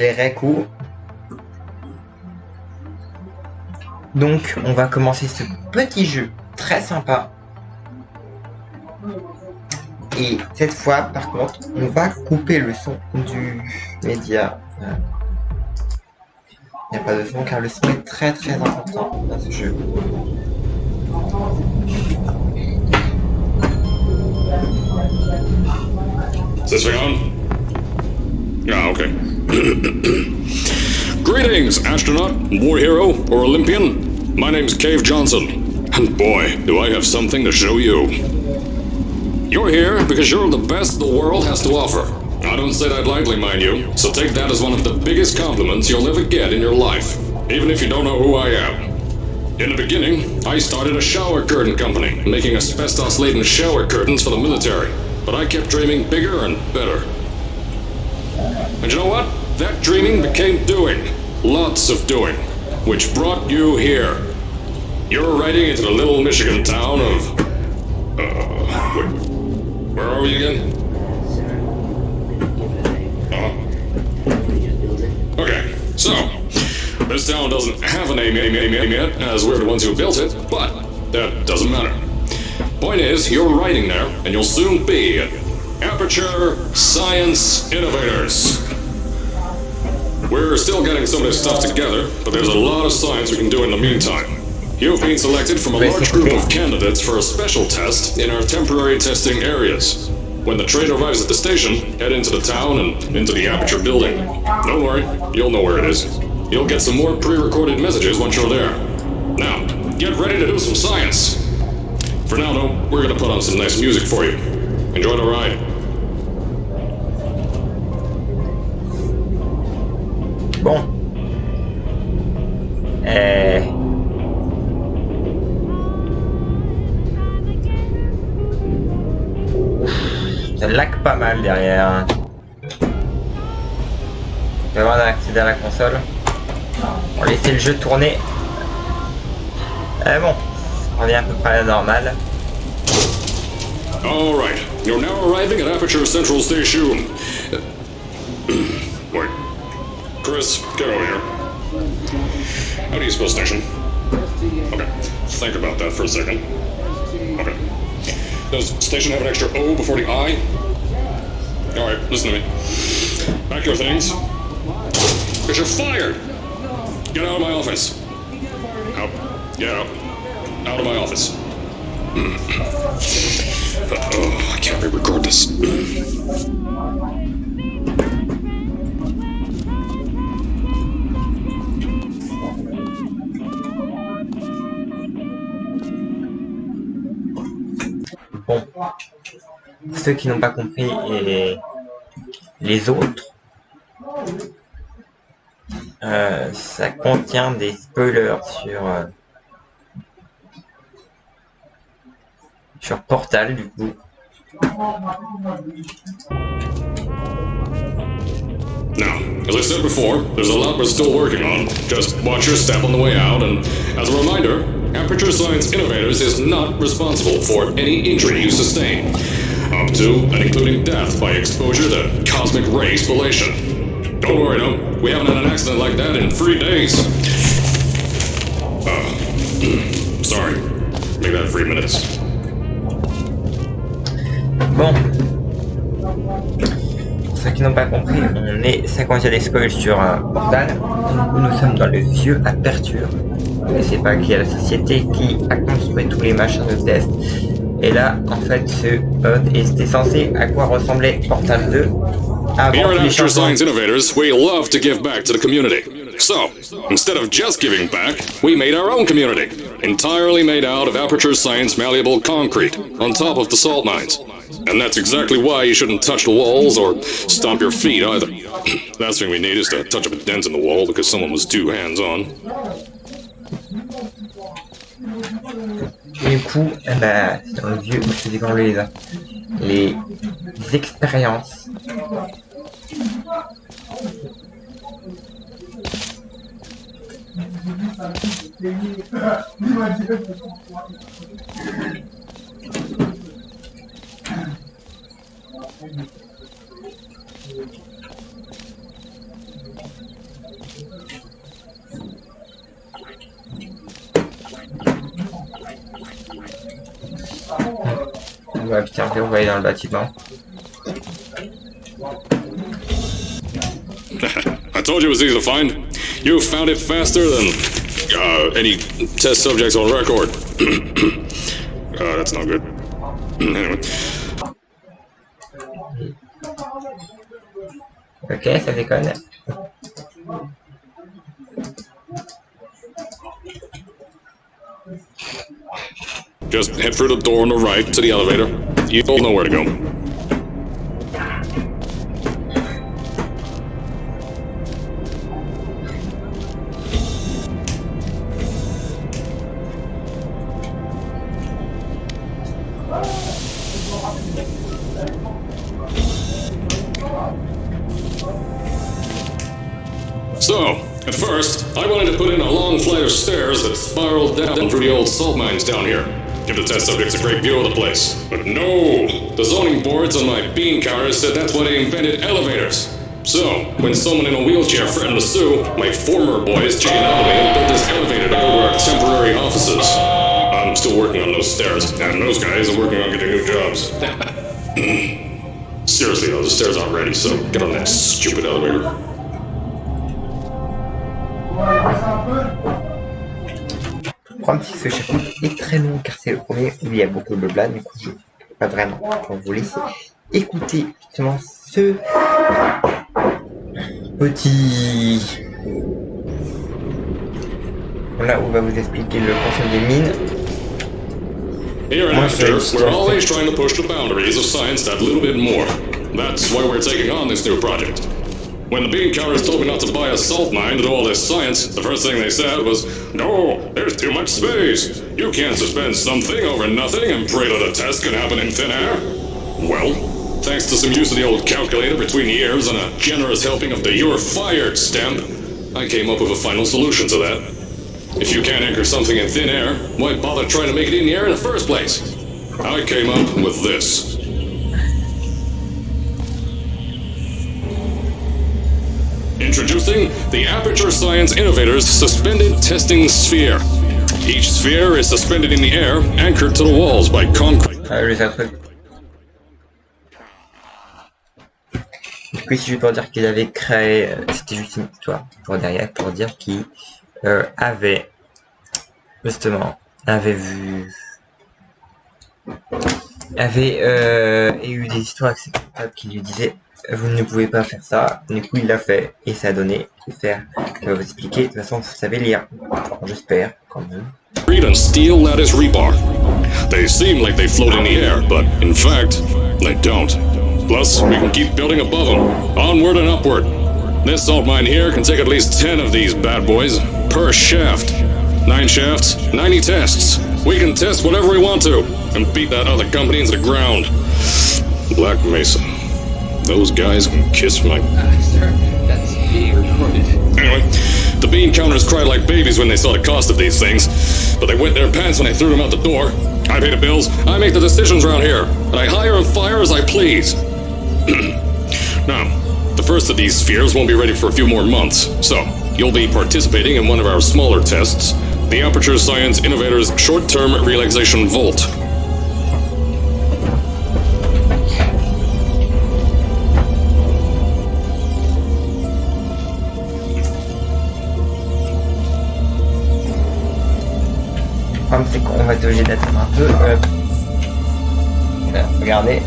les récos. Donc, on va commencer ce petit jeu très sympa. Et cette fois, par contre, on va couper le son du média. Il n'y a pas de son car le son est très très important dans ce jeu. Is this thing on? Ah, okay. Greetings, astronaut, war hero, or Olympian. My name's Cave Johnson, and boy, do I have something to show you. You're here because you're the best the world has to offer. I don't say that lightly, mind you, so take that as one of the biggest compliments you'll ever get in your life, even if you don't know who I am. In the beginning, I started a shower curtain company, making asbestos-laden shower curtains for the military. But I kept dreaming bigger and better. And you know what? That dreaming became doing. Lots of doing. Which brought you here. You're riding into the little Michigan town of... wait. Where are we again? Okay, so... This town doesn't have a name yet, as we're the ones who built it, but that doesn't matter. Point is, you're riding there, and you'll soon be at Aperture Science Innovators. We're still getting some of this stuff together, but there's a lot of science we can do in the meantime. You've been selected from a large group of candidates for a special test in our temporary testing areas. When the train arrives at the station, head into the town and into the Aperture building. Don't worry, you'll know where it is. You'll get some more pre-recorded messages once you're there. Now, get ready to do some science. For now, though, we're gonna put on some nice music for you. Enjoy the ride. Bon. Ça lag pas mal derrière. Avant d'accéder à la console, on va laisser le jeu tourner. Bon, on revient à peu près à la normale. Alright, you're now arriving at Aperture Central Station. Wait. Chris, get over here. How do you spell station? Okay, think about that for a second. Okay. Does station have an extra O before the I? Alright, listen to me. Pack your things. Because you're fired! Get out of my office. Out. Get out. Out of my office. I can't re-record this. Bon, ceux qui n'ont pas compris et les autres, ça contient des spoilers sur Portal du coup. Now, as I said before, there's a lot we're still working on. Just watch your step on the way out, and as a reminder, Aperture Science Innovators is not responsible for any injury you sustain, up to and including death by exposure to cosmic ray spallation. Don't worry, no, we haven't had an accident like that in 3 days. Sorry, make that 3 minutes. Bon, pour ceux qui n'ont pas compris, ça contient des spoils sur Portal. Nous sommes dans le vieux Aperture. Et c'est pas qu'il y a la société qui a construit tous les machins de test. Et là, en fait, ce pod était censé à quoi ressemblait Portal 2. Here at Aperture Science Innovators, we love to give back to the community. So, instead of just giving back, we made our own community, entirely made out of Aperture Science malleable concrete, on top of the salt mines. And that's exactly why you shouldn't touch the walls or stomp your feet either. Last thing we need is to touch up a dent in the wall because someone was too hands-on. Du coup, c'est dans le vieux où je faisais quand les expériences. Ouais, putain, on va aller dans le bâtiment. I told you it was easy to find. You found it faster than any test subjects on record. That's not good. Anyway. Ok, ça déconne. Just head through the door on the right to the elevator. You'll know where to go. So, at first, I wanted to put in a long flight of stairs that spiraled down through the old salt mines down here. Give the test subjects a great view of the place. But no! The zoning boards on my bean counters said that's why they invented elevators. So, when someone in a wheelchair threatened to sue, my former boys chained up me and built this elevator to go to our temporary offices. I'm still working on those stairs, and those guys are working on getting new jobs. Seriously though, the stairs aren't ready, so get on that stupid elevator. Prendre si ce chapitre est très long car c'est le premier où il y a beaucoup de blabla, du coup je ne peux pas vraiment vous laisser écouter justement ce petit... Voilà, où on va vous expliquer le concept des mines. Here at After, we're always trying to push the boundaries of science that little bit more. That's why we're taking on this new project. When the bean counters told me not to buy a salt mine to do all this science, the first thing they said was, "No, there's too much space. You can't suspend something over nothing and pray that a test can happen in thin air." Well, thanks to some use of the old calculator between the ears and a generous helping of the "you're fired" stamp, I came up with a final solution to that. If you can't anchor something in thin air, why bother trying to make it in the air in the first place? I came up with this. Introducing the Aperture Science Innovators Suspended Testing Sphere. Each sphere is suspended in the air, anchored to the walls by concrete. Du coup, si je peux dire qu'il avait créé, c'était juste une histoire pour derrière, pour dire qu'il avait justement eu des histoires avec ses comptables qui lui disaient vous ne pouvez pas faire ça. Du coup, il l'a fait et ça a donné de faire. Je vais vous expliquer. De toute façon, vous savez lire. Enfin, j'espère quand même. And steel lattice rebar. They seem like they float in the air, but in fact, they don't. Plus, we can keep building above them, onward and upward. This salt mine here can take at least 10 of these bad boys per shaft. 9 shafts, 90 tests. We can test whatever we want to and beat that other company into the ground. Black Mesa. Those guys can kiss my... Sir, that's being recorded. Anyway, the bean counters cried like babies when they saw the cost of these things, but they wet their pants when I threw them out the door. I pay the bills, I make the decisions around here, and I hire and fire as I please. Now, the first of these spheres won't be ready for a few more months, so you'll be participating in one of our smaller tests, the Aperture Science Innovators Short-Term Relaxation Volt. Le problème, c'est qu'on va être obligé d'attendre un peu. Regardez.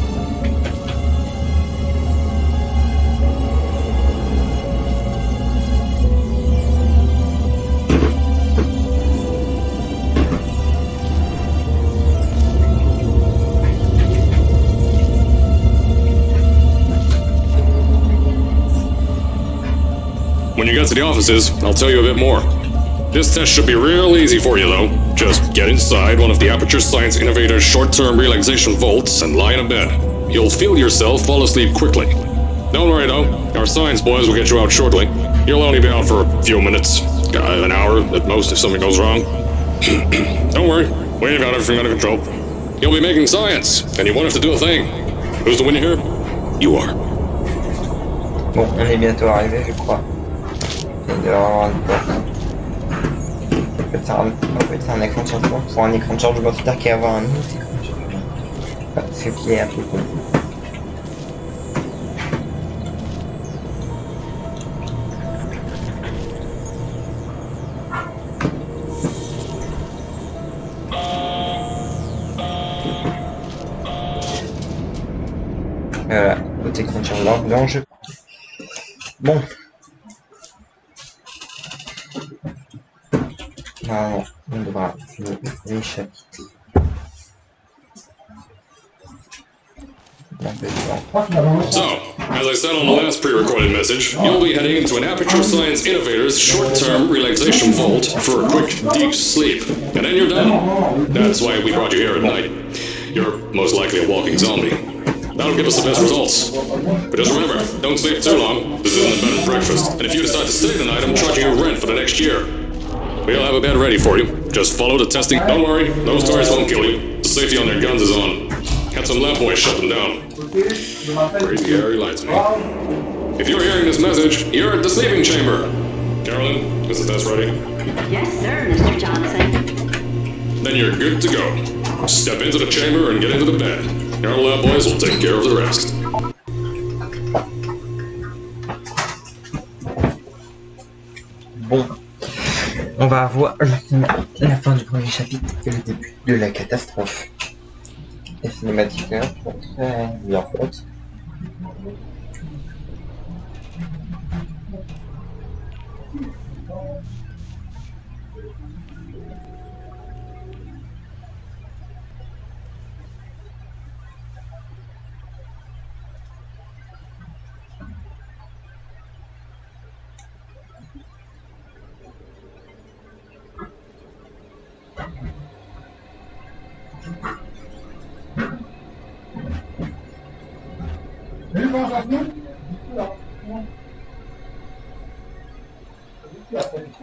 When you get to the offices, I'll tell you a bit more. This test should be real easy for you, though. Just get inside one of the Aperture Science Innovators short-term relaxation vaults and lie in a bed. You'll feel yourself fall asleep quickly. Don't worry, though. Our science boys will get you out shortly. You'll only be out for a few minutes. An hour at most if something goes wrong. Don't worry. We've got everything under control. You'll be making science, and you won't have to do a thing. Who's the winner here? You are. Bon, on est bientôt arrivé, je crois. Il doit y avoir une porte. En fait, c'est un écran de changement. Pour un écran de changement, c'est-à-dire qu'il y a avoir un autre écran de changement. Ce qui est un peu con. Voilà, côté conduire l'ange. Bon. Normalement, on devra nous échapper. So, as I said on the last pre-recorded message, you'll be heading into an Aperture Science Innovators short-term relaxation vault for a quick, deep sleep. And then you're done. That's why we brought you here at night. You're most likely a walking zombie. That'll give us the best results. But just remember, don't sleep too long. This isn't a bed and breakfast. And if you decide to stay the night, I'm charging you rent for the next year. We'll have a bed ready for you. Just follow the testing. Don't worry, those toys won't kill you. The safety on their guns is on. Had some lab boys shut them down. Crazy airy lights, man. If you're hearing this message, you're at the sleeping chamber. Carolyn, is the test ready? Yes, sir, Mr. Johnson. Then you're good to go. Step into the chamber and get into the bed. Our lab boys will take care of the rest. Bon, on va avoir la fin du premier chapitre et le début de la catastrophe. Les cinématiques sont très bien faites.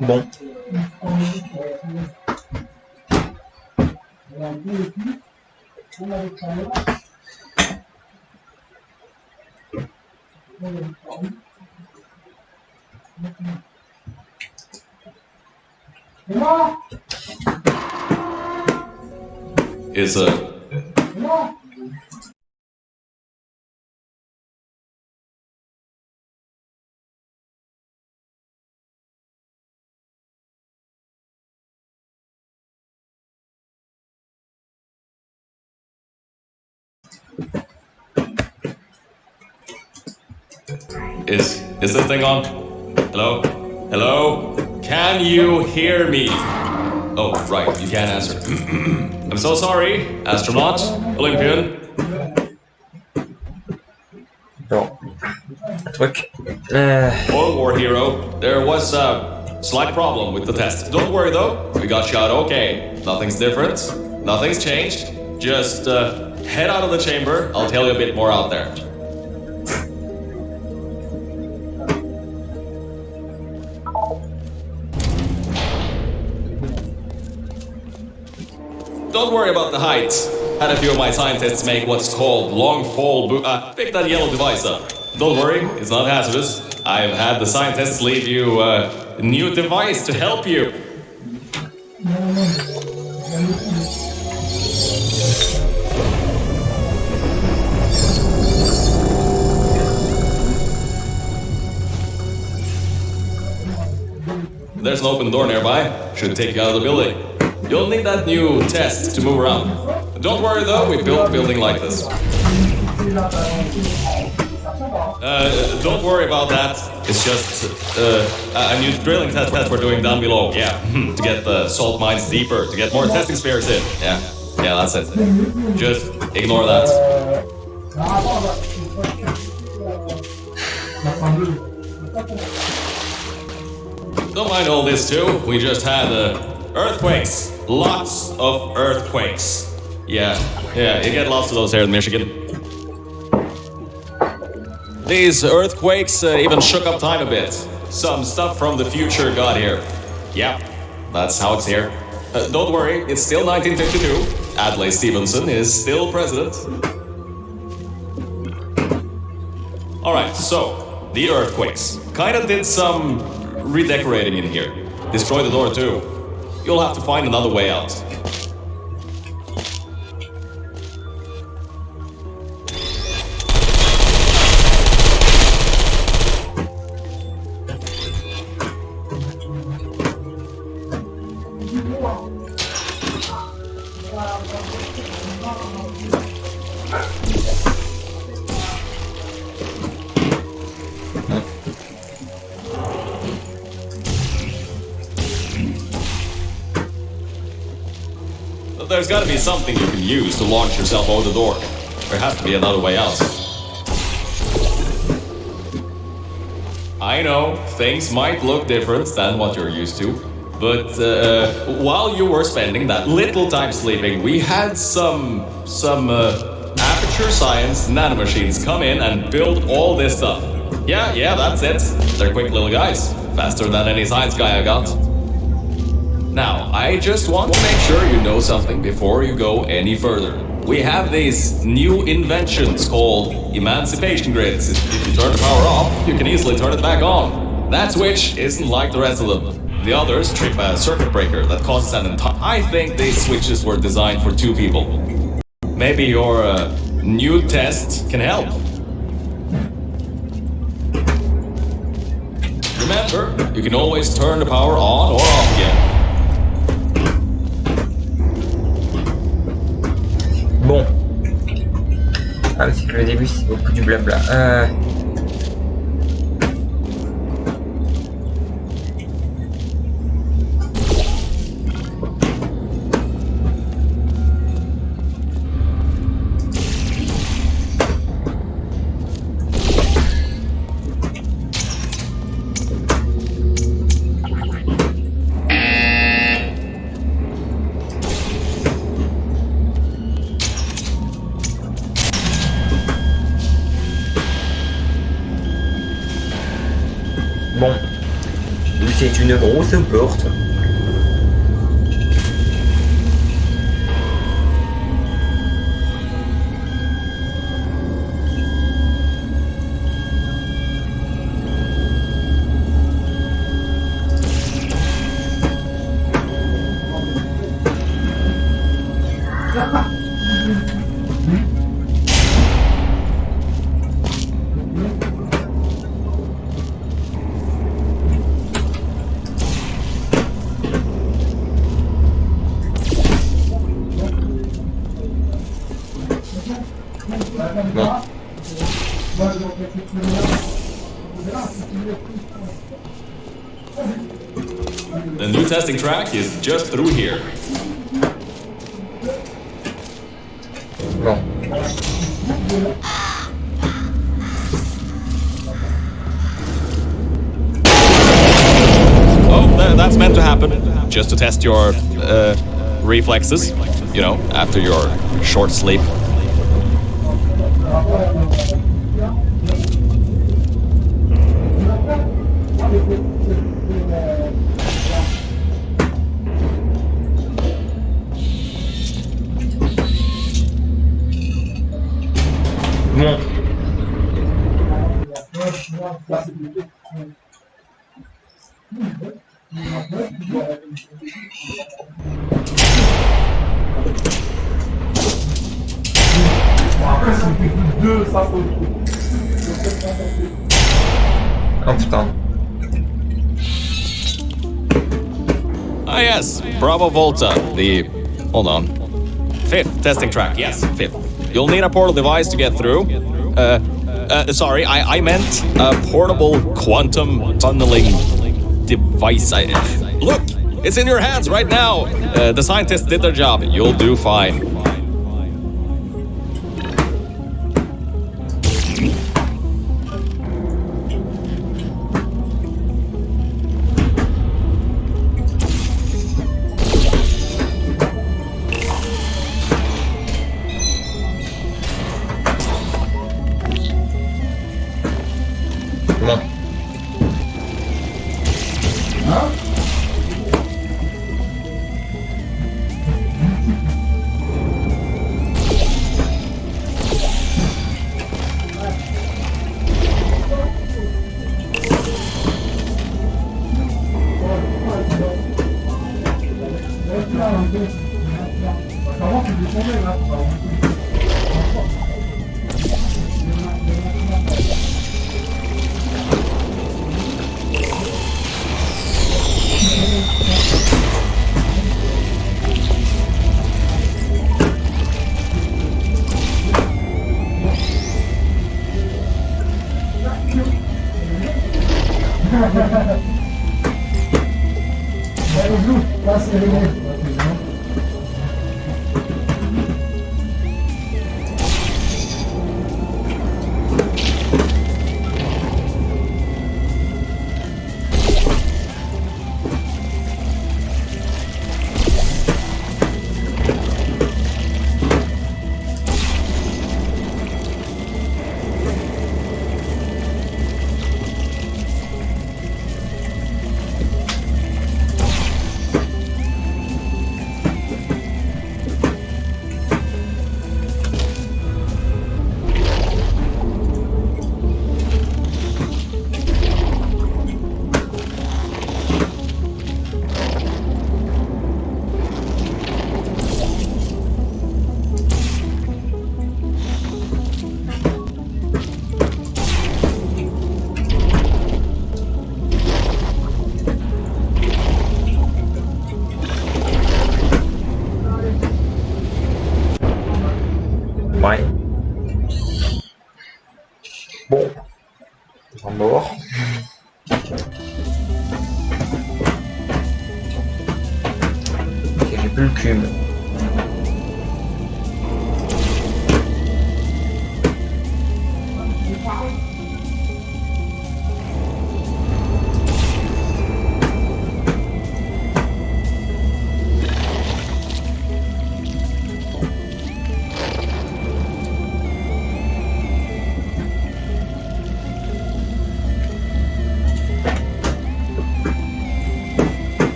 Bon. Is this thing on? Hello? Hello? Can you hear me? Oh, right, you can't answer. I'm so sorry, astronaut, Olympian. Bon. Un truc. World War hero, there was a slight problem with the test. Don't worry though, we got shot okay. Nothing's different, nothing's changed. Just head out of the chamber, I'll tell you a bit more out there. Don't worry about the height. Had a few of my scientists make what's called long fall pick that yellow device up. Don't worry, it's not hazardous. I've had the scientists leave you a new device to help you. There's an open door nearby. Should take you out of the building. You'll need that new test to move around. Don't worry though, we built a building like this. Don't worry about that. It's just a new drilling test we're doing down below. Yeah, to get the salt mines deeper, to get more testing spares in. Yeah, that's it. Just ignore that. Don't mind all this too. We just had earthquakes. Lots of earthquakes. Yeah, you get lots of those here in Michigan. These earthquakes even shook up time a bit. Some stuff from the future got here. Yeah, that's how it's here. Don't worry, it's still 1952. Adlai Stevenson is still president. Alright, so, the earthquakes. Kinda did some redecorating in here. Destroyed the door too. You'll have to find another way out. there's gotta be something you can use to launch yourself out the door. There has to be another way out. I know, things might look different than what you're used to, but while you were spending that little time sleeping, we had some Aperture Science nanomachines come in and build all this stuff. Yeah, that's it. They're quick little guys. Faster than any science guy I got. Now, I just want to make sure you know something before you go any further. We have these new inventions called emancipation grids. If you turn the power off, you can easily turn it back on. That switch isn't like the rest of them. The others trip a circuit breaker that causes an entire... I think these switches were designed for 2 people. Maybe your new test can help. Remember, you can always turn the power on or off again. Bon. Ah oui, c'est que le début c'est beaucoup du blabla. Bon, c'est une grosse porte. The new testing track is just through here. Bon. Oh, that's meant to happen. Just to test your reflexes, you know, after your short sleep. Bon. Oh putain. Ah yes, Bravo Volta, the... hold on. 5th testing track, yes, 5th. You'll need a portal device to get through. Sorry, I meant a portable quantum tunneling device. Look, it's in your hands right now. The scientists did their job. You'll do fine. plus le cube.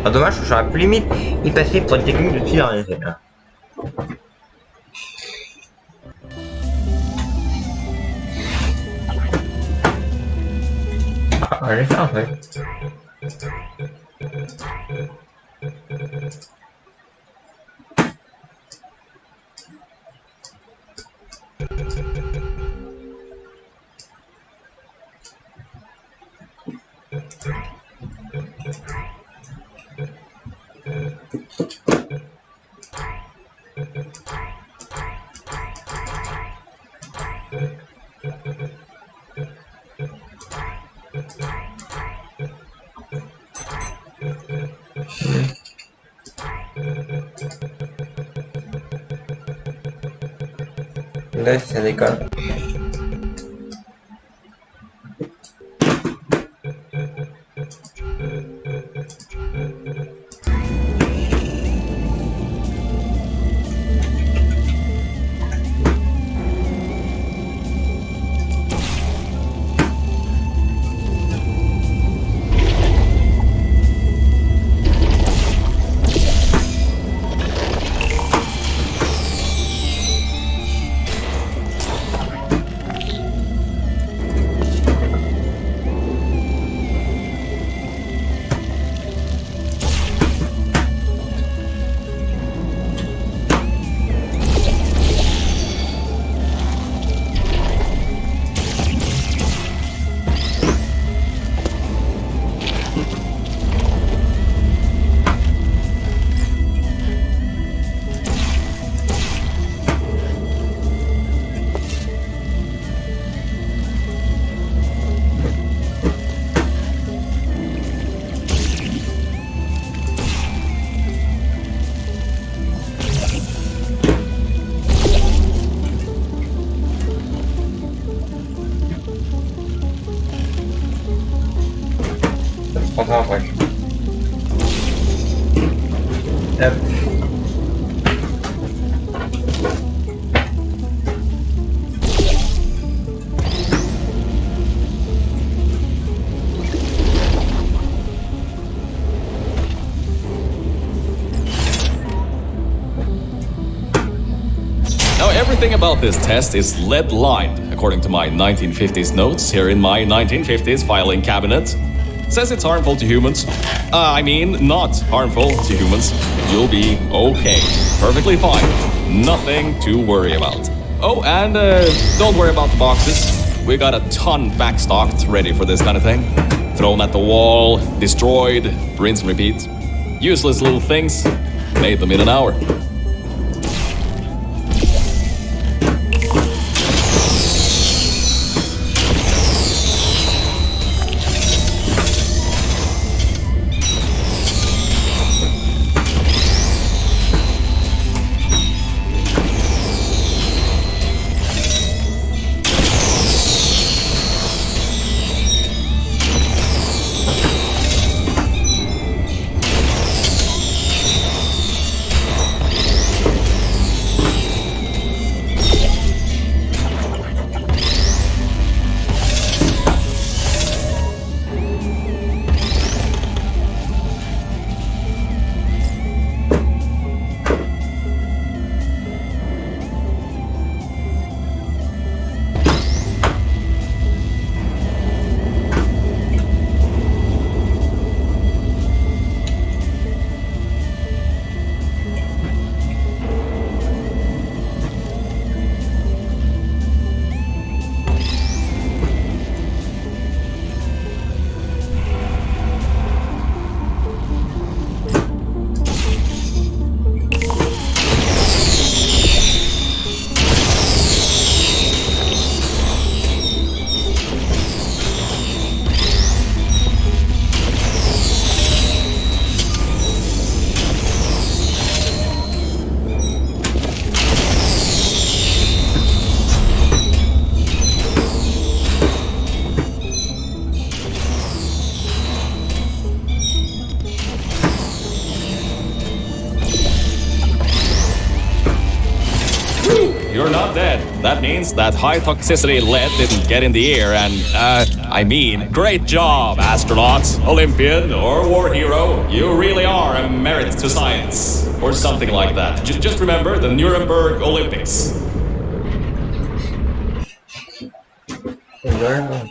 Ah, dommage, j'aurais pu limite y passer pour une technique de tir en effet. Ah, j'ai fait en fait. Là, ça déconne. Après. Hop. Now everything about this test is lead-lined, according to my 1950s notes here in my 1950s filing cabinet. Says it's harmful to humans. I mean, not harmful to humans. You'll be okay. Perfectly fine. Nothing to worry about. Oh, and don't worry about the boxes. We got a ton backstocked, ready for this kind of thing. Thrown at the wall, destroyed, rinse and repeat. Useless little things. Made them in an hour. That means that high toxicity lead didn't get in the air and, I mean, great job, astronaut, Olympian, or war hero. You really are a merit to science. Or something like that. Just remember the Nuremberg Olympics. Voilà.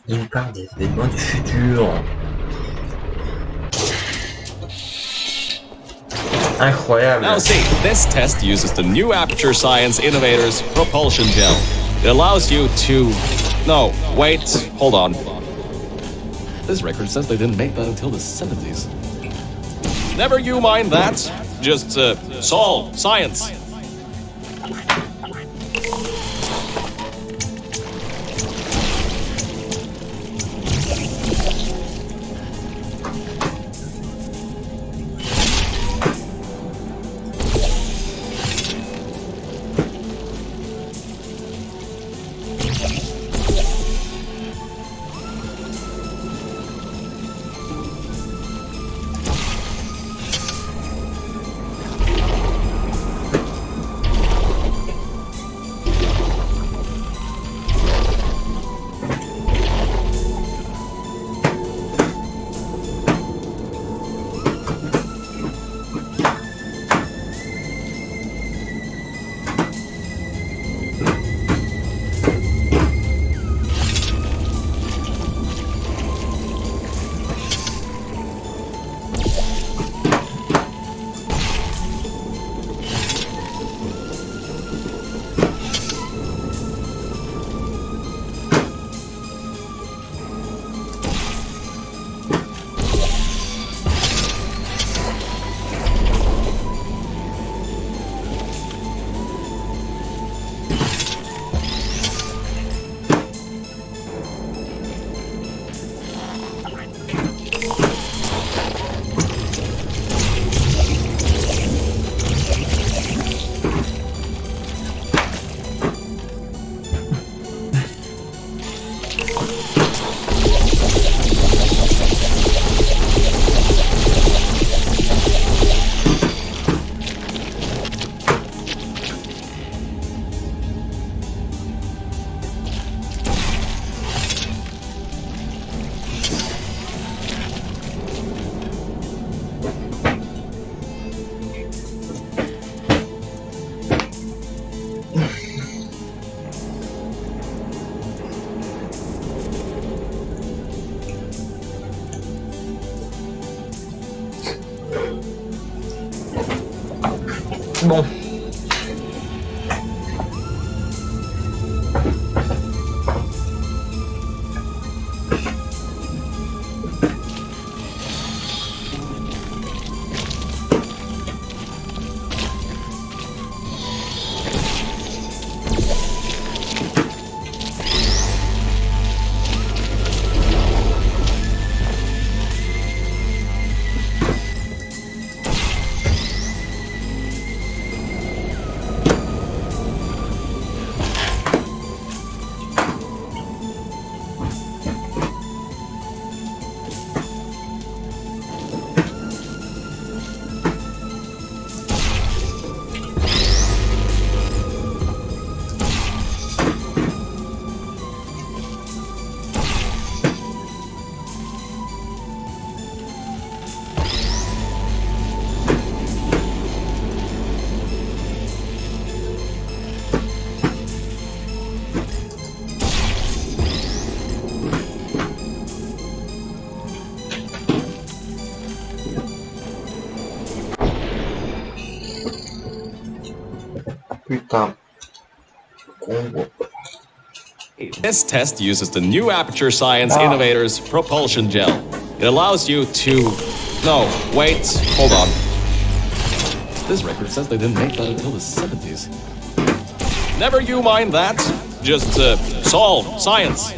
Il me parle des événements du futur. Incroyable. Now see, this test uses the new Aperture Science Innovators Propulsion Gel. It allows you to... No, wait, hold on. This record says they didn't make that until the 70s. Never you mind that. Just solve science. Bon. Putain. Combo. This test uses the new Aperture Science Innovators Propulsion Gel. It allows you to... No, wait, hold on. This record says they didn't make that until the 70s. Never you mind that. Just solve science.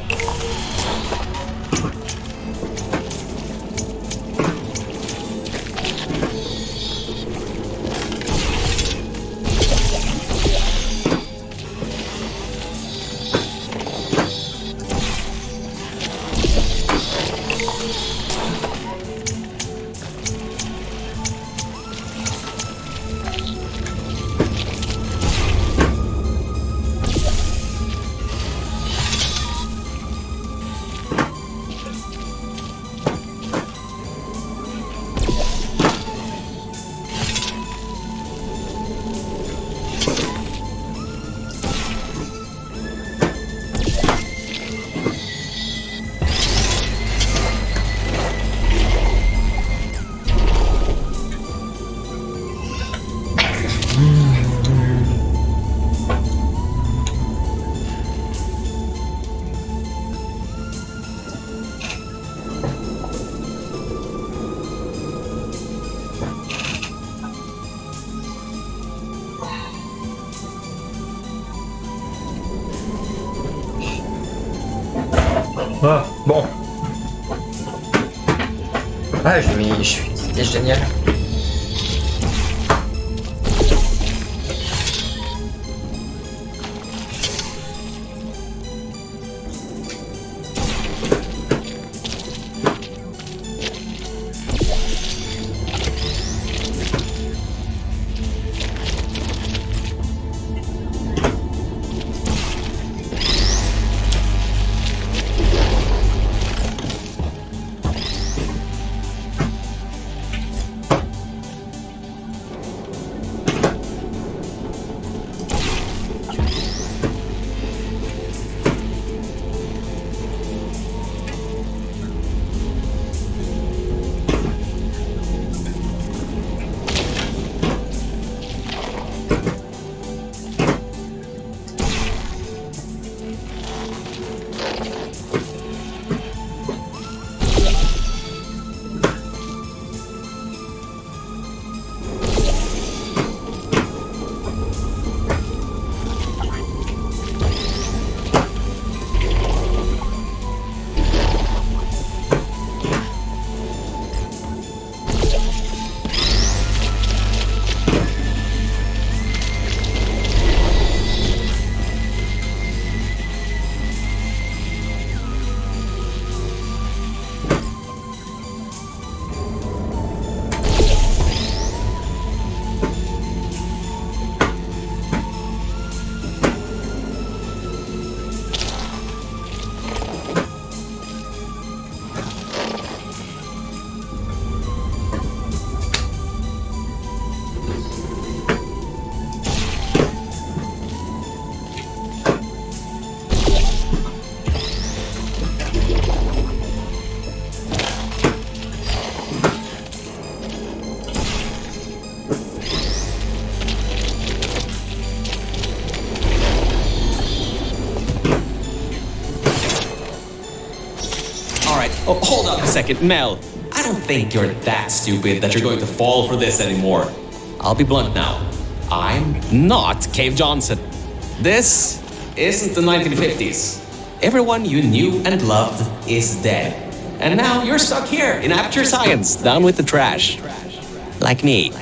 Ah, c'était génial. Oh, hold up a second, Mel. I don't think you're that stupid that you're going to fall for this anymore. I'll be blunt now. I'm not Cave Johnson. This isn't the 1950s. Everyone you knew and loved is dead. And now you're stuck here in Aperture Science, down with the trash. Like me.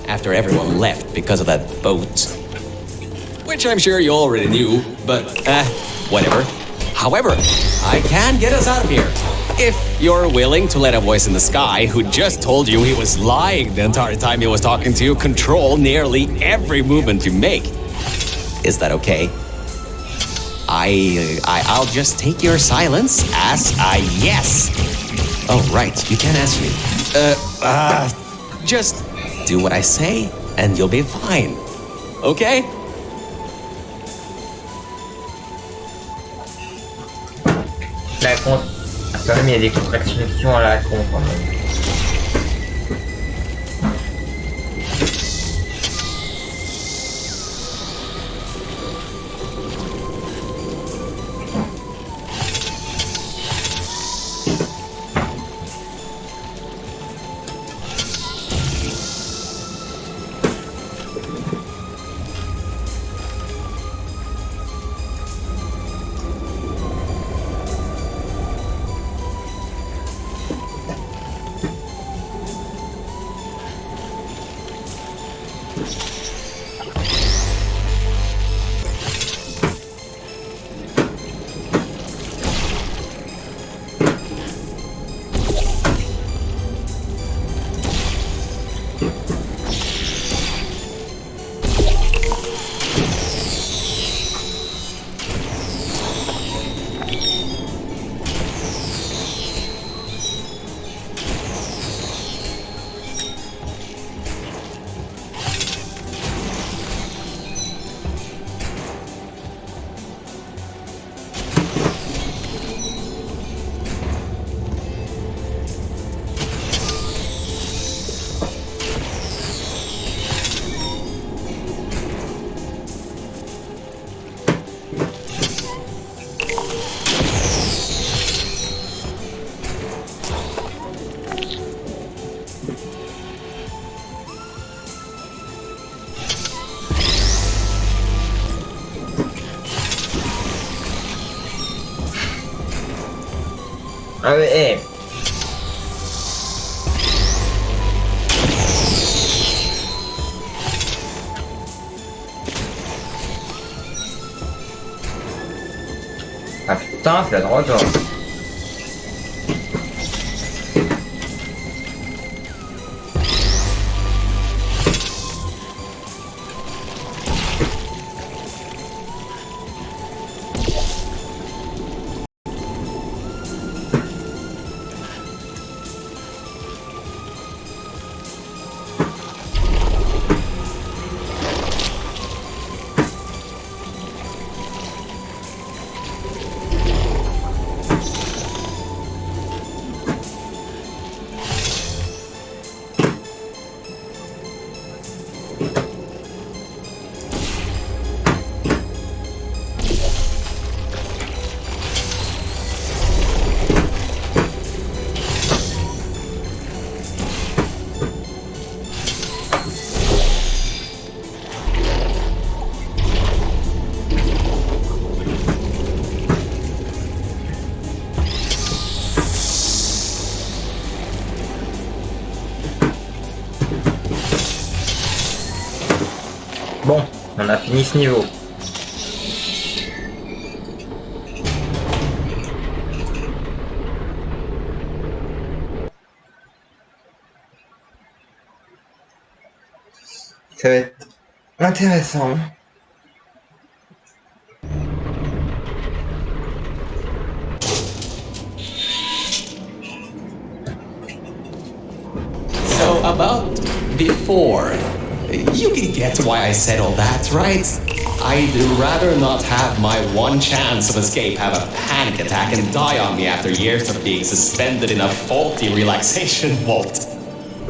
After everyone left because of that boat. Which I'm sure you already knew, but whatever. However, I can get us out of here. If you're willing to let a voice in the sky who just told you he was lying the entire time he was talking to you control nearly every movement you make. Is that okay? I'll just take your silence as a yes. Oh, right, you can't answer me. Just do what I say and you'll be fine. Okay? Quand même il y a des contractions à la con quand même. Ah ouais, hey. Putain, c'est la drogue. Bon, on a fini ce niveau. Ça va être intéressant. So, about before. You can get why I said all that, right? I'd rather not have my one chance of escape have a panic attack and die on me after years of being suspended in a faulty relaxation vault.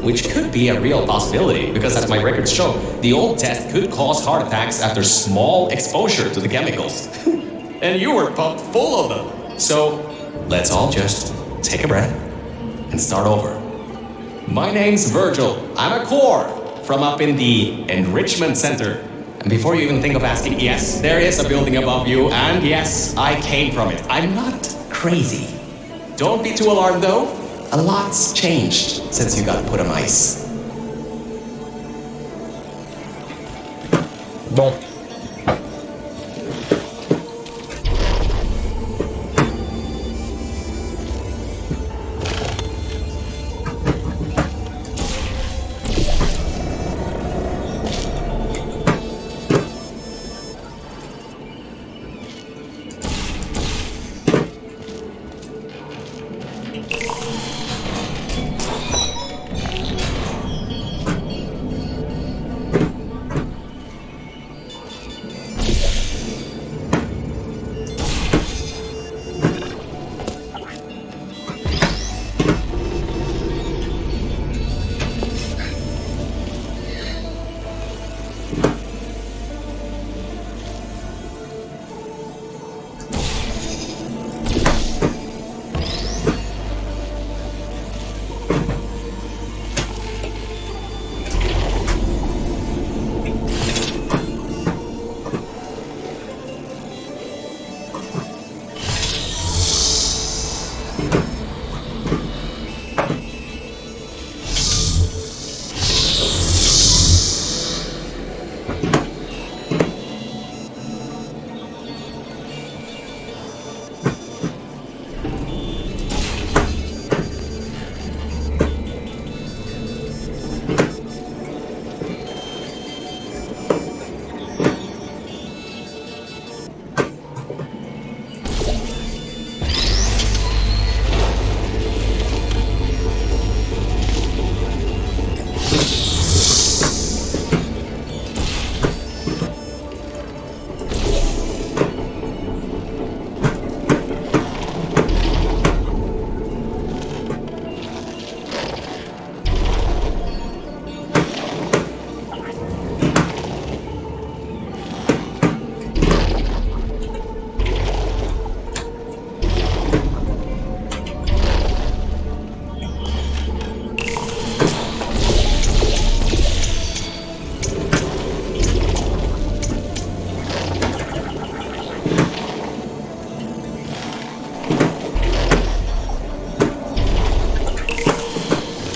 Which could be a real possibility, because as my records show, the old test could cause heart attacks after small exposure to the chemicals. And you were pumped full of them. So, let's all just take a breath and start over. My name's Virgil. I'm a core from up in the Enrichment Center. And before you even think of asking, yes, there is a building above you, and yes, I came from it. I'm not crazy. Don't be too alarmed though. A lot's changed since you got put on ice. Bon.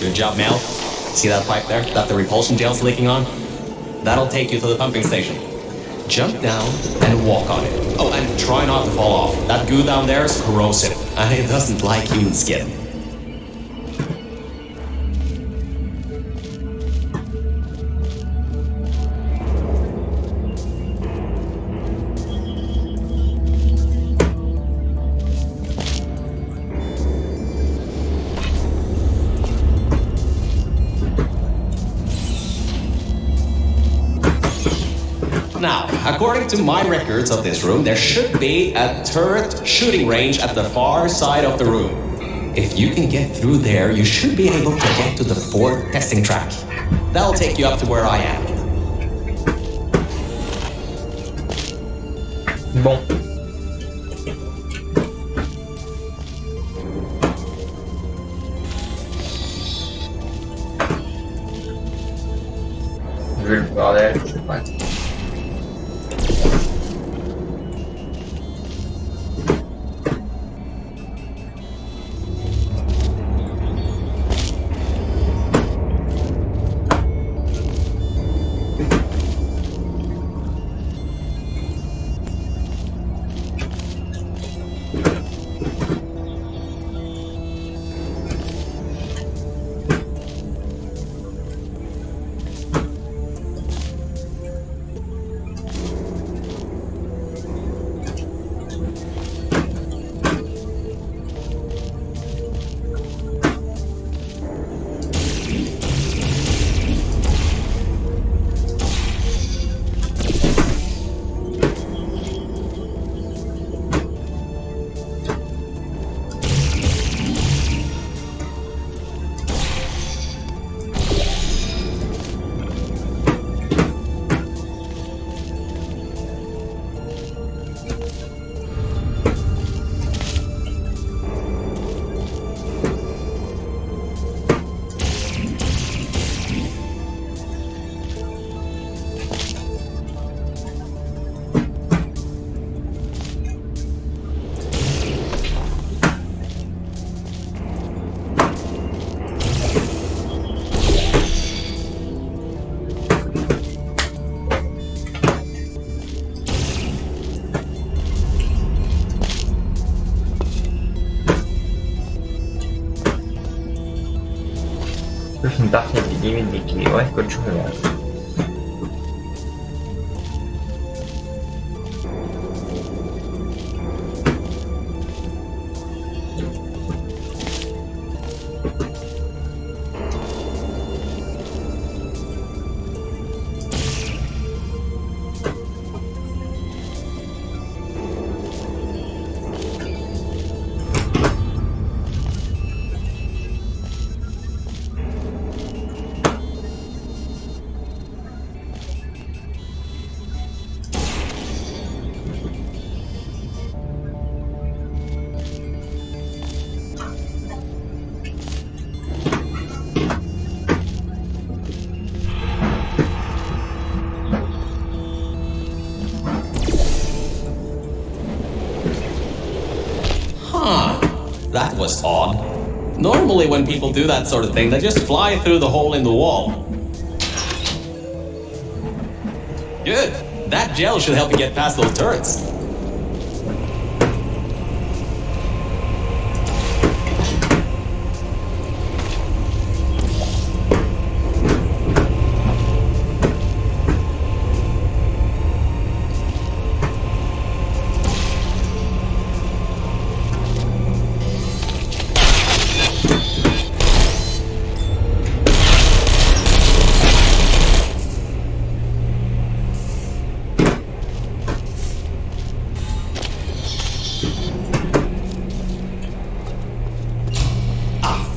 Good job, Mel. See that pipe there that the repulsion gel's leaking on? That'll take you to the pumping station. Jump down and walk on it. Oh, and try not to fall off. That goo down there is corrosive, and it doesn't like human skin. Now, according to my records of this room, there should be a turret shooting range at the far side of the room. If you can get through there, you should be able to get to the 4th testing track. That'll take you up to where I am. Bon. Vu le bordel, je sais pas. Plus une partie des limites d'équilibre qu'autre chose. That was odd. Normally when people do that sort of thing, they just fly through the hole in the wall. Good. That gel should help you get past those turrets.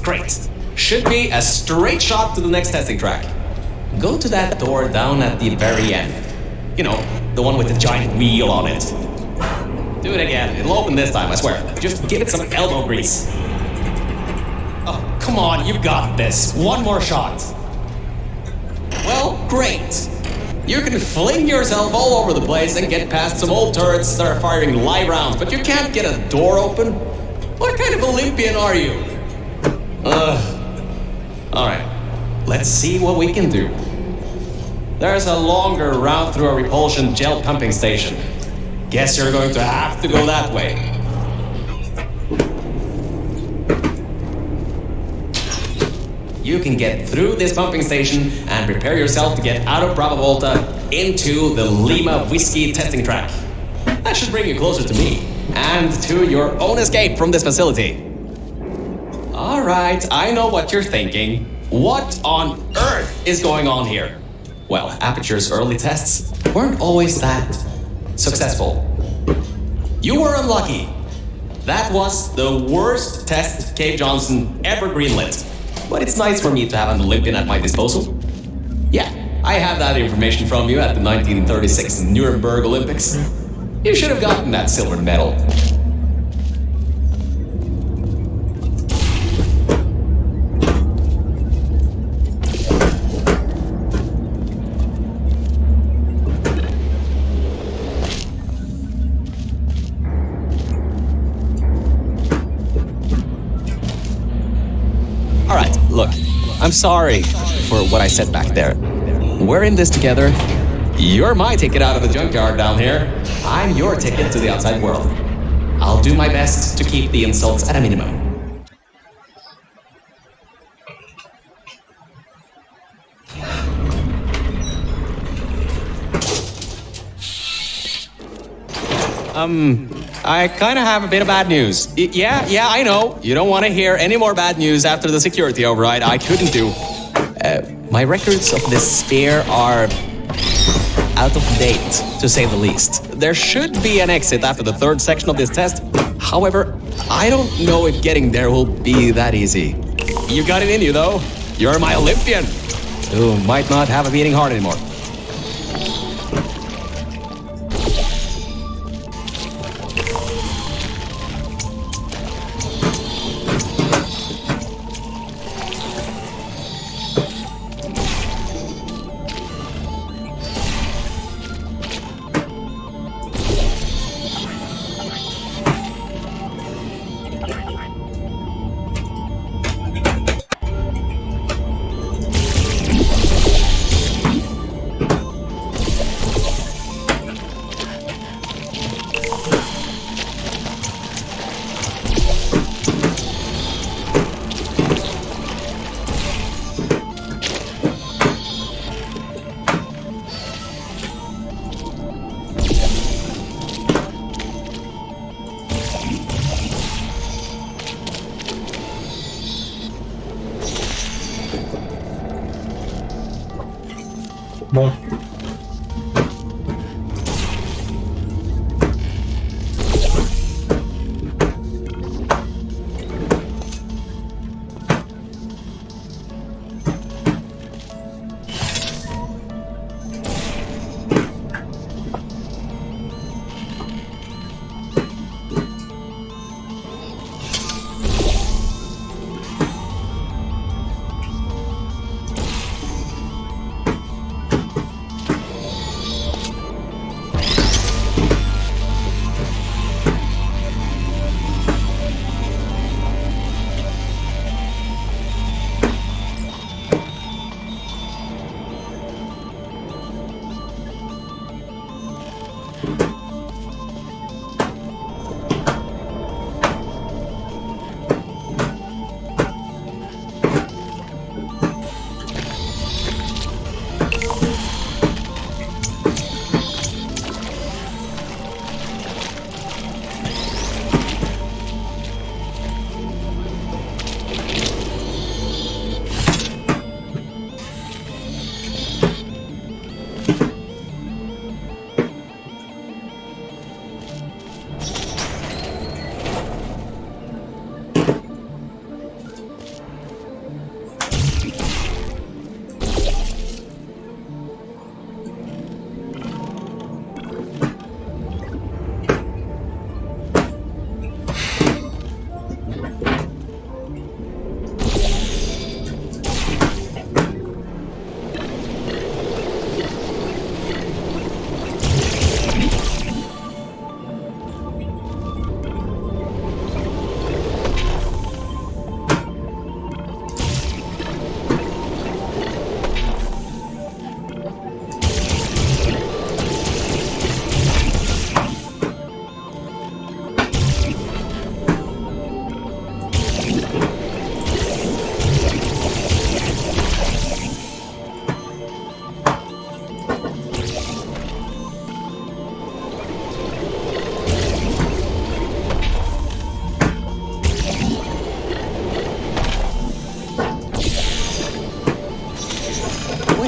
Great. Should be a straight shot to the next testing track. Go to that door down at the very end. You know, the one with the giant wheel on it. Do it again. It'll open this time, I swear. Just give it some elbow grease. Oh, come on, you got this. One more shot. Well, great. You can fling yourself all over the place and get past some old turrets that are firing live rounds, but you can't get a door open? What kind of Olympian are you? Alright, let's see what we can do. There's a longer route through a repulsion gel pumping station. guess you're going to have to go that way. You can get through this pumping station and prepare yourself to get out of Bravo Volta into the Lima Whiskey testing track. That should bring you closer to me and to your own escape from this facility. Alright, I know what you're thinking. What on earth is going on here? Well, Aperture's early tests weren't always that successful. You were unlucky. That was the worst test Cave Johnson ever greenlit. But it's nice for me to have an Olympian at my disposal. Yeah, I have that information from you at the 1936 Nuremberg Olympics. You should have gotten that silver medal. Alright, look, I'm sorry for what I said back there. We're in this together. You're my ticket out of the junkyard down here. I'm your ticket to the outside world. I'll do my best to keep the insults at a minimum. I kind of have a bit of bad news. Yeah, I know. You don't want to hear any more bad news after the security override. I couldn't do. My records of this sphere are out of date, to say the least. There should be an exit after the third section of this test. However, I don't know if getting there will be that easy. You got it in you, though. You're my Olympian, who might not have a beating heart anymore. Bon.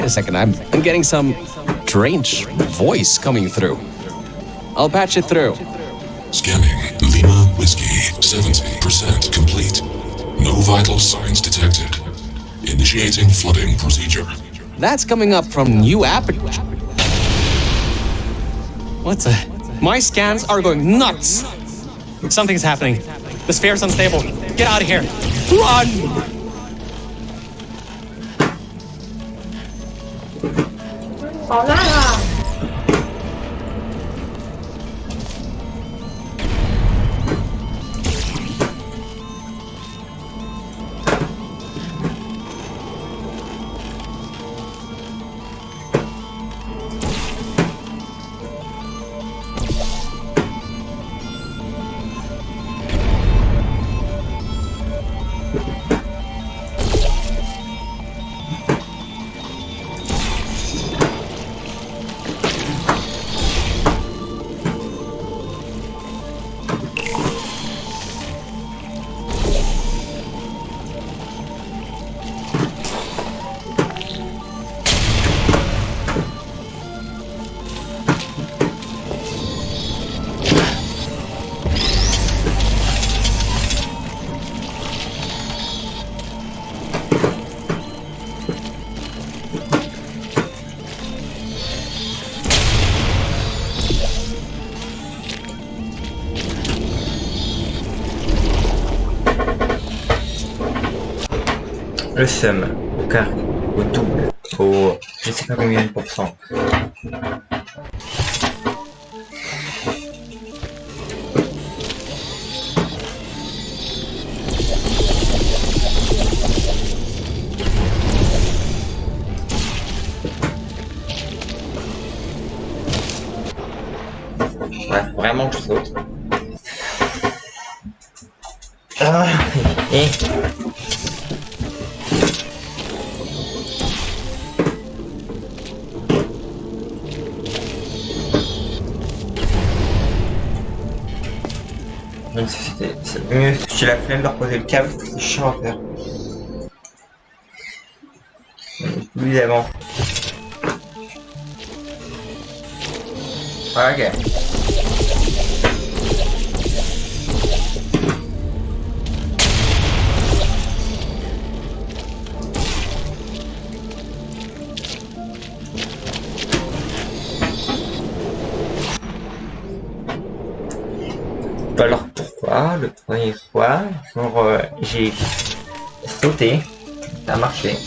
a second. I'm getting some strange voice coming through. I'll patch it through. Scanning Lima Whiskey, 70% complete. No vital signs detected. Initiating flooding procedure. That's coming up from new app. What the? My scans are going nuts. Something's happening. The sphere's unstable. Get out of here. Run! Le sum, au carré, au double, au je sais pas combien de pourcents. Ouais, vraiment que je saute. Ah, et... Même si c'est mieux, j'ai la flemme de reposer le câble, c'est chiant à faire. Plus d'avant. Ah, ok. Alors pourquoi le premier fois, genre j'ai sauté, ça a marché.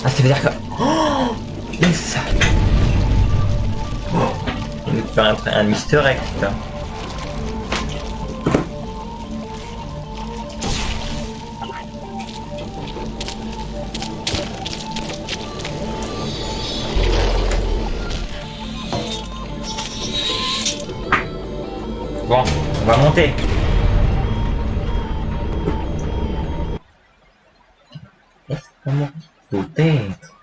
Ah, ça veut dire que... Oh, mais ça... Il peut faire un Easter egg, là. Bon, on va monter. Est-ce qu'on monte? Peut-être.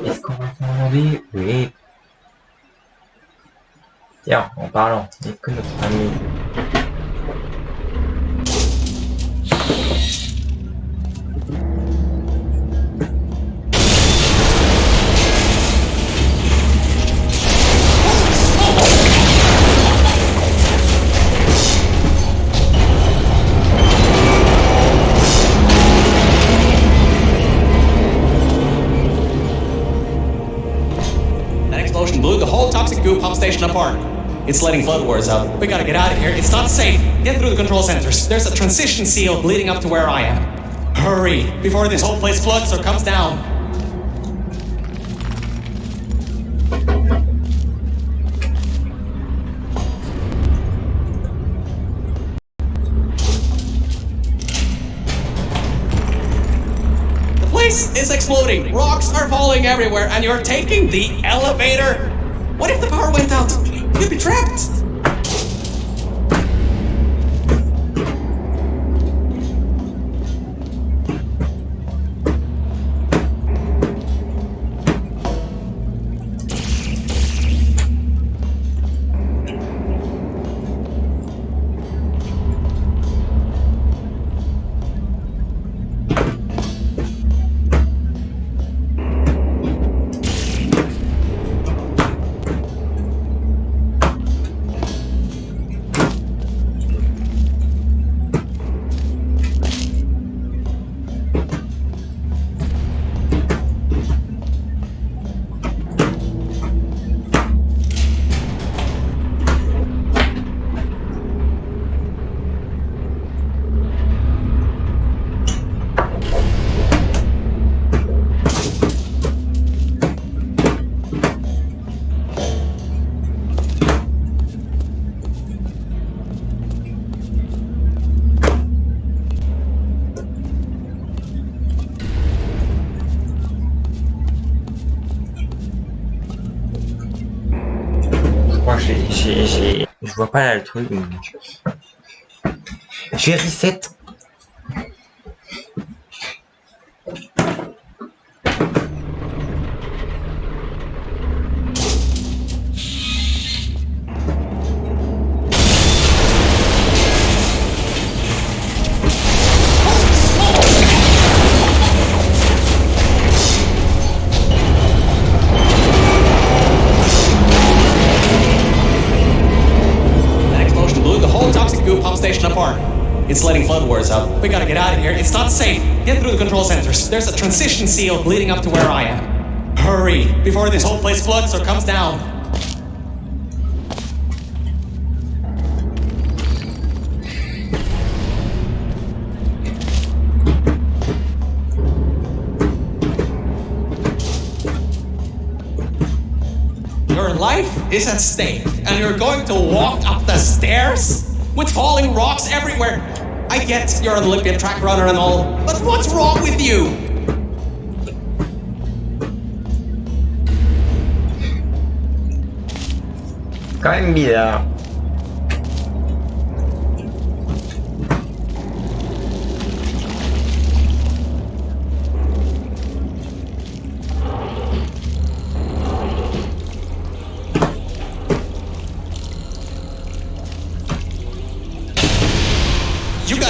Est-ce qu'on va faire enlever? Oui. Tiens, en parlant, il n'y a que notre ami. That explosion blew the whole toxic goo pump station apart. It's letting flood wars out. We gotta get out of here. It's not safe. Get through the control centers. There's a transition seal leading up to where I am. Hurry, before this whole place floods or comes down. The place is exploding. Rocks are falling everywhere, and you're taking the elevator? What if the power went out? You'd be trapped! vois pas là le truc. Je vais reset. Station apart. It's letting flood waters out. We gotta get out of here. It's not safe. Get through the control centers. There's a transition seal leading up to where I am. Hurry, before this whole place floods or comes down. Your life is at stake, and you're going to walk up the stairs? With falling rocks everywhere. I get you're an Olympian track runner and all, but what's wrong with you? Quand même bizarre.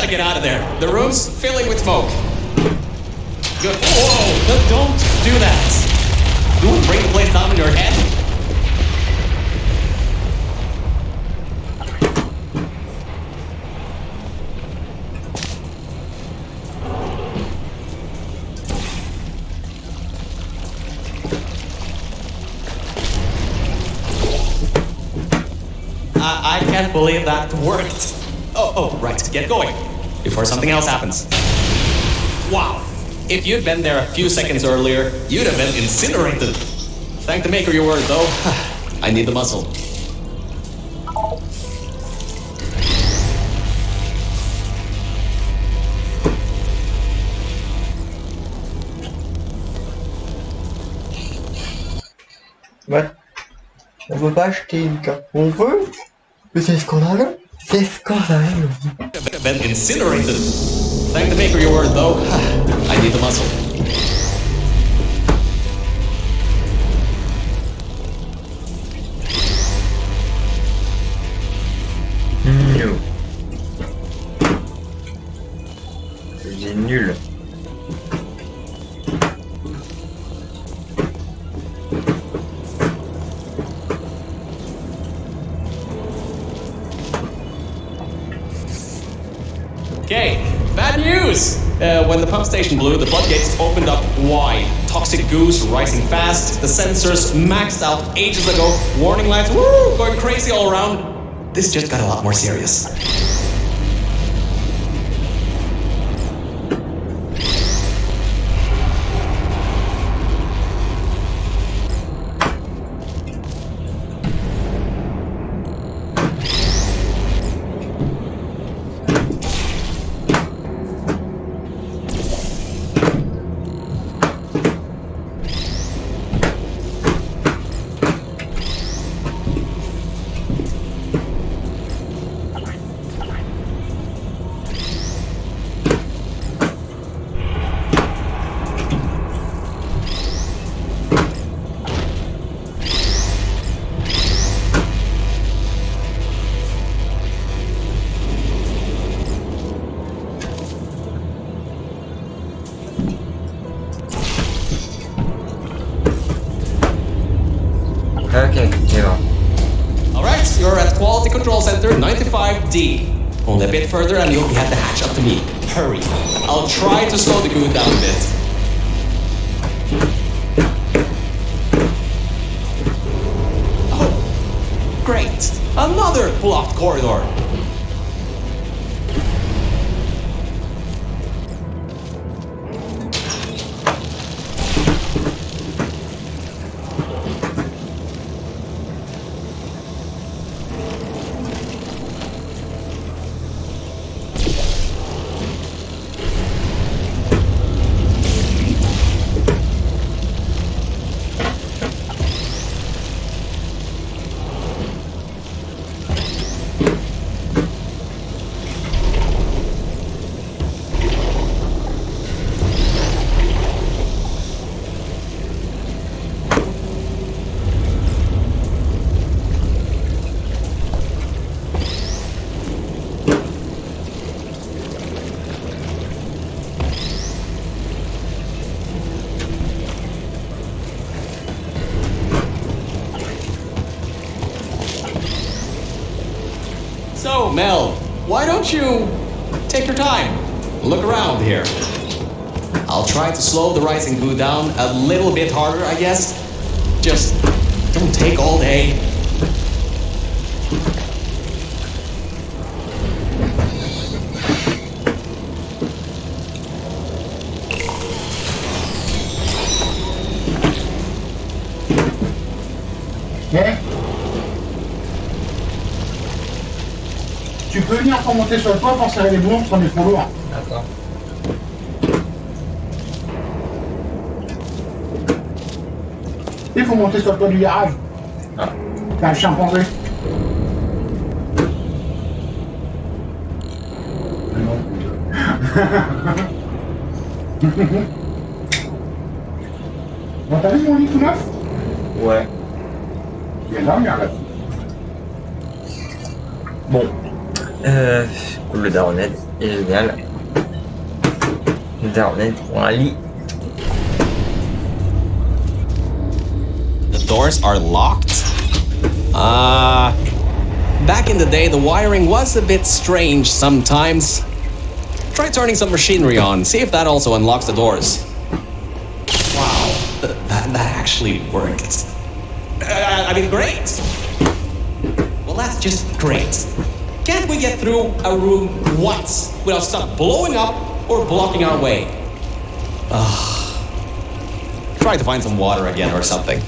Get out of there. The room's filling with smoke. Good. Whoa! Don't do that. You want to bring the place down in your head? I can't believe that worked. Oh, right. Get going. Before something else happens. Wow. If you'd been there a few seconds earlier, you'd have been incinerated. Thank the maker you were, though. I need the muscle. Ouais. On peut pas acheter une carte. On veut. Mais c'est scandaleux. C'est scandaleux. Been incinerated. Thank the maker you were, though. I need the muscle. No. C'est nul. Okay, bad news! When the pump station blew, the floodgates opened up wide. Toxic goose rising fast, the sensors maxed out ages ago, warning lights going crazy all around. This just got a lot more serious. Ok, c'est bon. Alright, you're at Quality Control Center 95D. Only a bit further and you'll be at the hatch up to me. Hurry. I'll try to slow the goo down a bit. Oh, great. Another blocked corridor. why don't you take your time? Look around here. I'll try to slow the rising goo down a little bit harder, I guess. Just don't take all day. Mais tu peux venir remonter sur le toit pour serrer les boulons parce qu'on est trop lourd. Attends. Il faut monter sur le toit du garage. Ah. T'as un chimpanzé. Bon, t'as vu mon lit tout neuf? Ouais. Il y a de la merde là. Bon. Le daronnet est génial. Le daronnet pour un lit. The doors are locked? Back in the day, the wiring was a bit strange sometimes. Try turning some machinery on, see if that also unlocks the doors. Wow, that actually worked. I mean, great! Well, that's just great. Can't we get through a room once without stuff blowing up or blocking our way? Try to find some water again or something.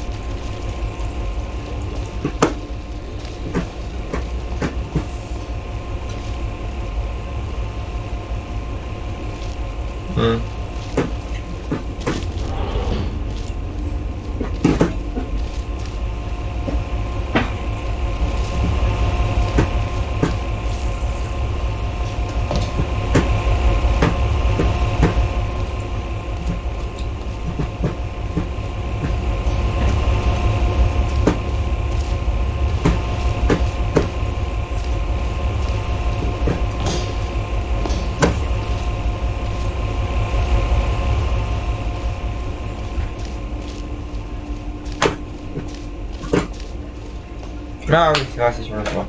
Ah oui, c'est vrai, c'est sur le toit.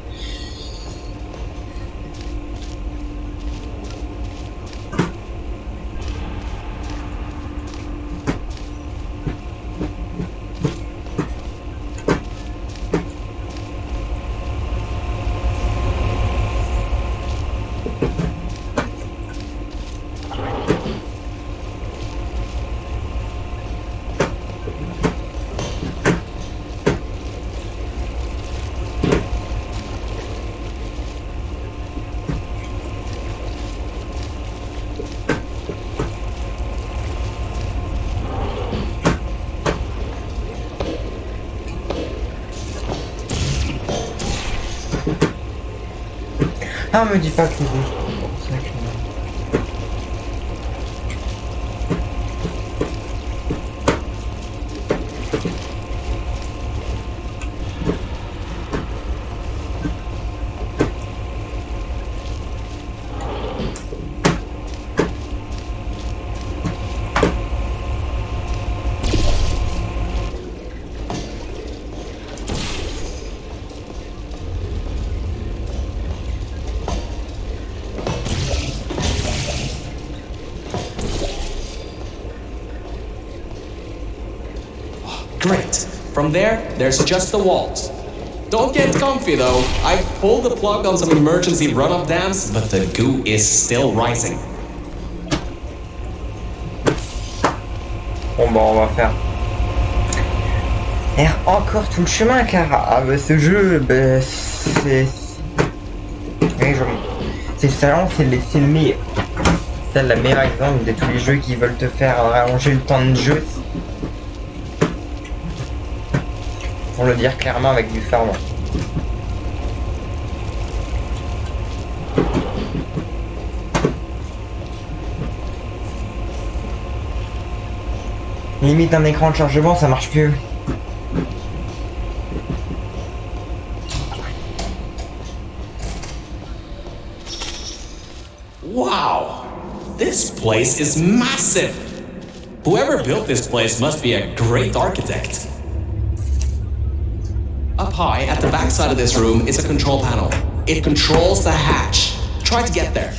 Ah, me dis pas que c'est ça que... Great. From there, there's just the walls. Don't get comfy though. I pulled the plug on some emergency runoff dams, but the goo is still rising. Bon bah on va faire encore tout le chemin car ce jeu c'est ça, c'est le meilleur. C'est le meilleur exemple de tous les jeux qui veulent te faire rallonger le temps de jeu. Pour le dire clairement avec du ferment. Limite un écran de chargement, ça marche plus. Wow! This place is massive! Whoever built this place must be a great architect. Up high, at the back side of this room, is a control panel. It controls the hatch. Try to get there.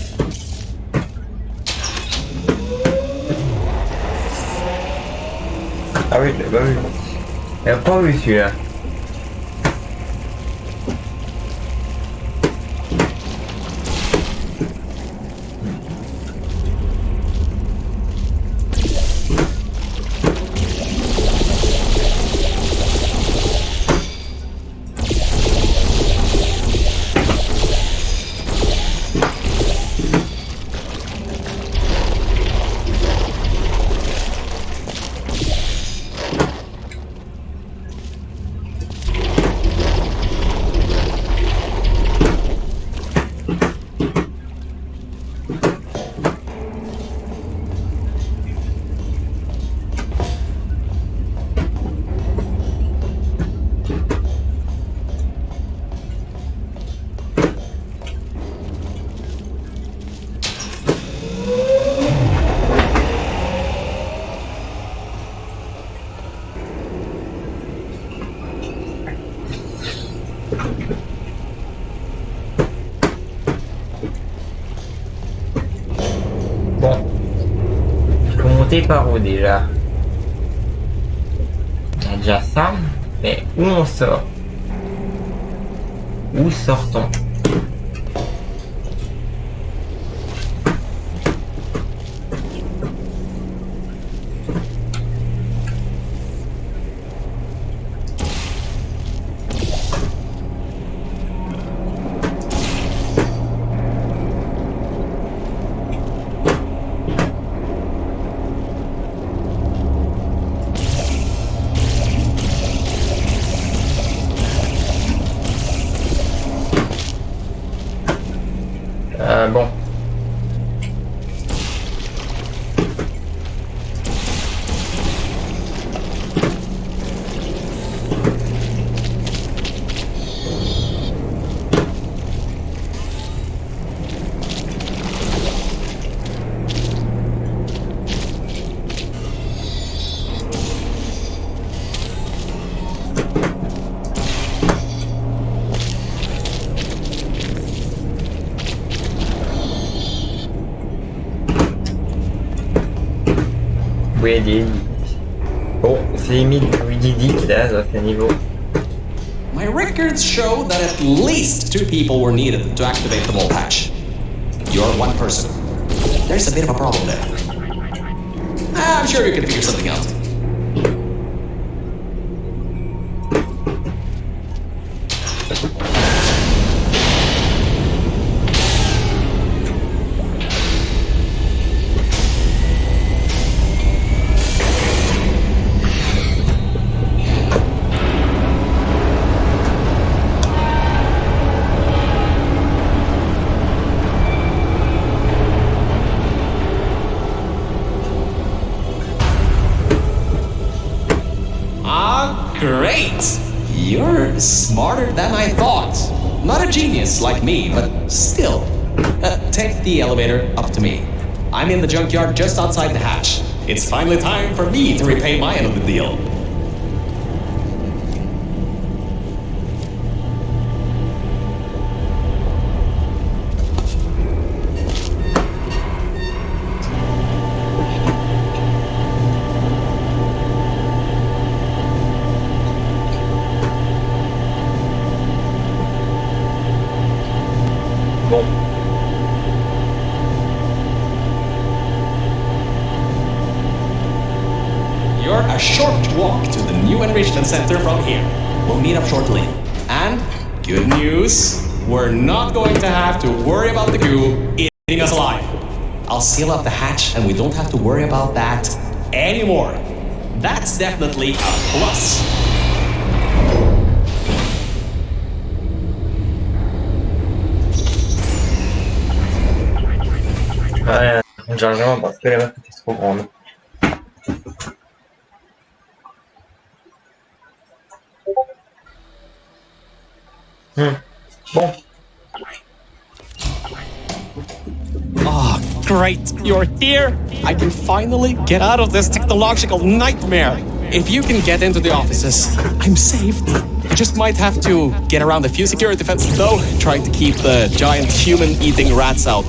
Ah oui, je l'ai pas vu. Elle a pas vu celui-là. Bon. Faut monter par où déjà? Il y a déjà ça, mais où on sort? Où sort-on? Bon. Oui, des... Bon, c'est limite Didic là, à ce niveau. My records show that at least 2 people were needed to activate the vault hatch. You're one person. There's a bit of a problem there. I'm sure you can figure something out. Great! You're smarter than I thought. Not a genius like me, but still. Take the elevator up to me. I'm in the junkyard just outside the hatch. It's finally time for me to repay my end of the deal. Bon. You're a short walk to the new enrichment center from here. We'll meet up shortly. And good news, we're not going to have to worry about the goo eating us alive. I'll seal up the hatch and we don't have to worry about that anymore. That's definitely a plus. Ouais, généralement parce que la map était trop grande. Bon. Ah, great, you're here! I can finally get out of this technological nightmare! If you can get into the offices, I'm saved. Just might have to get around a few security fences though, trying to keep the giant human-eating rats out.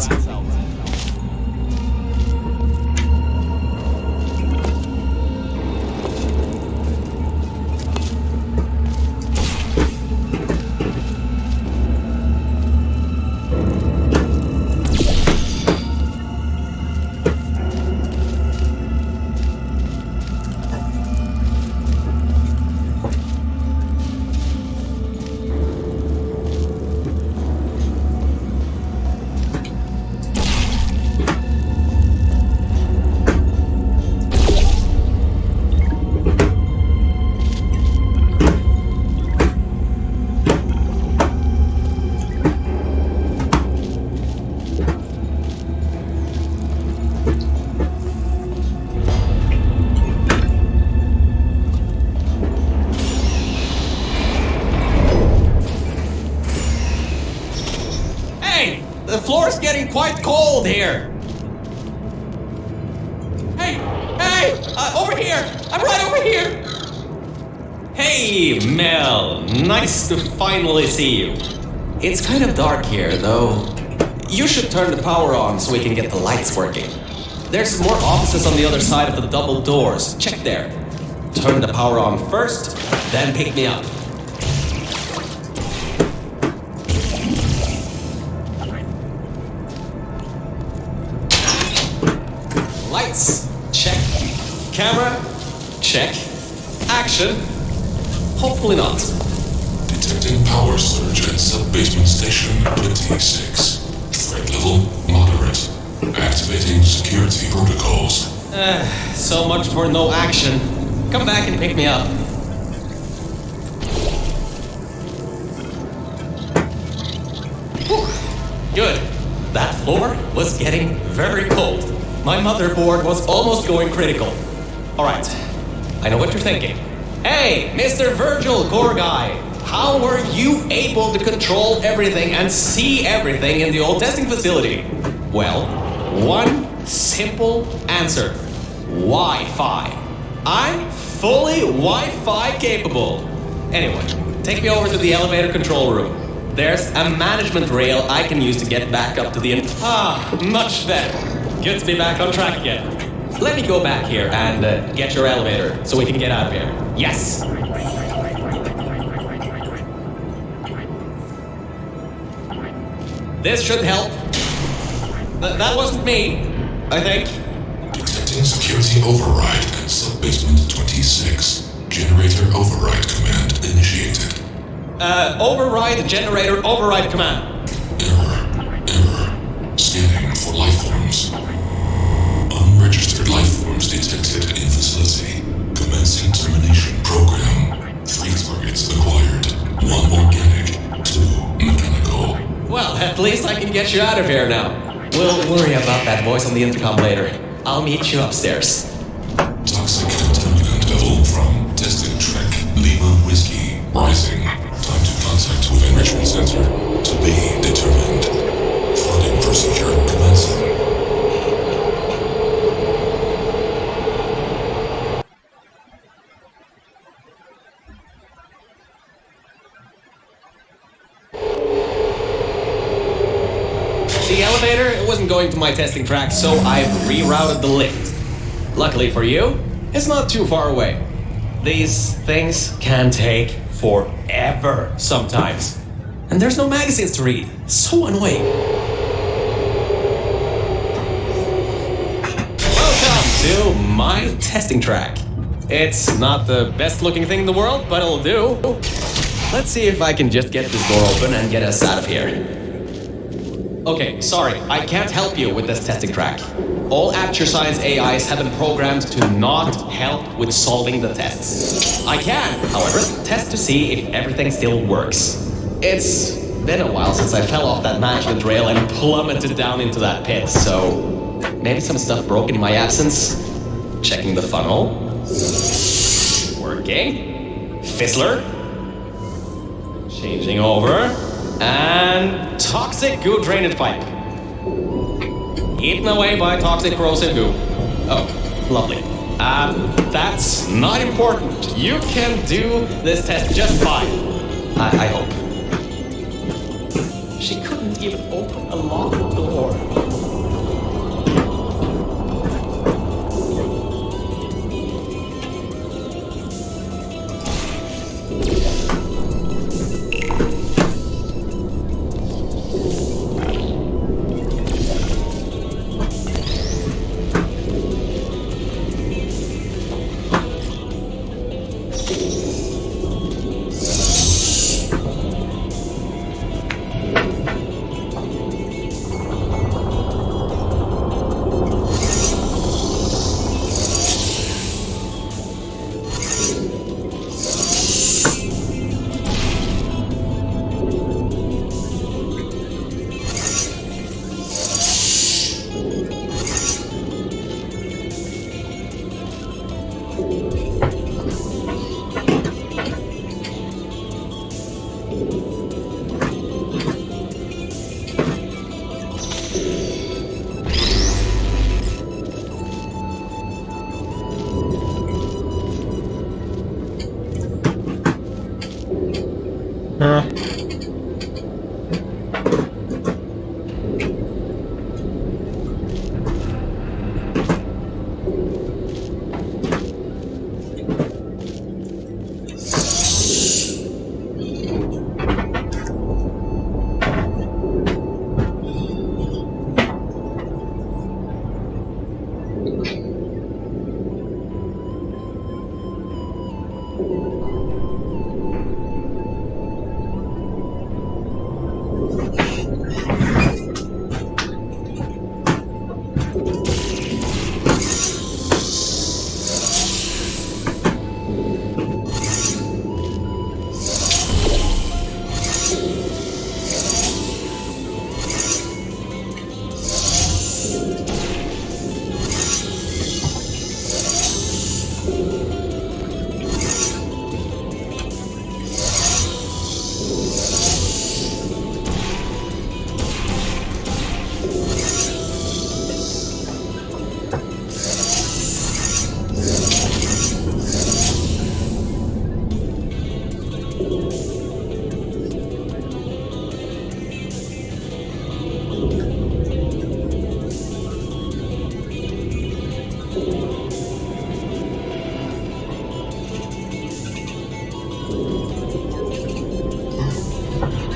The floor's getting quite cold here. Hey! Over here! I'm right over here! Hey, Mel. Nice to finally see you. It's kind of dark here, though. You should turn the power on so we can get the lights working. There's more offices on the other side of the double doors. Check there. Turn the power on first, then pick me up. Lights, check. Camera, check. Action, hopefully not. Detecting power surge at sub-basement station 26. Threat level moderate. Activating security protocols. So much for no action. Come back and pick me up. Whew. Good. That floor was getting very cold. My motherboard was almost going critical. Alright, I know what you're thinking. Hey, Mr. Virgil Core Guy, how were you able to control everything and see everything in the old testing facility? Well, one simple answer. Wi-Fi. I'm fully Wi-Fi capable. Anyway, take me over to the elevator control room. There's a management rail I can use to get back up to the much better. Good to be back on track again. Let me go back here and get your elevator so we can get out of here. Yes! This should help. That wasn't me, I think. Detecting security override at sub-basement 26. Generator override command initiated. Override generator override command. Error. Scanning for life forms. Unregistered life forms detected in facility. Commencing termination program. 3 targets acquired. 1 organic, 2 mechanical. Well, at least I can get you out of here now. We'll worry about that voice on the intercom later. I'll meet you upstairs. Toxic contaminant level from testing track Lima Whiskey rising. Time to contact with enrichment center to be determined. Flooding procedure commencing. The elevator wasn't going to my testing track, so I've rerouted the lift. Luckily for you, it's not too far away. These things can take forever sometimes. And there's no magazines to read. So annoying. Welcome to my testing track. It's not the best looking thing in the world, but it'll do. Let's see if I can just get this door open and get us out of here. Okay, sorry, I can't help you with this testing track. All Aperture Science AIs have been programmed to not help with solving the tests. I can, however, test to see if everything still works. It's been a while since I fell off that management rail and plummeted down into that pit, so maybe some stuff broke in my absence. Checking the funnel. Working. Fizzler. Changing over. And toxic goo drainage pipe. Eaten away by toxic corrosive goo. Oh, lovely. That's not important. You can do this test just fine. I hope. She couldn't even open a locked door.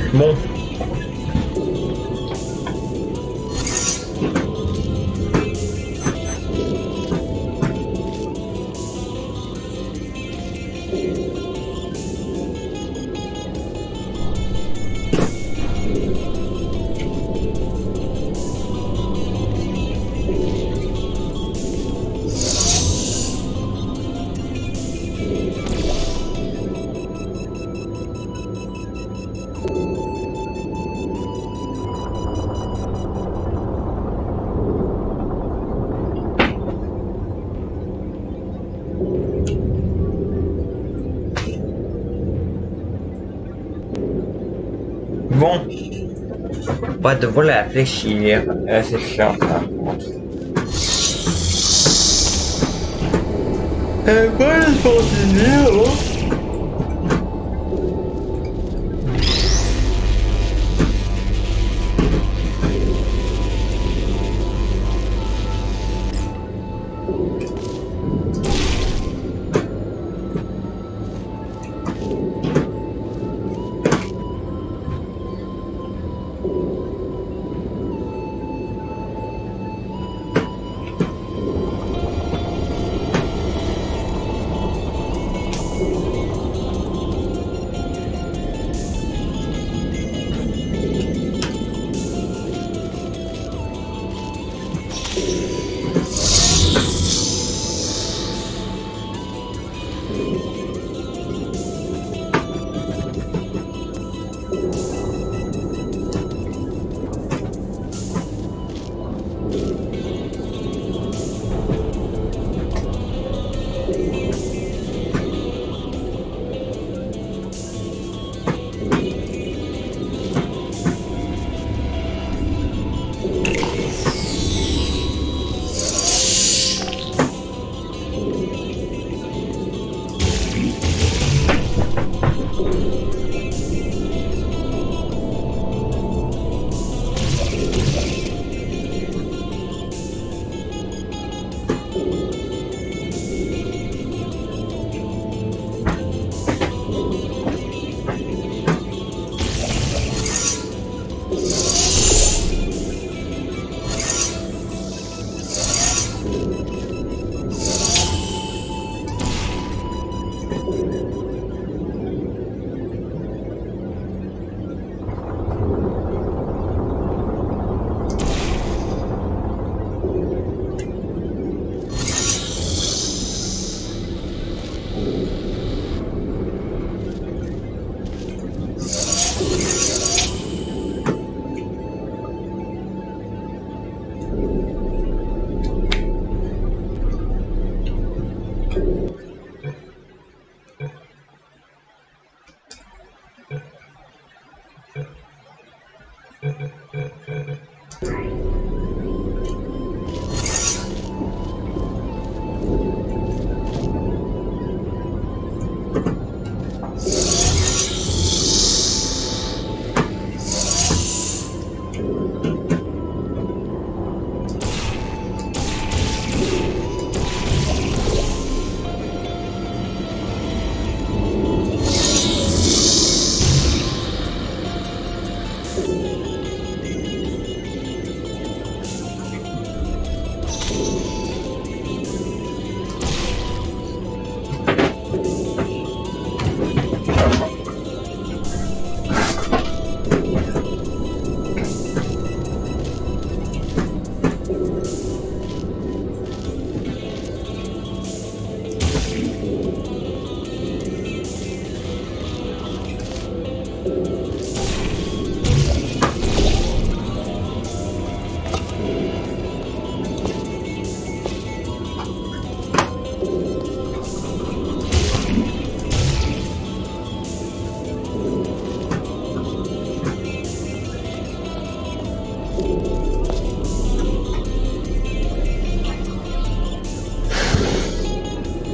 Bon. Bon, pas de vol à réfléchir, c'est chiant ça. Quoi je continue, oh?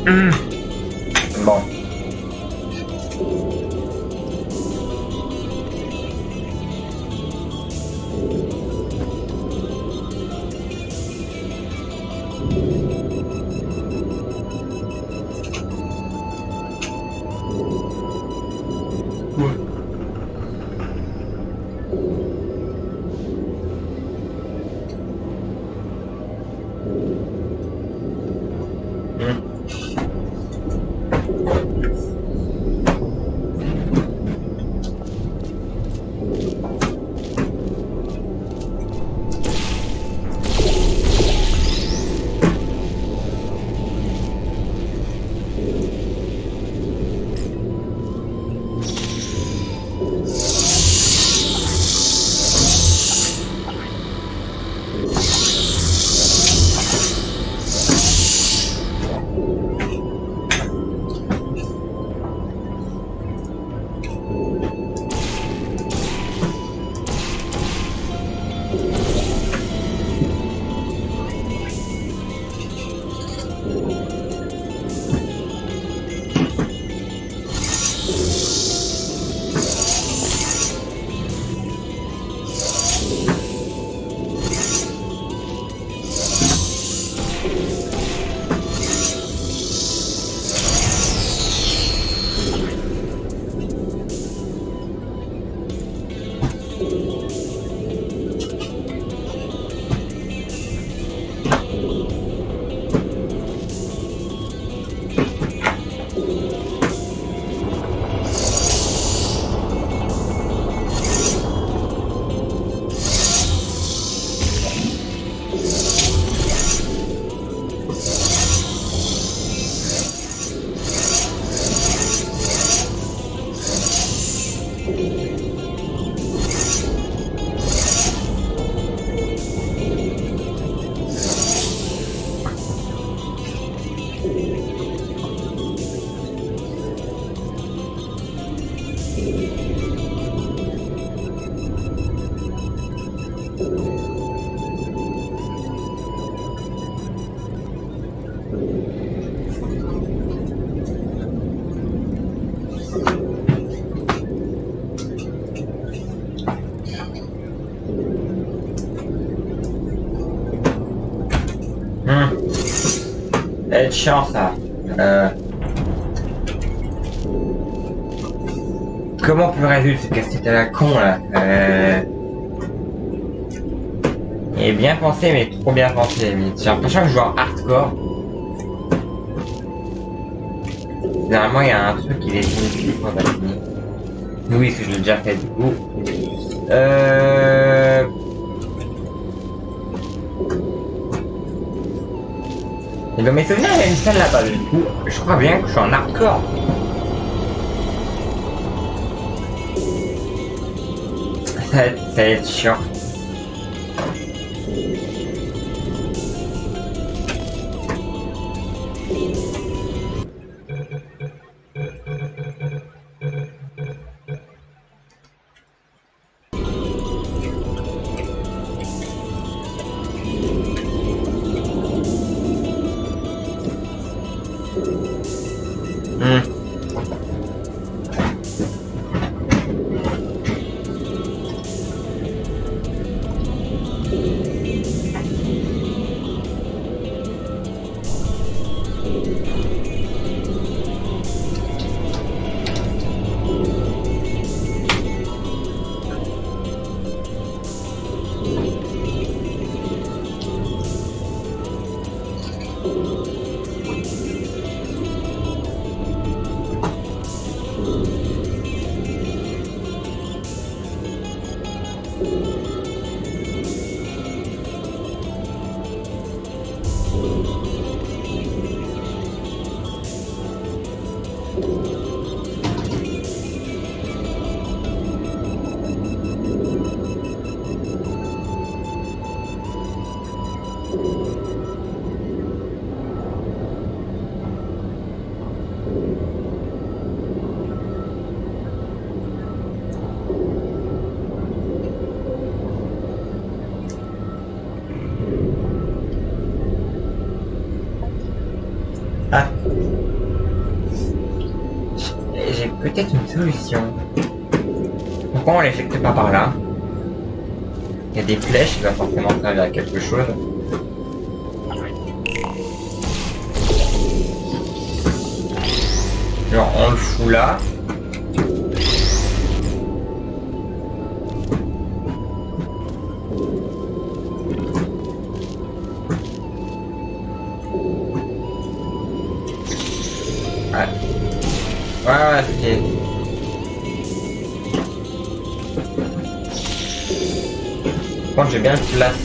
Bon. Être chiant ça. Comment on peut résoudre ce casse-tête à la con là Il est bien pensé mais trop bien pensé. J'ai l'impression que je joue en hardcore. Généralement il y a un truc qui est définitif quand t'as fini. Oui, parce que je l'ai déjà fait du coup. Et dans mes souvenirs, il y a une salle là-bas, du coup, je crois bien que je suis en hardcore. Ça va être chiant. Ah. peut-être une solution. Pourquoi on l'éjecte pas par là? Il y a des flèches, il va forcément servir à quelque chose. Genre on le fout là. Ouais. Ouais, c'est... Je pense que j'ai bien le place.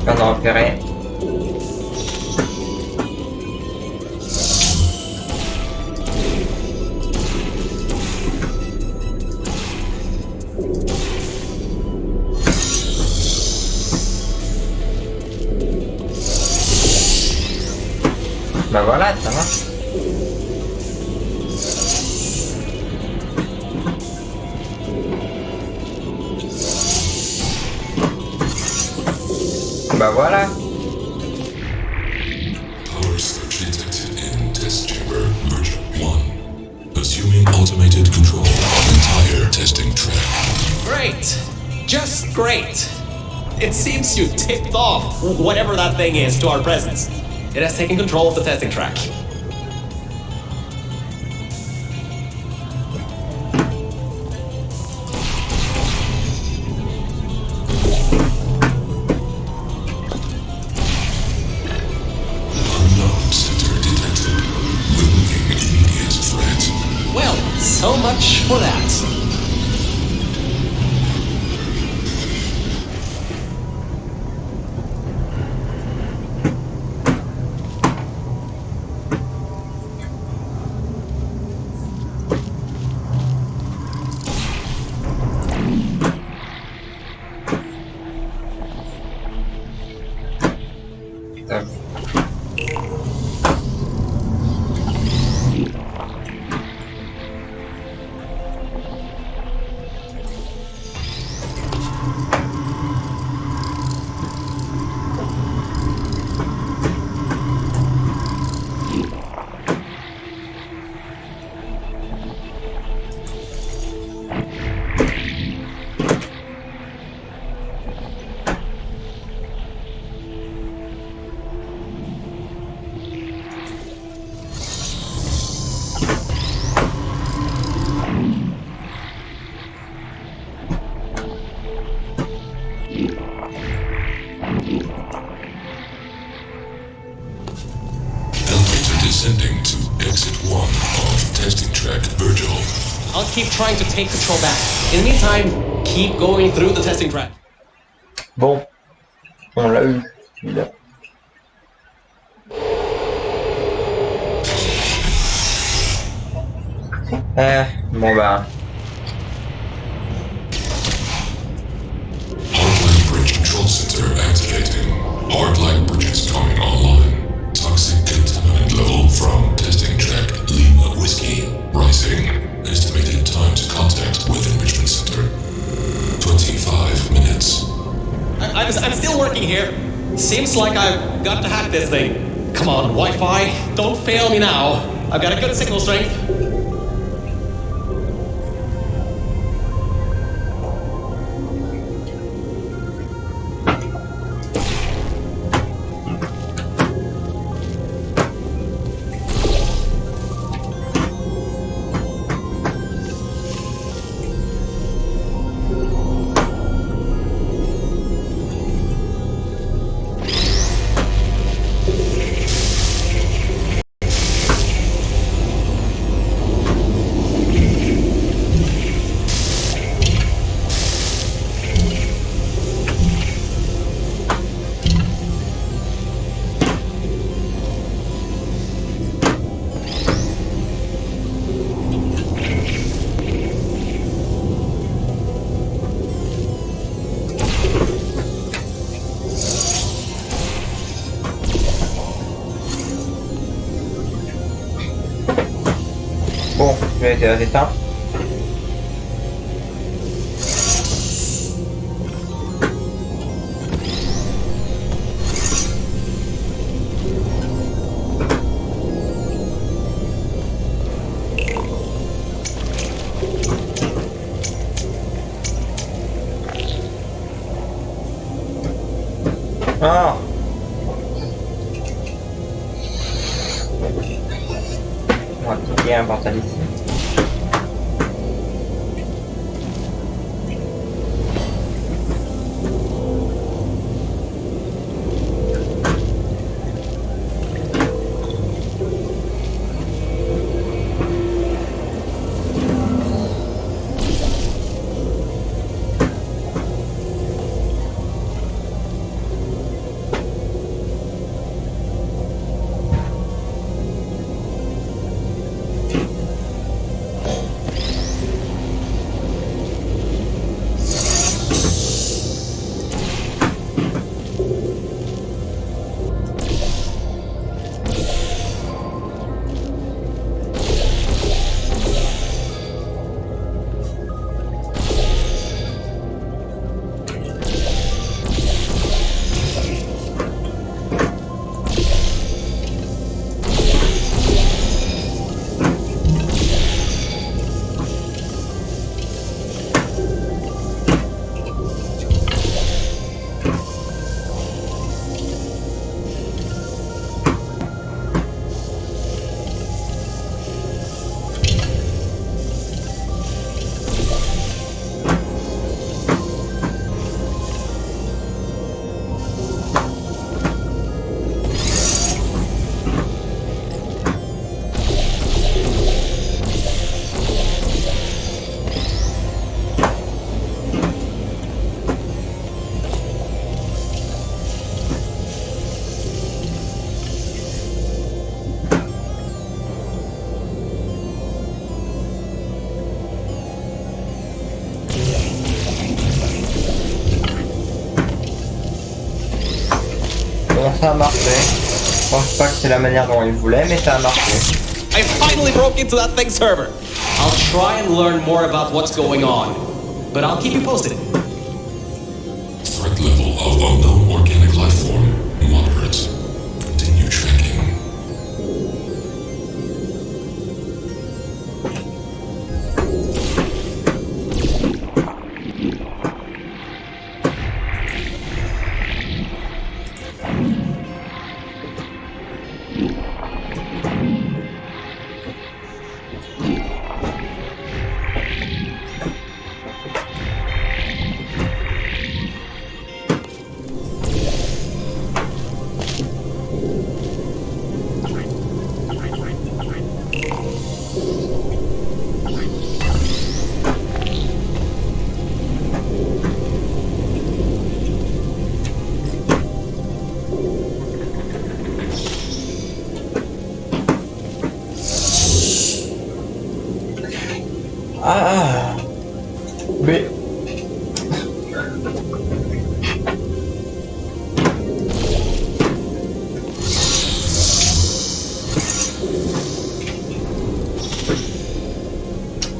Pas de repérer. Bah voilà, ça marche. Bah voilà. Power surge detected in test chamber version 1. Assuming automated control of entire testing track. Great! Just great! It seems you tipped off whatever that thing is to our presence. It has taken control of the testing track. Unknown center detected. Removing immediate threat. Well, so much for that. Elevator descending to exit 1 of testing track Virgil. I'll keep trying to take control back. In the meantime, keep going through the testing track. Bon. On l'a eu, celui-là. Bon bah... Hardline bridge control center activating. Hardline bridges coming online. Toxic contaminant level from testing track Lima Whiskey rising. Estimated time to contact with enrichment center 25 minutes. I'm still working here. Seems like I've got to hack this thing. Come on, Wi-Fi, don't fail me now. I've got a good signal strength. Bon, je vais essayer d'éteindre. Ah. On va cliquer un portail ici. Bon, ça a marché. Je pense pas que c'est la manière dont il voulait, mais ça a marché. I finally broke into that thing server. I'll try and learn more about what's going on, but I'll keep you posted. Threat level of unknown organic life form moderate. Continue tracking. Ah. Mais...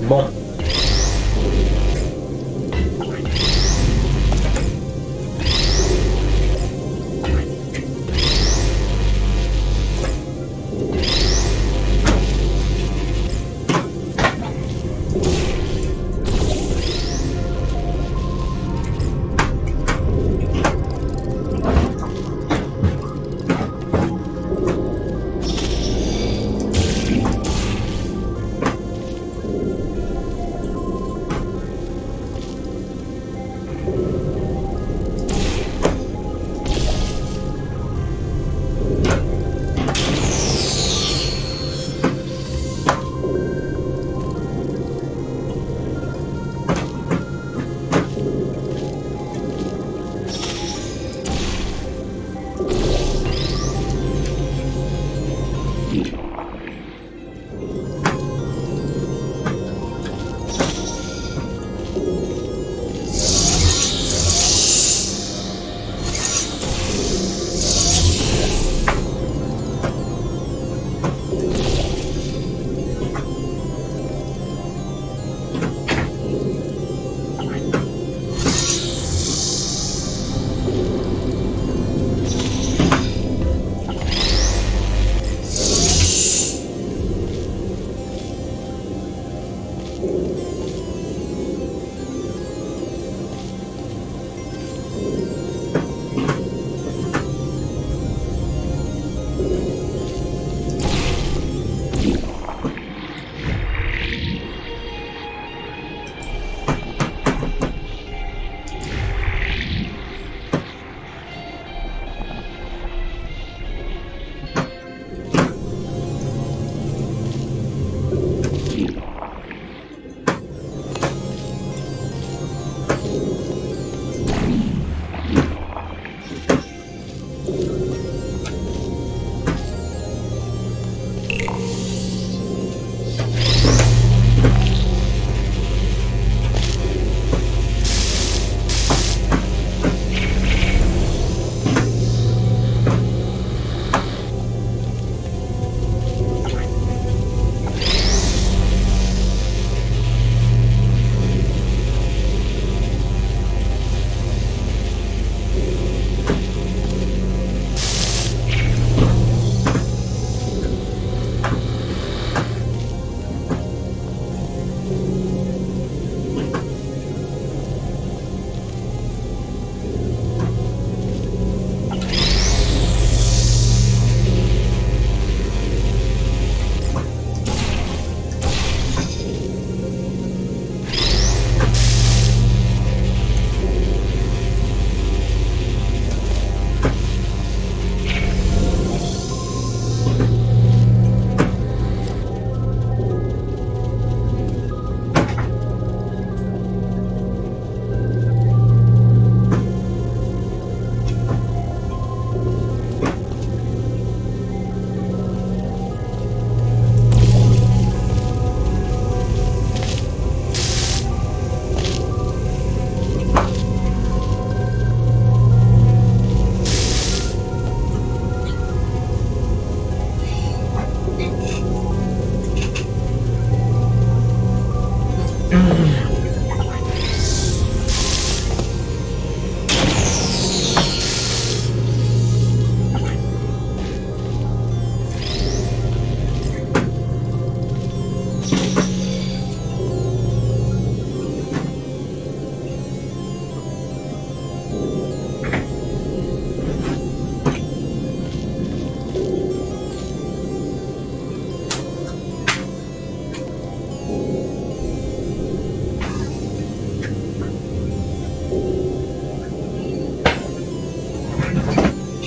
Bon.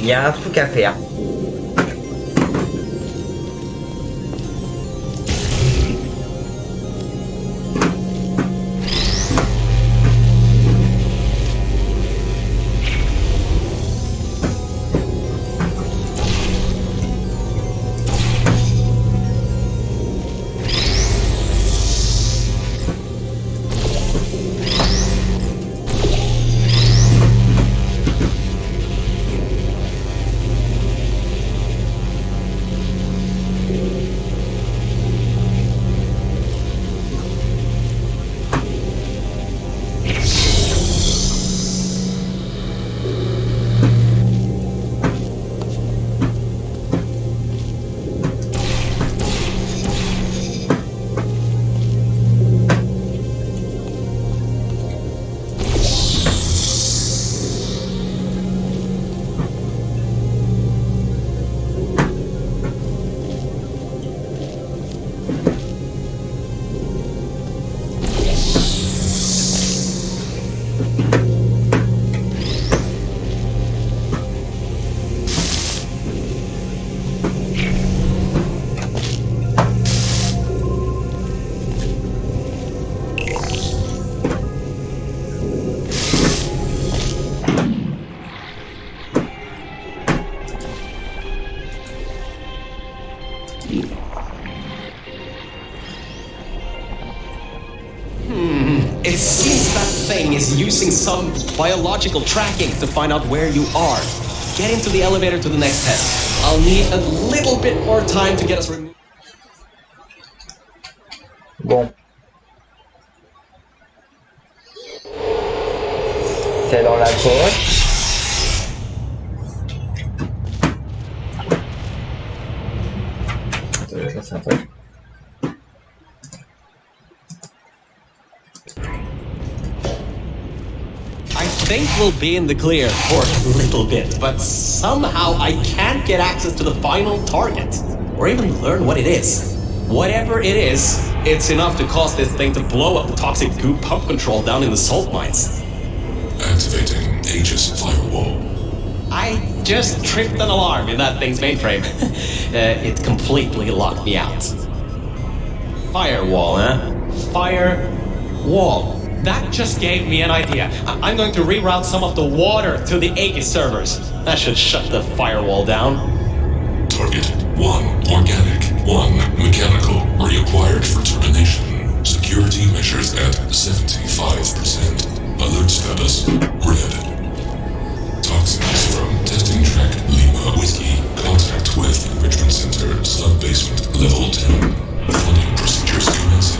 Il y a un truc à faire. It seems that thing is using some biological tracking to find out where you are. Get into the elevator to the next test. I'll need a little bit more time to get us removed. Bon. C'est dans la poche. Ça, c'est un truc. I think we'll be in the clear for a little bit, but somehow I can't get access to the final target, or even learn what it is. Whatever it is, it's enough to cause this thing to blow up the toxic goo pump control down in the salt mines. Activating Aegis firewall. I just tripped an alarm in that thing's mainframe. It completely locked me out. Firewall, huh? Firewall. That just gave me an idea. I'm going to reroute some of the water to the Aegis servers. That should shut the firewall down. Target 1 organic, 1 mechanical. Reacquired for termination. Security measures at 75%. Alert status red. Toxins from testing track Lima Whiskey. Contact with Enrichment Center sub-basement level 10. Funding procedures commencing.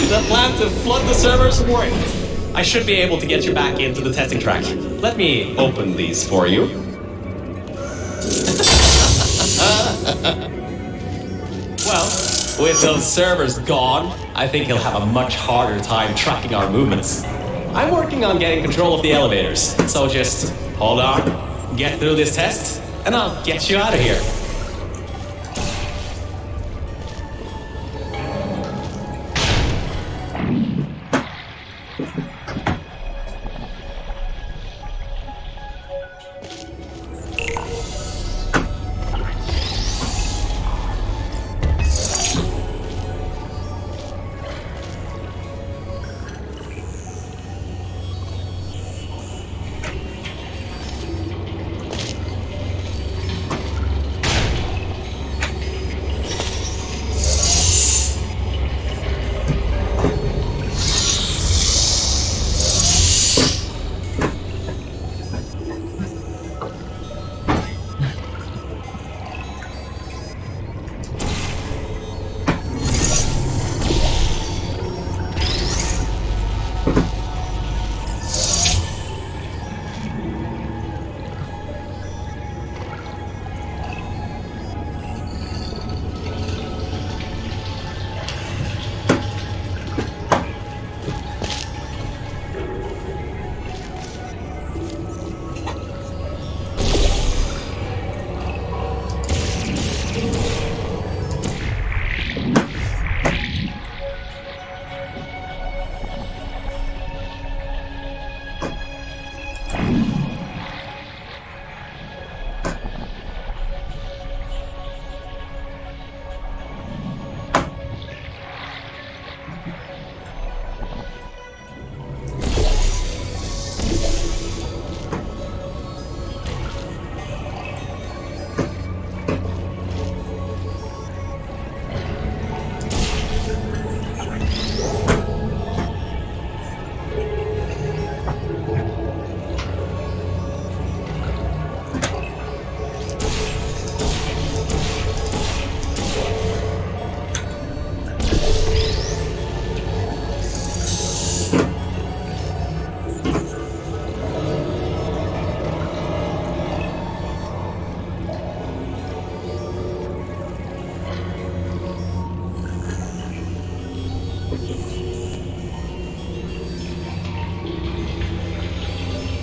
The plan to flood the servers worked. I should be able to get you back into the testing track. Let me open these for you. Well, with those servers gone, I think he'll have a much harder time tracking our movements. I'm working on getting control of the elevators, so just hold on, get through this test, and I'll get you out of here.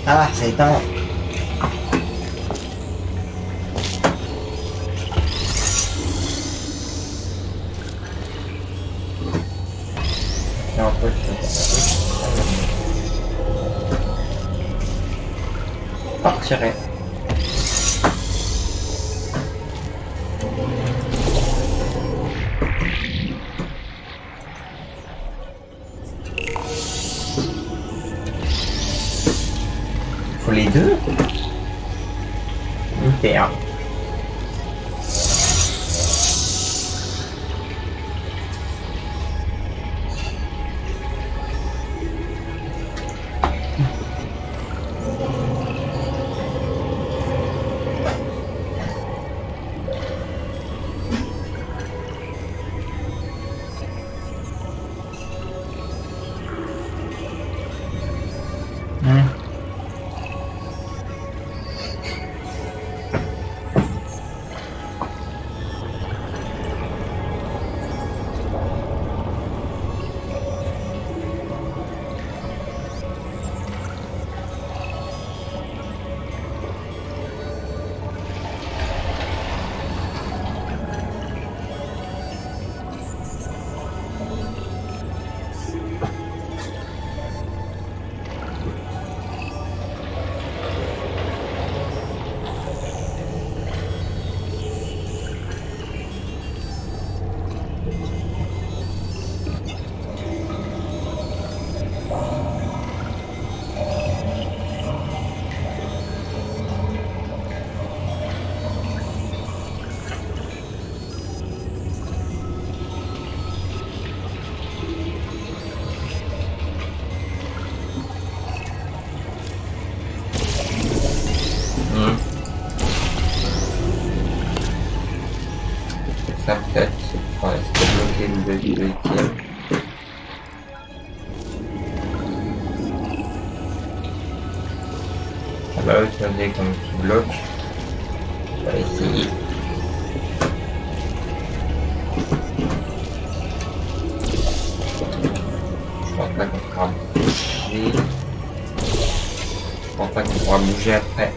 Ah, c'est éteint. Non, pas partirai. Faut les deux. Ok. Hein. Bah oui, ça faisait comme un petit bloc. On va essayer. Je pense pas qu'on pourra bouger. Je pense pas qu'on pourra bouger après.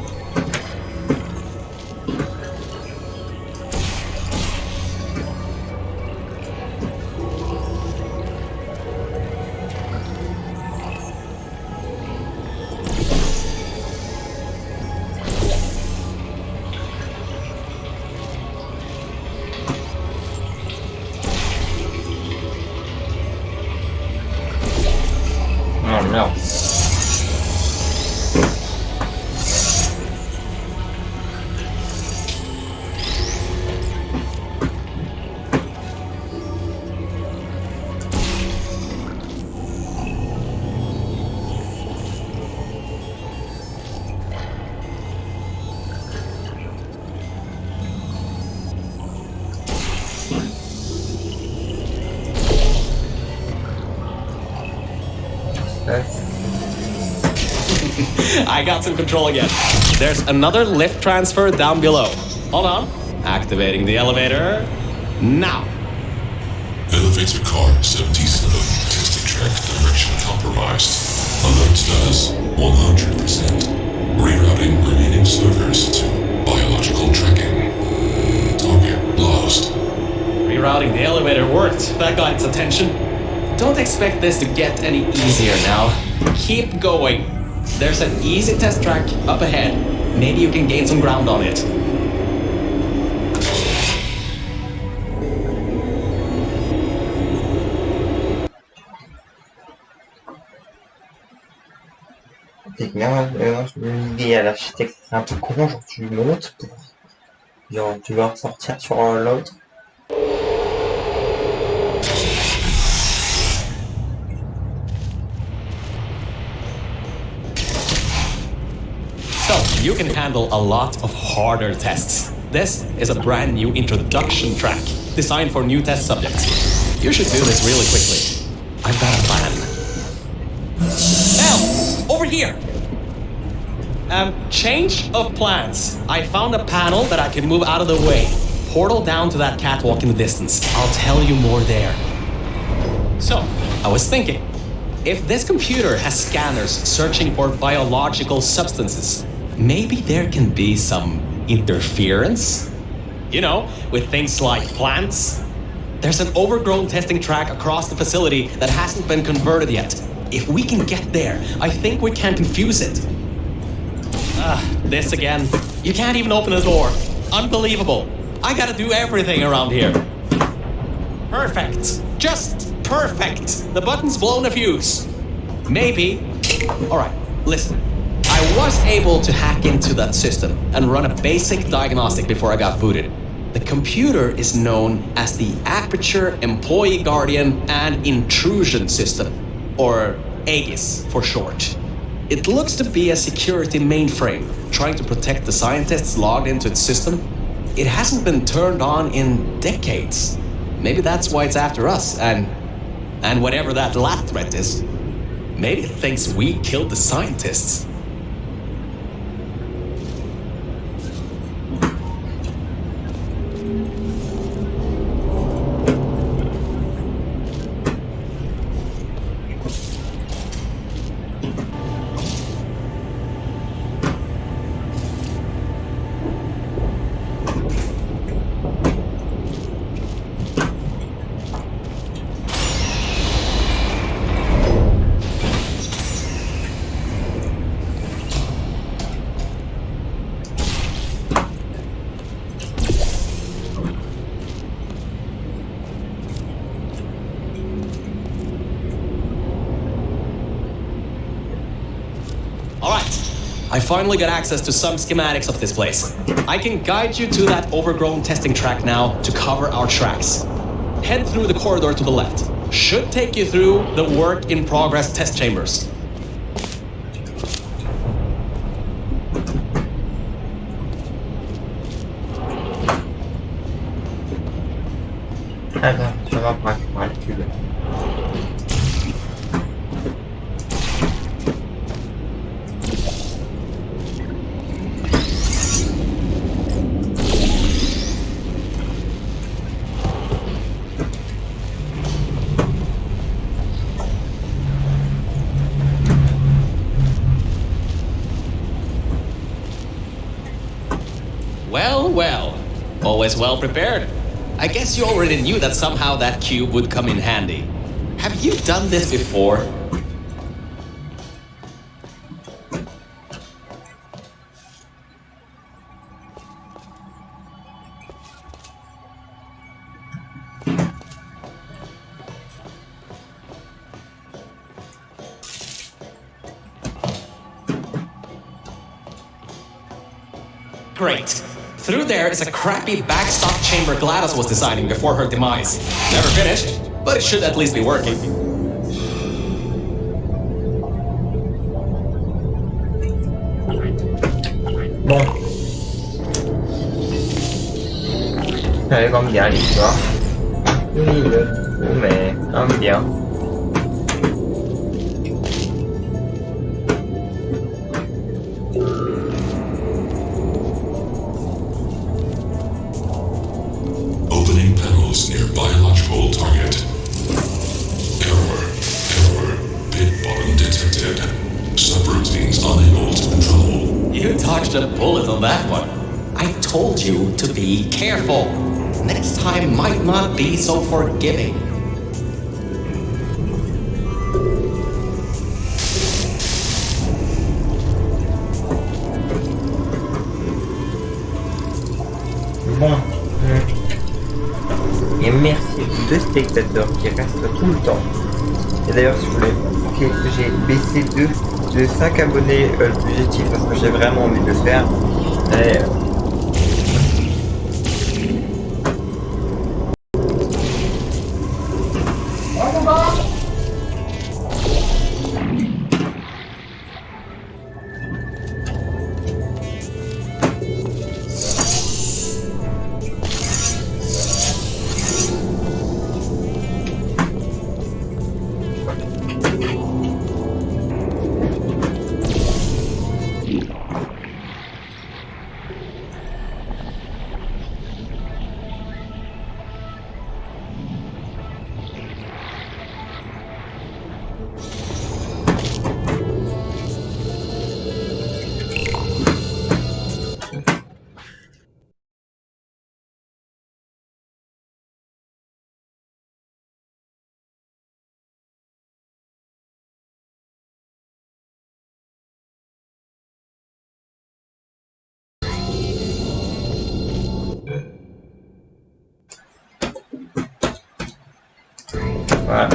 Oh merde. I got some control again. There's another lift transfer down below. Hold on. Activating the elevator. Now. Elevator car 77. Testing track direction compromised. Alert status 100%. Rerouting remaining servers to biological tracking. Target lost. Rerouting the elevator worked. That got its attention. Don't expect this to get any easier now. Keep going. There's an easy test track up ahead. Maybe you can gain some ground on it. Je me dis à l'architecte, c'est un peu con, genre tu montes pour... Genre tu vas ressortir sur l'autre. So, you can handle a lot of harder tests. This is a brand new introduction track, designed for new test subjects. You should do this really quickly. I've got a plan. Now, over here! Change of plans. I found a panel that I can move out of the way. Portal down to that catwalk in the distance. I'll tell you more there. So, I was thinking, if this computer has scanners searching for biological substances, maybe there can be some interference? You know, with things like plants. There's an overgrown testing track across the facility that hasn't been converted yet. If we can get there, I think we can confuse it. This again. You can't even open the door. Unbelievable. I gotta do everything around here. Perfect. Just perfect. The button's blown a fuse. Maybe. Alright, listen. I was able to hack into that system and run a basic diagnostic before I got booted. The computer is known as the Aperture Employee Guardian and Intrusion System, or AGIS for short. It looks to be a security mainframe trying to protect the scientists logged into its system. It hasn't been turned on in decades. Maybe that's why it's after us, and whatever that last threat is. Maybe it thinks we killed the scientists. I finally got access to some schematics of this place. I can guide you to that overgrown testing track now to cover our tracks. Head through the corridor to the left. Should take you through the work-in-progress test chambers. Attends, ça va pour récupérer le cube. always well prepared. I guess you already knew that somehow that cube would come in handy. Have you done this before? Great. Through there is a crappy backstop chamber GLaDOS was designing before her demise. Never finished, but it should at least be working. Bon. Elle va bien l'histoire. Oui, mais un bien. Opening panels near biological target. Error. Pit bottom detected. Subroutines unable to control. You dodged a bullet on that one. I told you to be careful. Next time might not be so forgiving. Bon. Et merci aux 2 spectateurs qui restent tout le temps. Et d'ailleurs, si vous voulez, j'ai baissé de 5 abonnés l'objectif parce que j'ai vraiment envie de le faire. Et, voilà.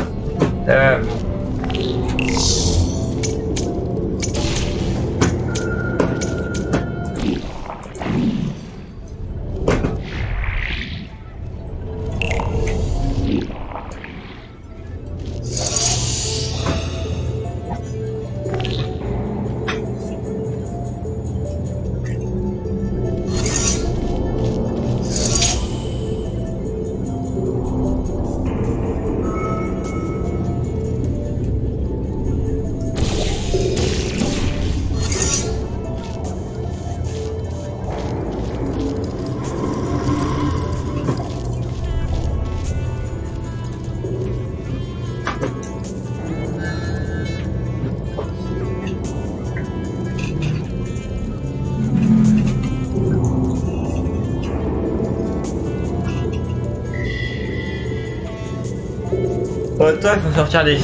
Autant il faut sortir des...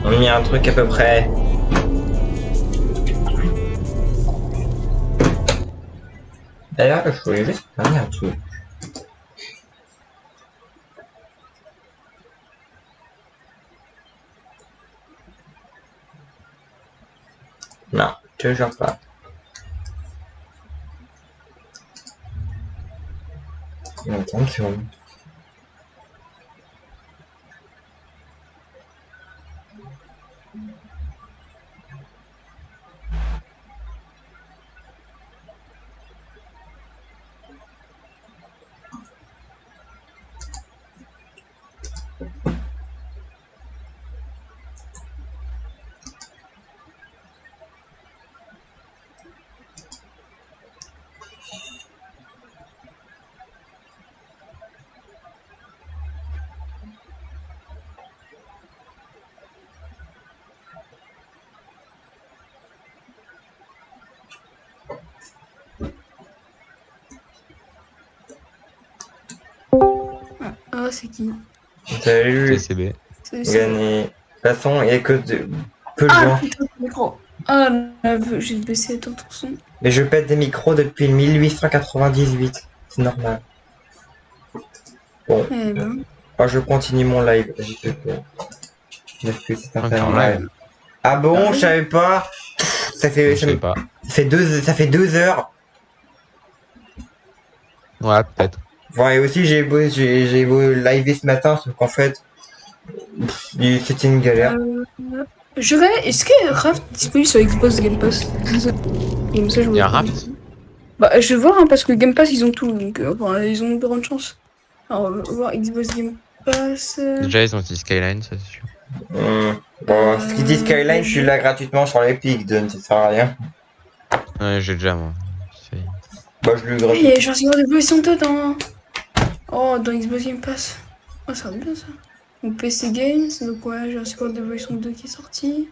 On a mis un truc à peu près... D'ailleurs, je voulais juste parler un truc. Non, toujours pas. Attention. c'est qui? Salut, CCB. gagné. De toute façon, il n'y a que peu de Ah gens. putain, le micro. Ah, j'ai baissé ton son. Mais je pète des micros depuis 1898. C'est normal. Bon, Eh ben. moi je continue mon live. J'ai fait peur. J'ai fait c'est Ok, en un live. Ah bon, Ah, je savais pas. Ça fait, Je sais pas. ça fait 2 heures. Ouais, peut-être. Bon, et aussi j'ai beau live ce matin, sauf qu'en fait, c'était une galère. Je vais. Est-ce que Raft est disponible sur Xbox Game Pass? Comme ça, je Il y a un vois. raft. Bah, je vais voir, hein, parce que Game Pass, ils ont tout. Donc, enfin, ils ont de grandes chances. Alors, on va voir Xbox Game Pass. Déjà, ils ont dit Skyline, ça c'est sûr. Bon, ce qui dit Skyline, tu l'as gratuitement sur l'Epic, donc ça sert à rien. Ouais, j'ai déjà moi. Bah, je le Il y gratuit. a genre Zero d'évolution dedans. Oh, dans Xbox Game Pass. Oh, ça va bien ça. Donc PC Games, donc ouais, j'ai un Secret d'Evolution 2 qui est sorti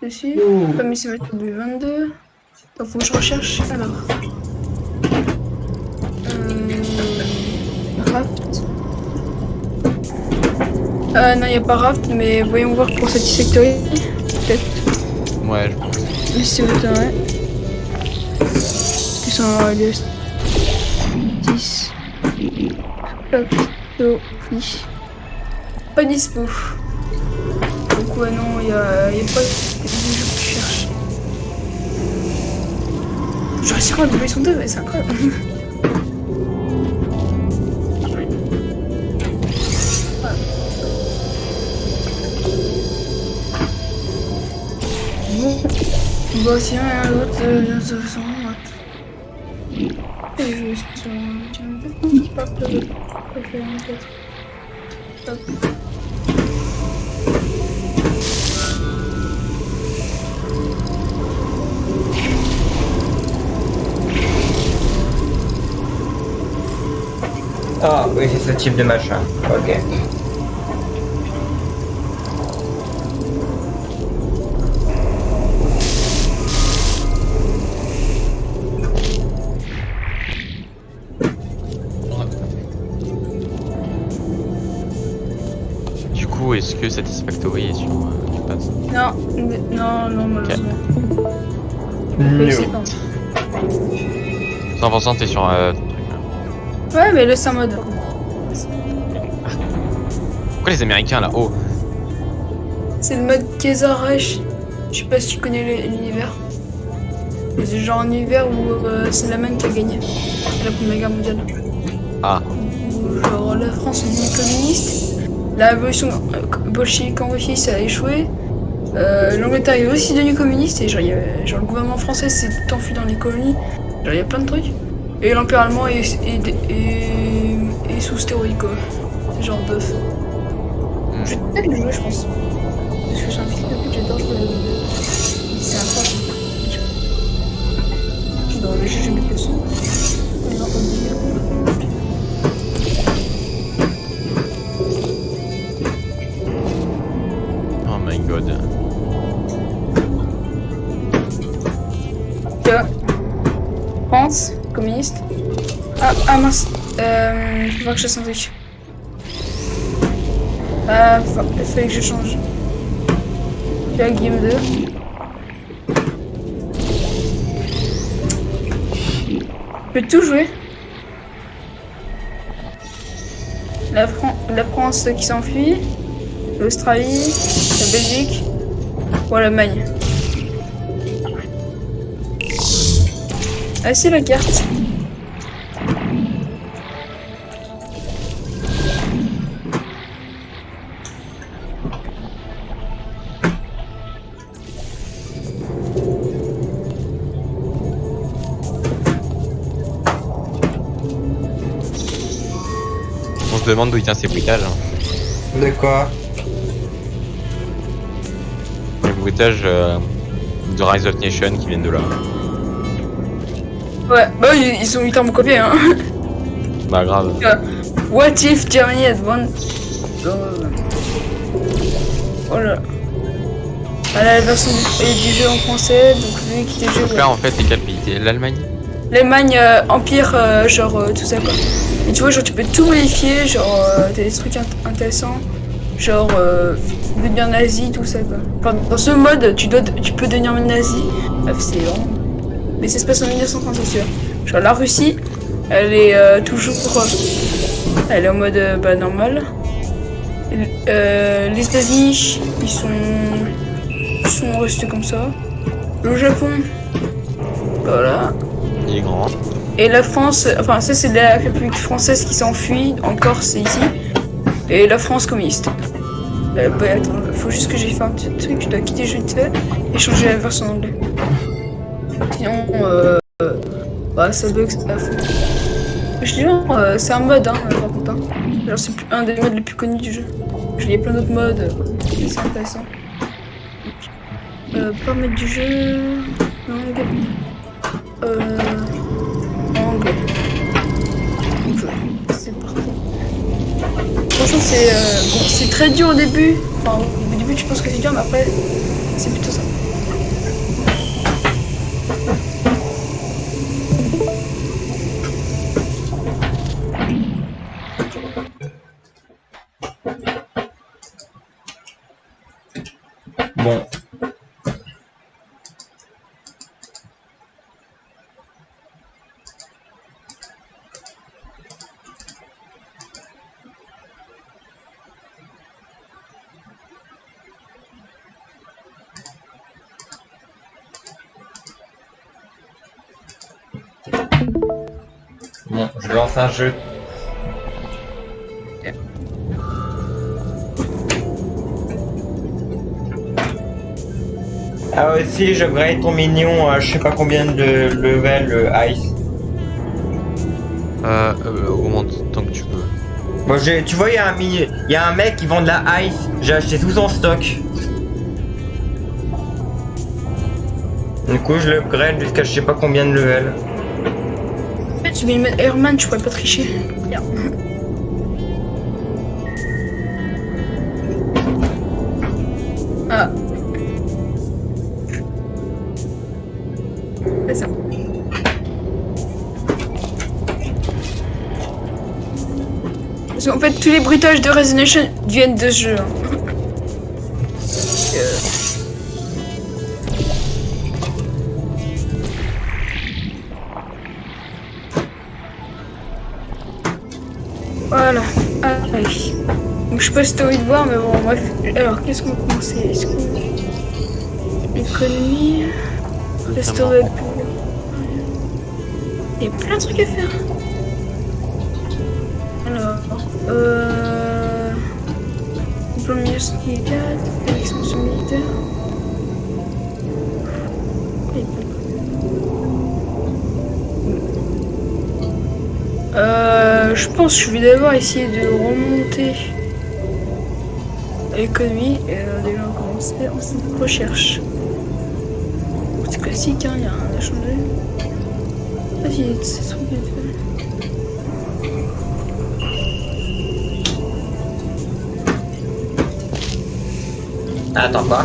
dessus. Famille Semester 2022. Donc faut que je recherche. Alors. Raft. Non, il n'y a pas Raft, mais voyons voir pour Satisfactory. Peut-être. Ouais, je pense. Mais c'est ouais. Ils sont en LS. 10. Pas dispo. Donc ouais non, il y a pas de jeux que je cherche. Genre c'est quoi l'évolution 2, mais c'est incroyable. Bon, bah sinon rien d'autre de toute façon. Et je suis sur un pas de Hop. Ah oui, c'est ce type de machin. Ok. Du coup, est-ce que Satisfactory est sur Game Pass? Non, malheureusement. No. C'est pas. 100% t'es sur ton truc là. Ouais, mais laisse en mode. Pourquoi les Américains là-haut? C'est le mode Kesarash. Je sais pas si tu connais l'univers. C'est genre un univers où c'est l'Allemagne qui a gagné la Première Guerre mondiale. Ah. Où, genre la France est devenue communiste, la révolution bolchevique en Russie ça a échoué, l'Angleterre est aussi devenue communiste et genre, genre le gouvernement français s'est enfui dans les colonies. Genre il y a plein de trucs. Et l'Empire allemand est sous stéroïdes quoi. Genre bœuf. Je vais peut-être le jouer je pense. Parce que j'ai un film depuis que j'adore jouer le jeu. C'est incroyable. Dans le jeu, je mets le son. Oh my god. France, communiste. Ah mince. Faut voir que je fasse un truc. Il fallait que je change. La game 2. Je peux tout jouer. La France qui s'enfuit. L'Australie. La Belgique. Ou l'Allemagne. Ah c'est la carte. On se demande d'où il tient ses bruitages. De quoi? Les bruitages de Rise of Nation qui viennent de là. Ouais, bah ils sont littéralement copiés hein. Bah grave. What if Germany had won? Oh là. Ah, la version du jeu en français, donc lui qui était le jeu. Donc là en fait, c'est quel pays? L'Allemagne? l'Allemagne, Empire, tout ça quoi. Et tu vois, genre tu peux tout modifier, genre t'as des trucs intéressants, genre devenir nazi, tout ça quoi. Enfin, dans ce mode, tu peux devenir nazi. Bref, c'est vraiment. Mais ça se passe en 1930, c'est sûr. Genre la Russie, elle est toujours. Elle est en mode normal. Les États-Unis, ils sont restés comme ça. Le Japon, voilà. Il est grand. Et la France, enfin ça c'est la République française qui s'enfuit, encore c'est ici. Et la France communiste. Attends, faut juste que j'ai fait un petit truc, je dois quitter le jeu de fait et changer la version en anglais. Sinon, ça bug à fond. Je dis c'est un mode, par contre. Genre c'est un des modes les plus connus du jeu. Il y a plein d'autres modes, c'est intéressant. Paramètres du jeu... Langue... Angle... C'est parti. Franchement c'est très dur au début. Enfin au début tu penses que c'est dur mais après c'est plutôt ça. Bon. Bon, je lance un jeu. Ah aussi, je grade ton mignon à je sais pas combien de level ice. Augmente tant que tu peux. Bon, tu vois, il y a un mec qui vend de la ice. J'ai acheté tout en stock. Du coup, je l'upgrade jusqu'à je sais pas combien de level. En fait, tu mets une Airman, je pourrais pas tricher. Bien. Ah. C'est ça. Parce qu'en fait, tous les bruitages de Resonation viennent de ce jeu. Voilà. Ah oui. Donc je sais pas si t'as envie de voir, mais bon, bref. Alors, qu'est-ce qu'on va commencer? Est-ce qu'on... Économie... Restaurer... Il y a plein de trucs à faire. Alors... Diplomatie militaire... Expansion militaire... je pense que je vais d'abord essayer de remonter l'économie et déjà commencer ensuite recherche. C'est classique, hein, il n'y a rien à changer. Ah si, c'est trop bien fait. Attends pas.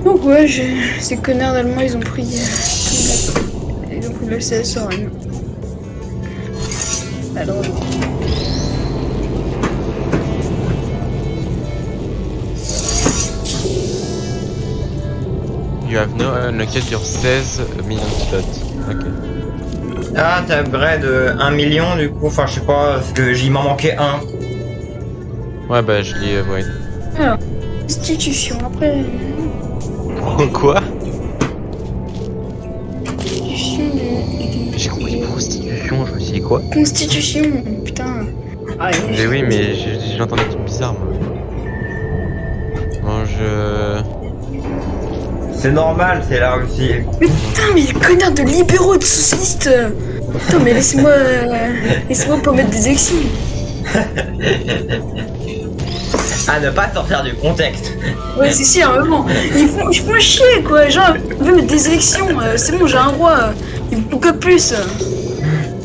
Donc ouais, ces connards d'Allemands, ils ont pris le CSR. Alors... You have no unlocked your 16 million slots. Ok. Ah, t'as upgrade 1 million du coup, enfin je sais pas, parce que j'y m'en manquait un. Ouais bah je l'ai void. Alors, institution, après... Quoi? Institution de... J'ai compris prostitution, je me suis dit quoi? Constitution, putain. Ah, Mais oui, mais j'entends des trucs bizarres, moi. Mange... C'est normal, c'est la Russie. Mais putain, mais les connards de libéraux, de socialistes. Putain, mais laissez-moi pas mettre des élections. À ne pas sortir du contexte. Ouais, c'est si, hein, vraiment. Ils font chier, quoi. Genre, ils veulent mettre des élections. C'est bon, j'ai un droit. Il faut que plus.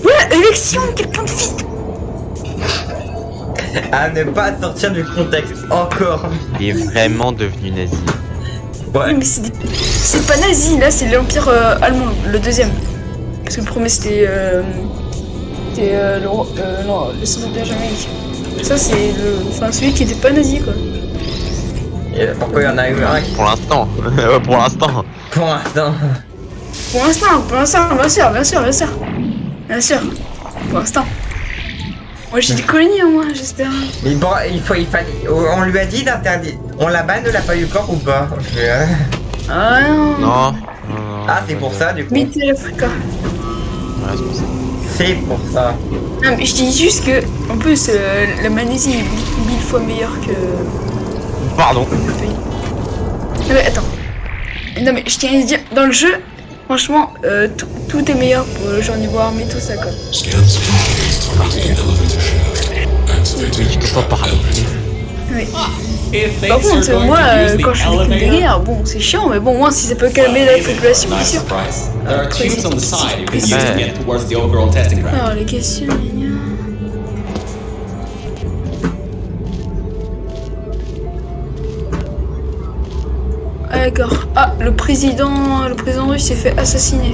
Ouais, élection, quelqu'un de vite. À ne pas sortir du contexte. Encore. Il est vraiment devenu nazi. Ouais. Oui, mais c'est pas nazi, là, c'est l'Empire allemand, le deuxième. Parce que le premier, c'était le Centre-Empire jamaïque. Ça, c'est celui qui était pas nazi, quoi. Et pourquoi il y en a eu un qui... Pour l'instant. Pour l'instant. Pour l'instant. Pour l'instant, bien sûr. Pour l'instant. Moi, j'ai des colonies, moi, j'espère. Mais bon, on lui a dit d'interdire. On la banne de la paille du corps ou pas? Ah non. Non. Ah, c'est pour ça, du coup. Vite l'Afrique. Ouais, c'est pour ça. C'est pour ça. Non, mais je dis juste que, en plus, la Malaisie est 1000 fois meilleure que Pardon. le pays. Non, mais attends. Non, mais je tiens à dire, dans le jeu, franchement, tout est meilleur pour le genre niveau armée, tout ça, quoi. Scans indicate targeting elevator shaft. Activating Je t'entends parler. Oui. It Par thinks contre, you're going moi, to use the quand je fais des elevator. guerres, bon, c'est chiant, mais bon, moi, si ça peut calmer la population, bien Nice sûr. surprise. There are tubes on the side you can use Ouais. to get towards the overall testing ground. Alors, les questions, gna gna. Ah, d'accord. Ah, le président russe s'est fait assassiner.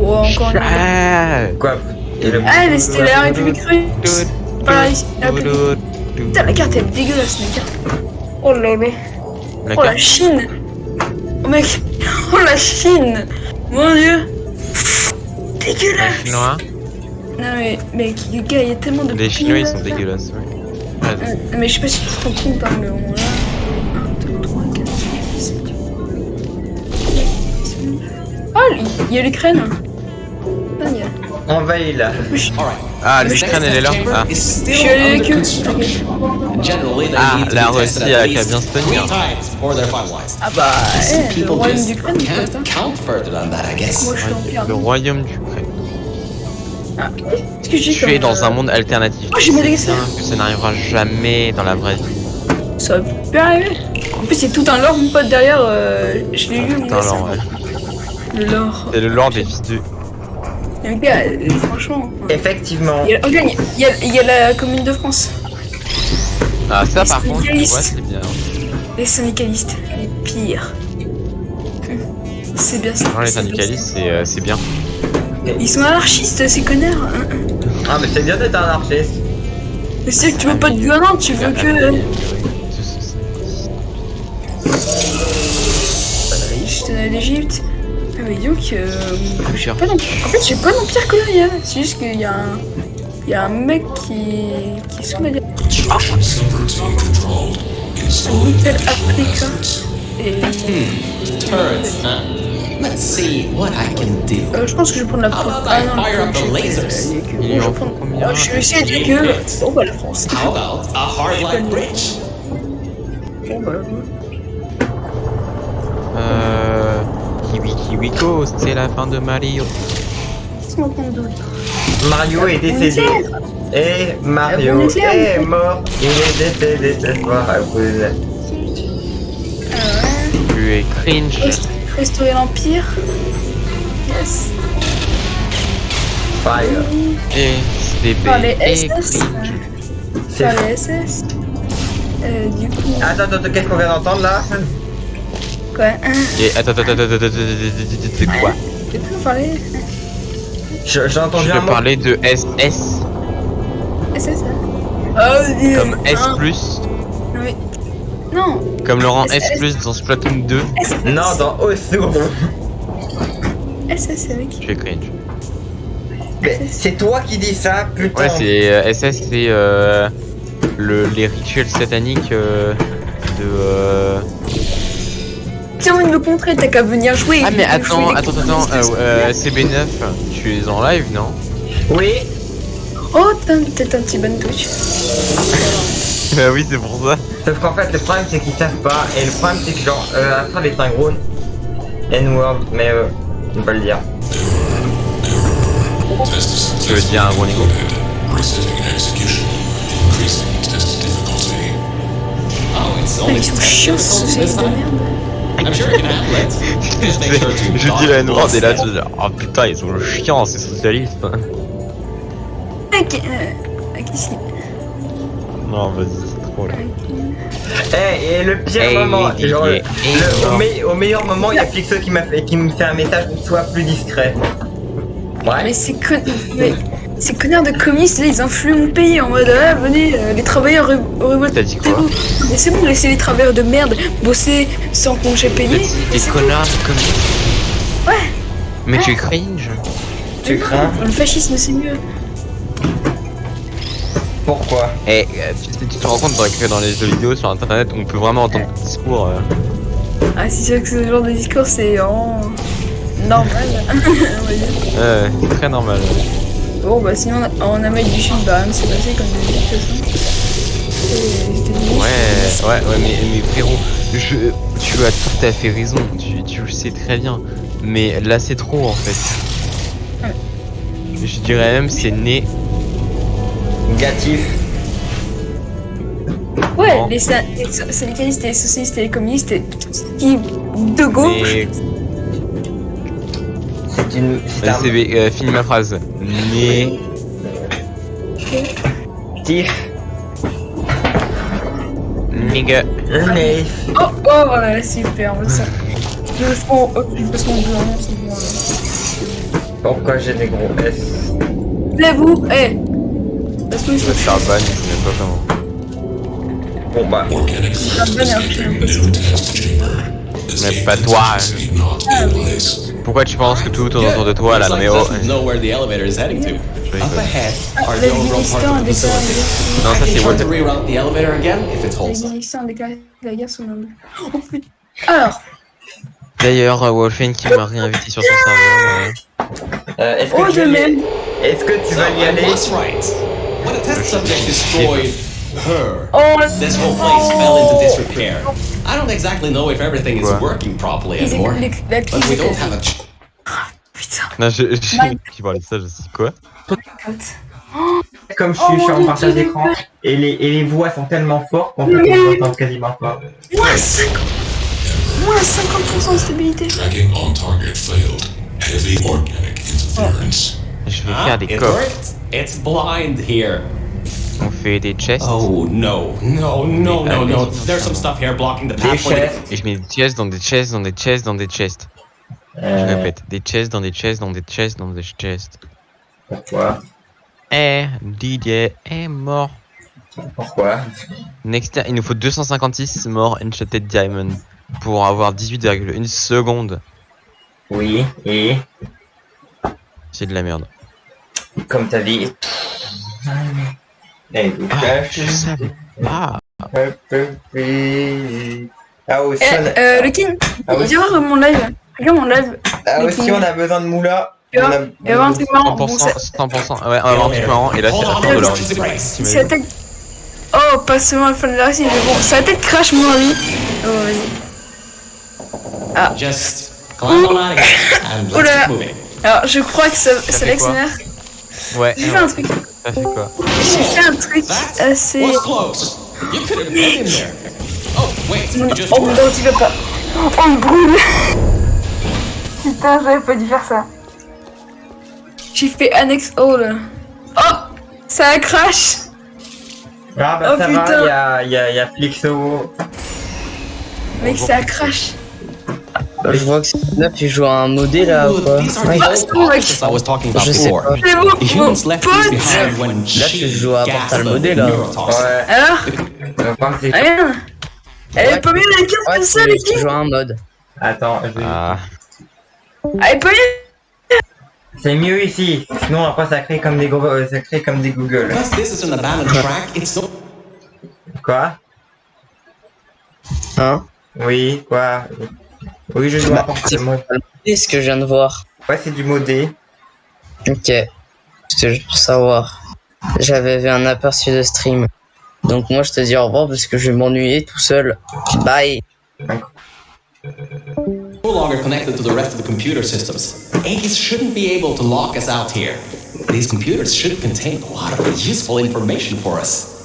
Oh, encore une. Ah. Quoi? Et le... Ah, mais c'était la République russe. Pas ici, la République. Putain, la carte elle est dégueulasse, mec. Oh là là. Oh la Chine. Oh mec. Oh la Chine. Mon dieu. Dégueulasse. Chinois. Non mais mec, les gars, il y a tellement de... Les Chinois ils sont dégueulasses, ouais. Mais je sais pas si tu te rends compte, hein, mais au moins là... 1, 2, 3, 4, 5, 6, 7, 8... Ah, il y a l'Ukraine. Ah, il y a... Envahis là. Ah, l'Ukraine elle est là. Ah, Je suis allé avec eux. la Russie qui a bien se tenir. Ah bah, le royaume d'Ukraine, peut-être. Hein. Moi, je suis en pierre. Le royaume d'Ukraine. Ah, qu'est-ce que je dis Tu es dans un monde alternatif. Oh, j'ai Madagascar. Que ça n'arrivera jamais dans la vraie vie. Ça peut arriver. En plus, il y a tout un lore, mon pote, derrière. Je l'ai lu, mon Putain, gars. alors, ouais. Le lore. C'est le lord des fils de... Les gars, franchement. Effectivement. Regarde, il y a la commune de France. Ah, ça Les par contre, tu syndicalistes. vois, c'est bien. Les syndicalistes, les pires. C'est bien ça. Non, les c'est bien syndicalistes, c'est bien. ça. Ils sont anarchistes, ces connards. Ah, mais c'est bien d'être un anarchiste. Mais c'est que tu veux pas de violence, tu veux que. Je tenais d'Égypte. Ah, mais donc. Plusieurs. En fait, j'ai pas d'empire colonial. C'est juste qu'il y a un mec qui est sous ma construction subroutine controlled. Little Africa. Et. Turrets, huh? Let's see what I can do. Je pense que je vais prendre la How pro. about Ah I non, fire up the je lasers? vais prendre. Oh, je suis aussi avec eux. Bon, bah, la France. How about a hard-line bridge? Bon, bah, Kiwiko, c'est la fin de Mario. laisse-moi prendre d'autres. Mario est décédé. Et Mario bon essai, est hein. mort. Il est décédé ce soir à cause. Tu es cringe. Restaurer l'Empire. Yes. Fire. Et Par les CB et SS. cringe. Par les SS. Du coup. Attends, qu'est-ce qu'on vient d'entendre là? Quoi? Et attends, quoi? Tu peux nous parler? J'ai entendu Je un te mot. parlais de SS SS, hein? comme S+, Oui. Non. comme le rang S+, SS. dans Splatoon 2. Non, dans Osso. SS, mec. Tu es cringe. Mais c'est toi qui dis ça, putain. Ouais, c'est SS, c'est les rituels sataniques de. Si on veut me contrer, t'as qu'à venir jouer. Ah mais et jouer attends, les CB9, tu es en live, non? Oui. Oh, t'as peut-être un petit ban Twitch. Bah oui, c'est pour ça. Sauf qu'en fait, le problème c'est qu'ils savent pas. Et le problème c'est que genre, après avec un gros N-word, mais on va le dire. Tu veux dire un gros niveau? Resetting execution. Increasing test difficulty. Oh, it's Ah, only ils sont chiants, ce this société de time. merde. I'm sure you can handle it. Just make sure to Je dodge dis la the noire bullets. et là tu dis oh putain ils sont chiants ces socialistes. Ok, qu'est-ce qu'il- Non vas-y c'est trop là. Et le pire Hey, moment, Didier, genre, hey, au meilleur moment, il y a Pixo qui me fait un message sois plus discret. Ouais. Mais ces connards de communistes, là, ils influent mon pays en mode ah, venez, les travailleurs T'as dit quoi? Mais c'est bon, laissez les travailleurs de merde bosser sans congé T'as payé. dit des connards comme ça. Ouais. Mais tu cringe. Tu crains? Le fascisme, c'est mieux. Pourquoi? Et tu te rends compte que dans les jeux vidéo sur internet on peut vraiment entendre des discours. Ah, c'est sûr que ce genre de discours, c'est vraiment normal. On va dire. C'est très normal. Bon, bah sinon, en Amérique du Sud, bah rien ne s'est passé comme de toute façon. Ouais, mais frérot, tu as tout à fait raison, tu le sais très bien. Mais là c'est trop en fait. Ouais. Je dirais même c'est né. Négatif. Ouais, Non. les syndicalistes, les socialistes et les communistes, et tout ce qui est de gauche. Mais C'est un finis ma phrase. Né. tif. Nigga. Mais Oh, voilà, super, on le sent. Je le prends, je passe mon blanc, c'est bon. pourquoi j'ai des gros S? Lève-vous, parce que Je vais te faire ban, je sais même pas comment. Bon bah. Organic threat is entering new test chamber. Mais pas toi. Not analyzed. Pourquoi tu penses que tout tourne autour de toi là? Looks Mais like oh. it doesn't know where the elevator is heading to. Up ahead are the overall parts of the facility. Non, I ça can c'est try to Walter. reroute the elevator again if it holds. L'Afghanistan a déclaré la guerre sous l'Inde. Oh putain. Alors, D'ailleurs, Wolfen qui m'a réinvité sur son serveur. Est-ce que oh tu de vas y- même. Est-ce que tu So vas y I aller? was right. When a test subject destroyed her, Oh, this whole place fell into disrepair. I don't exactly know if everything is Quoi? working properly Ils anymore, écoutent la but we don't have a Putain, Non, qui parlait de ça, je sais quoi. écoute. Comme je Oh, suis en mon partage Dieu. d'écran et les voix sont tellement fortes qu'en fait on ne entend quasiment pas. Moins 50% de stabilité. Tracking on target failed. Heavy organic interference. Je vais Ah, faire des it coffres. worked. It's blind here. On fait des chests. Oh no. There's some stuff here blocking the Des pathway. chaises. Et je mets des chests dans des chests dans des chests dans des chests. Je répète, des chests dans des chests dans des chests dans des chests. Pourquoi? Didier est mort. Pourquoi? Next, il nous faut 256 morts Enchanted Diamond pour avoir 18,1 secondes. Oui, et C'est de la merde. comme ta vie. Eh, Je savais pas. Ah aussi, Le King, Ah oui. viens voir mon live. Regarde mon live. ah, le aussi King. on a besoin de moula. Tu vois, il va y avoir un truc marrant. Bon, 100%, 100%, ouais, on va avoir un truc marrant et là c'est la fin de leur vie. si la tête... Oh, pas seulement la fin de la racine, mais bon, ça tête crash mon avis. Oh, vas-y. Just climb on out of here and let's Oula. keep moving. Alors, je crois que ça fait l'accélère. Ouais, J'ai fait un truc. ça fait quoi? J'ai fait un truc That assez... was close. You could have been in there. Oh, wait, you just Oh, mon dieu, tu veux pas. Oh, on me brûle. Putain, j'avais pas dû faire ça. J'ai fait annexe all. Oh, ça a crash. Ah bah Oh, ça putain. va, y a Flixo. Mec, ça a crash. Bah, je vois que c'est là, tu joues à un modé là ou Ooh, quoi? these are Ouais. the old offices I was talking about Je sais before. pas. C'est bon, The mon humans left these pote. behind when Là, tu she joues à gassed Portal the Modé, là. neurotoxin. Ouais. Alors, Le problème, c'est que- ah merde. Elle est Ouais, pas mieux la carte Ouais, comme ça, les tu filles. joues à un mode. Attends, je vais... Ah, Elle est pas mieux. C'est mieux ici. Sinon après ça crée comme des ça crée comme des Google. Because this is an abandoned track, it's so Quoi? Hein? Oui, quoi? Oui, je joue à Bah, Portal c'est Mode. pas le modé, ce que je viens de voir. Ouais, c'est du modé. Ok, c'était juste pour savoir. J'avais vu un aperçu de stream. Donc moi je te dis au revoir parce que je vais m'ennuyer tout seul. Bye. No longer connected to the rest of the computer systems. Aegis shouldn't be able to lock us out here. These computers should contain a lot of useful information for us.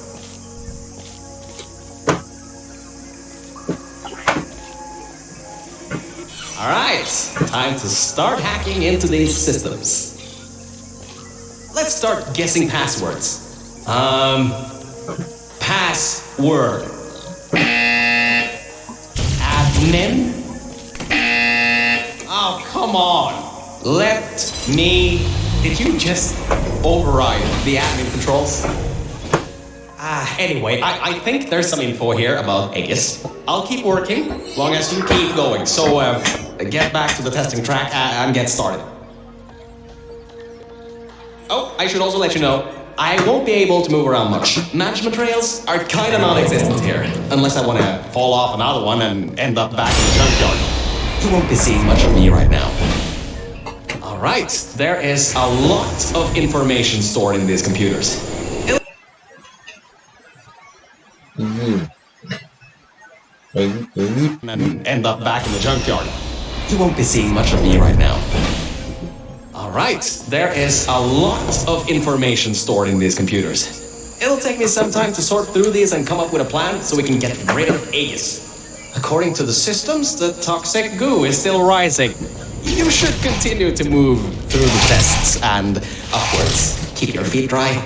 Alright, time to start hacking into these systems. Let's start guessing passwords. Password. Admin? Oh, come on. Let me... Did you just override the admin controls? Anyway, I think there's some info here about Aegis. I'll keep working, long as you keep going. So, get back to the testing track and get started. Oh, I should also let you know, I won't be able to move around much. Management rails are kinda non-existent here, unless I wanna fall off another one and end up back in the junkyard. You won't be seeing much of me right now. Alright, there is a lot of information stored in these computers. And end up back in the junkyard. You won't be seeing much of me right now. Alright, there is a lot of information stored in these computers. It'll take me some time to sort through these and come up with a plan so we can get rid of Aegis. According to the systems, the toxic goo is still rising. You should continue to move through the tests and upwards. Keep your feet dry.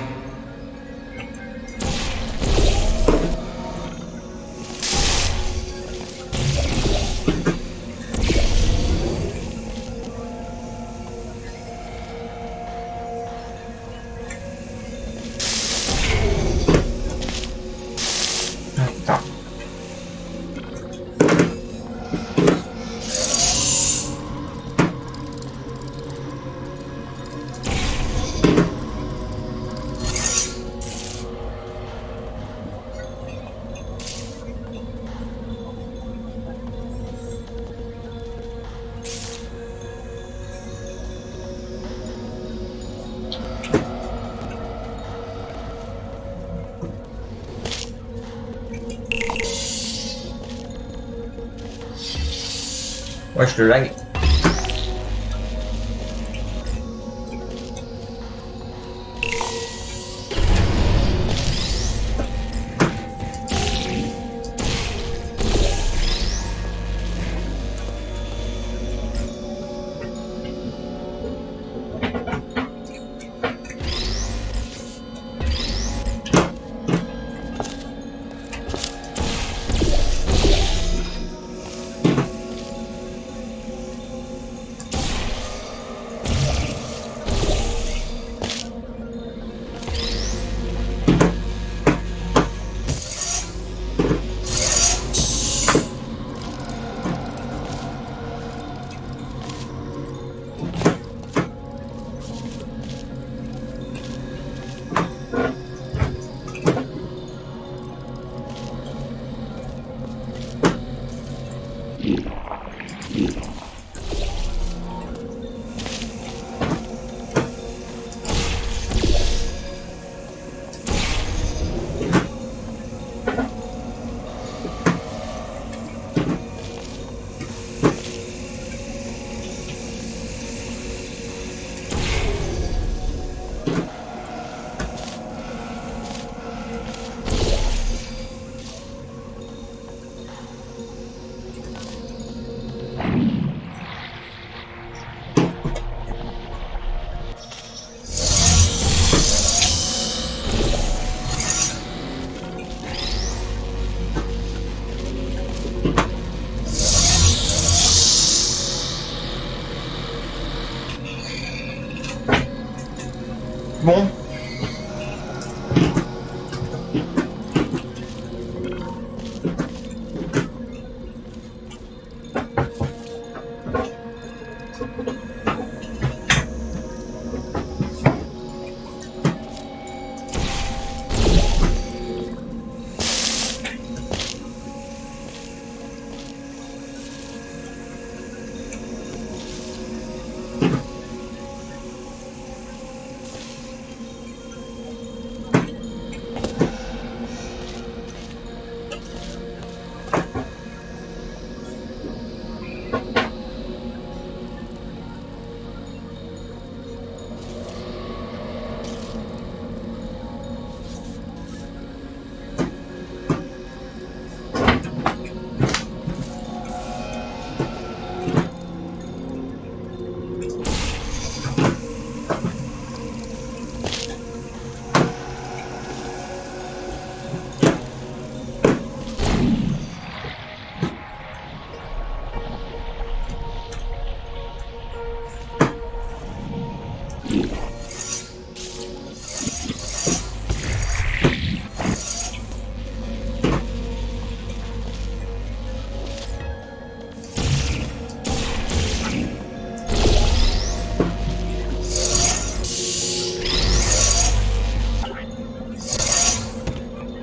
Wesh le lag. Bon. Un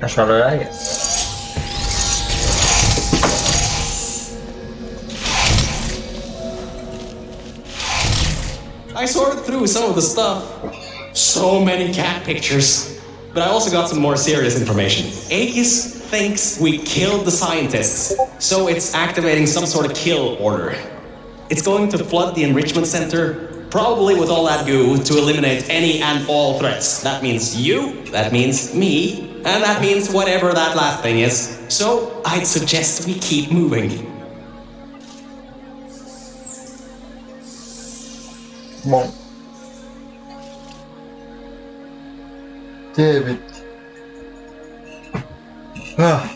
chemin de lag. I sorted through some of the stuff. So many cat pictures. But I also got some more serious information. Aegis thinks we killed the scientists, so it's activating some sort of kill order. It's going to flood the enrichment center, probably with all that goo, to eliminate any and all threats. That means you, that means me, and that means whatever that last thing is. So I'd suggest we keep moving. Bon. David. Ah.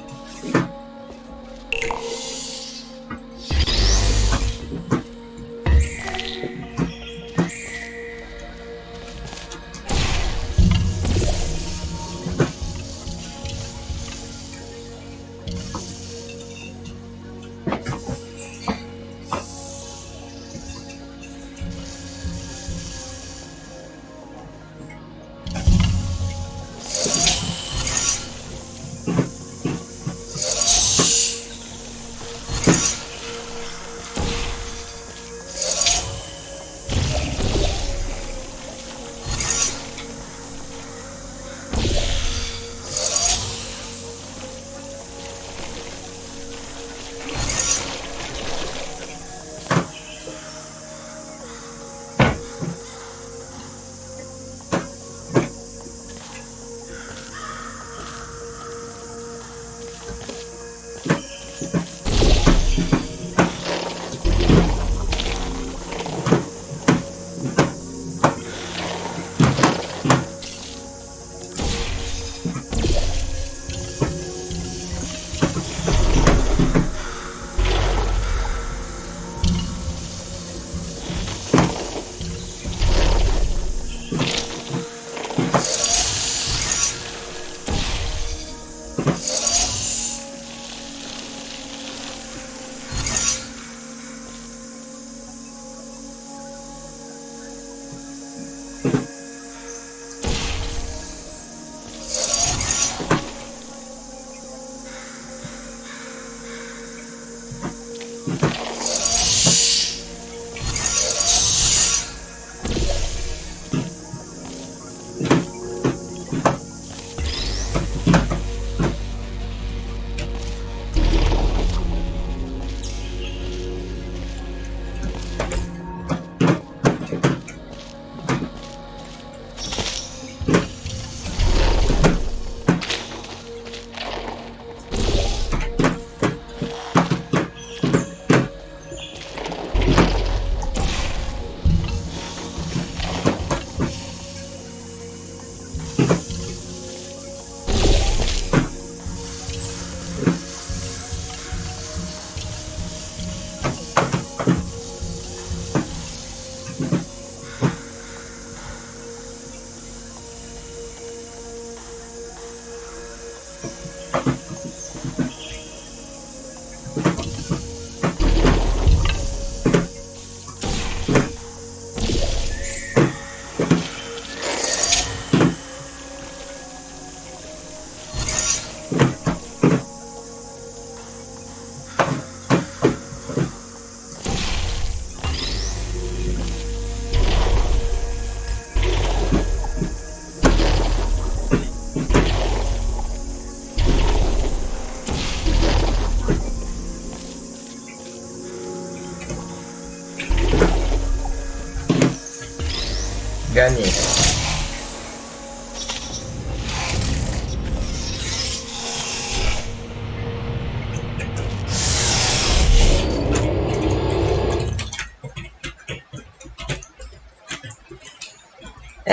Gagné.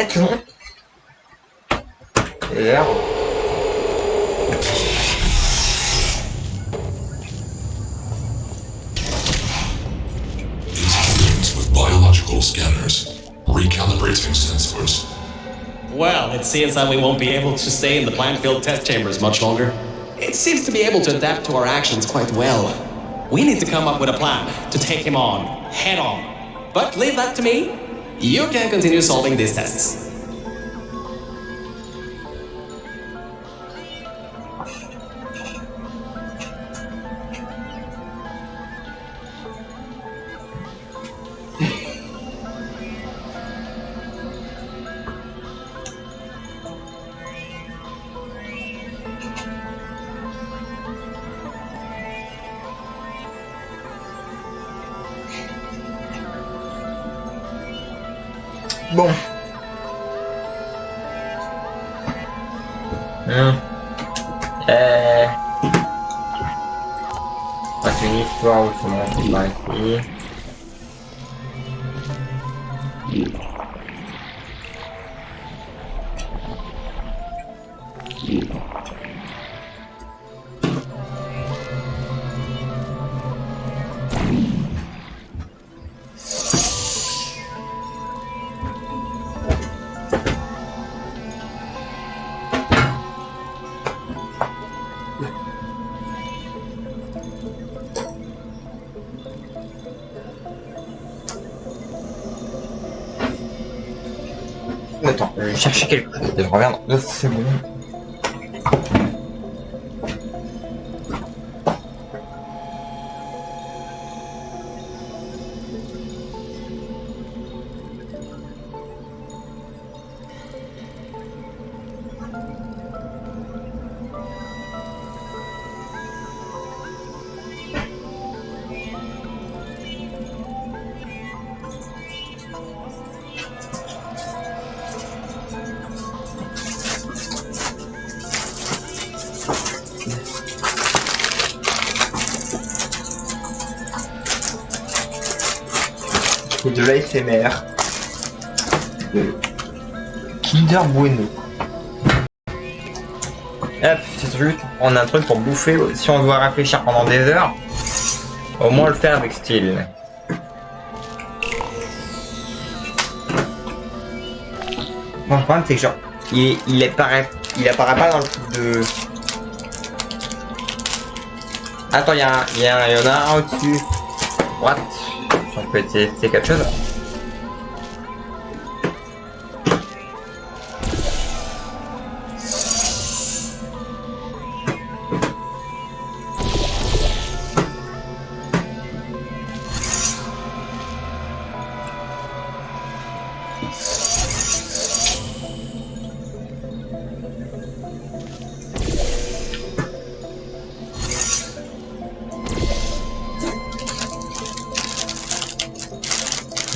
Tout le monde. Et là, Interference with biological scanners. recalibrating sensors. Well, it seems that we won't be able to stay in the plant-filled test chambers much longer. It seems to be able to adapt to our actions quite well. We need to come up with a plan to take him on, head on. But leave that to me. You can continue solving these tests. Bon. C'est une histoire où tout le monde est pas ici. Attends, je vais chercher quelque chose. Je reviens dans 2 secondes. Et de l'ASMR de Kinder Bueno. Hop, c'est juste on a un truc pour bouffer. Si on doit réfléchir pendant des heures, au moins le faire avec style. Bon, le problème c'est que genre il apparaît pas dans le truc de. Attends, il y en a un au-dessus. What? On peut tester quelque chose.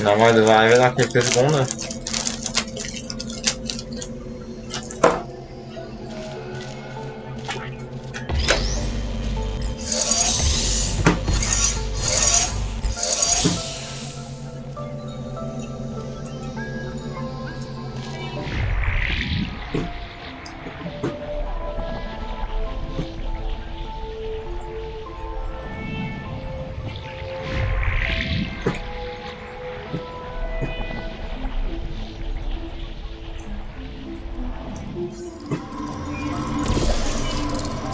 Normalement, il devrait arriver dans quelques secondes.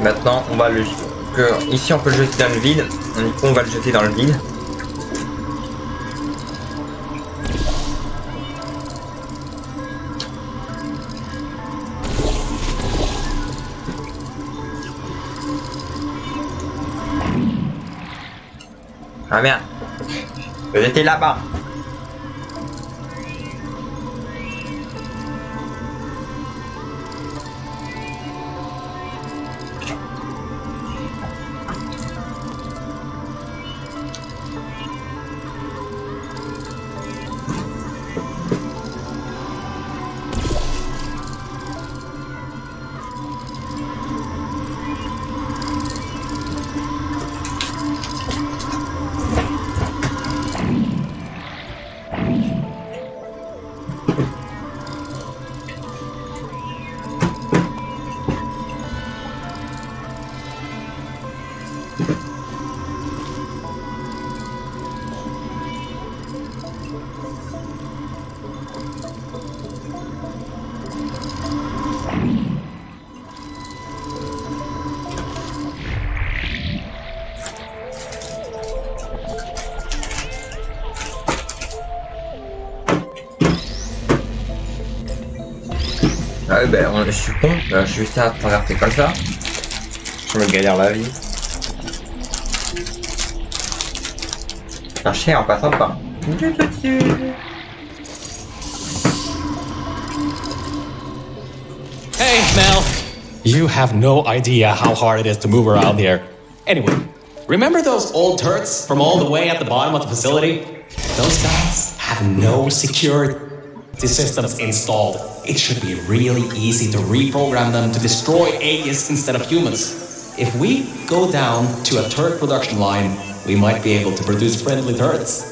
Maintenant, on va le ici on peut le jeter dans le vide. Du coup, on va le jeter dans le vide. Ah merde, je vais le jeter là-bas. Ah ouais, ben, je suis con, je suis juste à traverser comme ça. Je me galère la vie. Un chien en passant par. Hey, Mel! You have no idea how hard it is to move around here. Anyway, remember those old turrets from all the way at the bottom of the facility? Those guys have no security systems installed. It should be really easy to reprogram them to destroy atheists instead of humans. If we go down to a turret production line, we might be able to produce friendly turrets.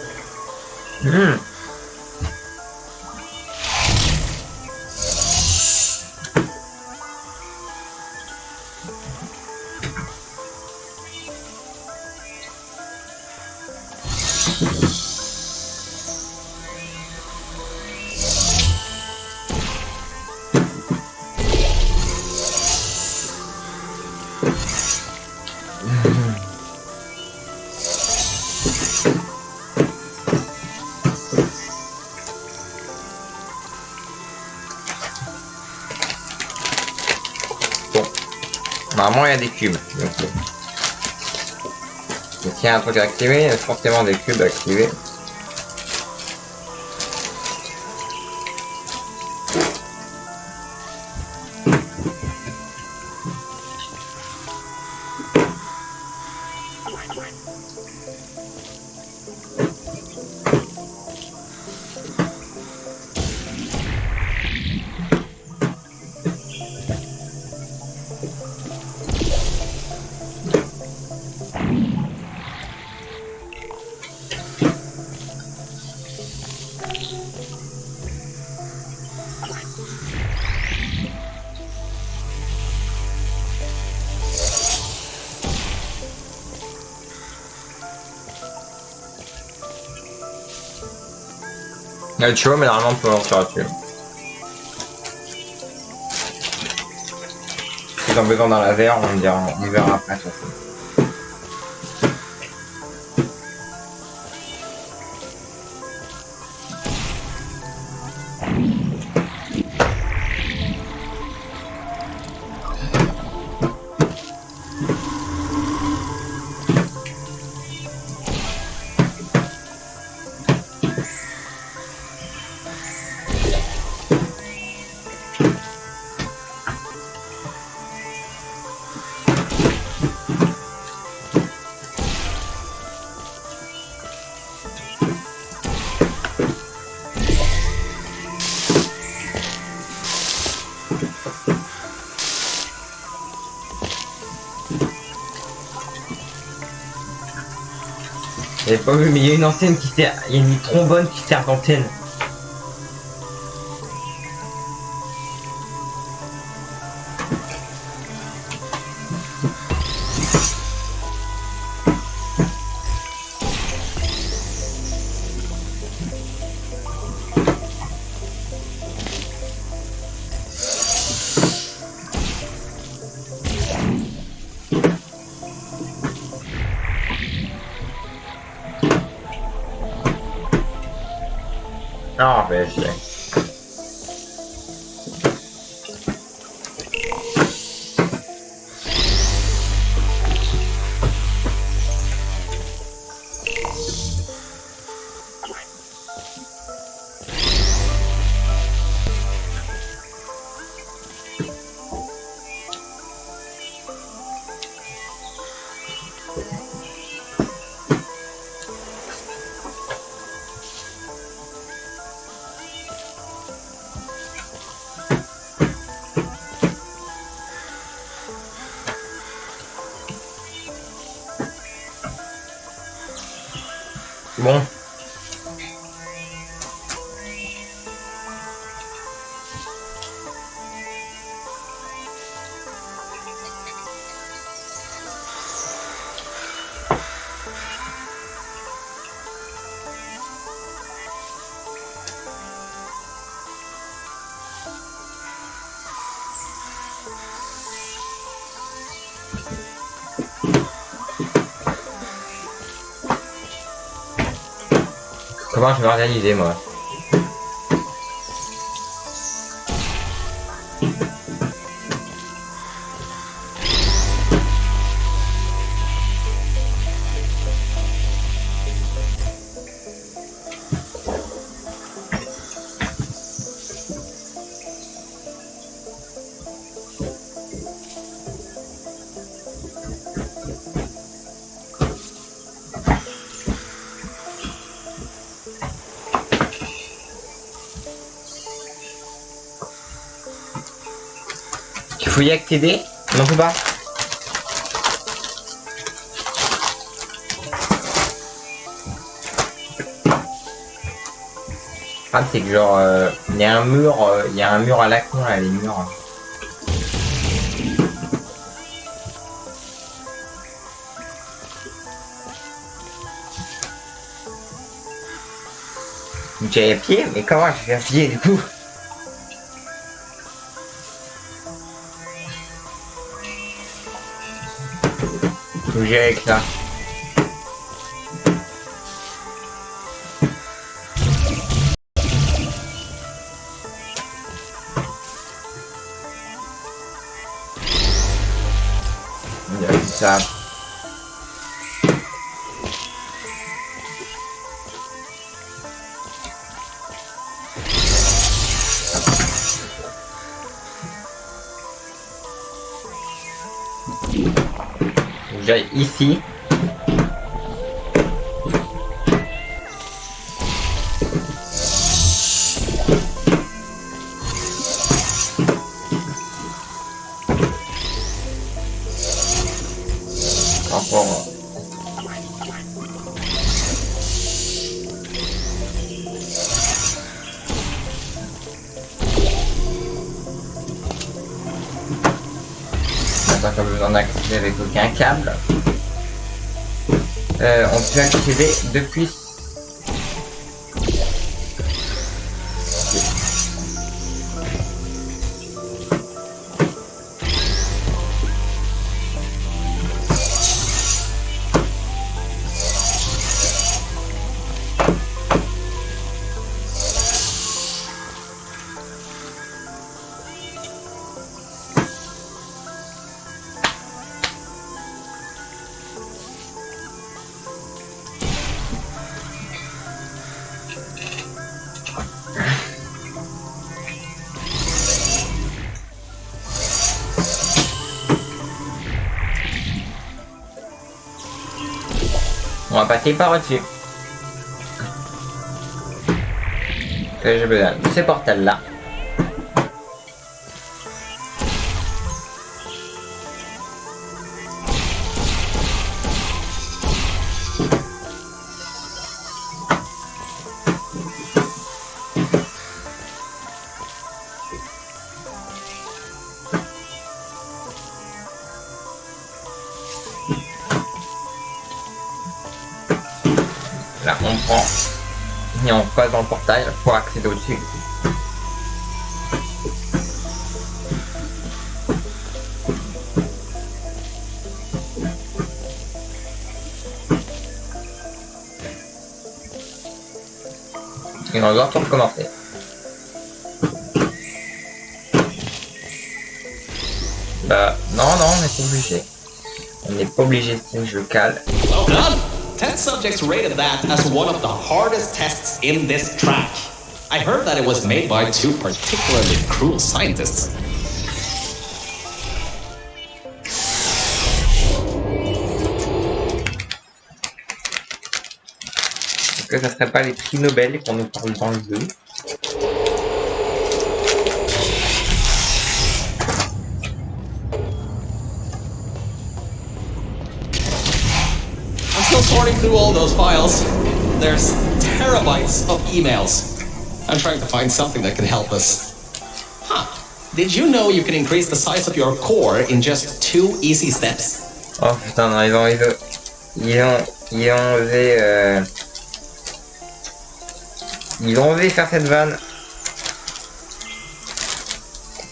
Normalement il y a des cubes. Donc s'il y a un truc à activer, il y a forcément des cubes à activer. Il y a le tuyau, mais normalement on peut en faire dessus. Si ils ont besoin dans la verre, on verra après. De toute façon. J'avais pas vu, mais il y a une enseigne qui sert. Il y a une trombone qui sert d'antenne. Non, mais je... Bon. Comment je vais organiser moi? faut y accéder? Non, faut pas. Ah, c'est que genre, il y a un mur à la con là, les murs. J'ai à pied, mais comment je fais à pied du coup? Faut gérer avec ça. Il y a ça. J'aille ici. Encore. Maintenant, pas besoin d'accéder avec aucun câble. On peut accéder depuis. On va passer par au-dessus. J'ai besoin de ce portal là. Là, on prend et on passe dans le portail pour accéder au-dessus. Et on doit tout recommencer. Bah, non, on n'est pas obligé. On n'est pas obligé si je cale. Well done! 10 subjects rated that as one of the hardest tests in this track. I heard that it was made by two particularly cruel scientists. Est-ce que ça serait pas les prix Nobel qu'on nous parle dans le jeu? I'm still sorting through all those files. There's terabytes of emails. I'm trying to find something that can help us. Huh. Did you know you can increase the size of your core in just 2 easy steps? Oh putain, non, ils ont osé faire cette vanne.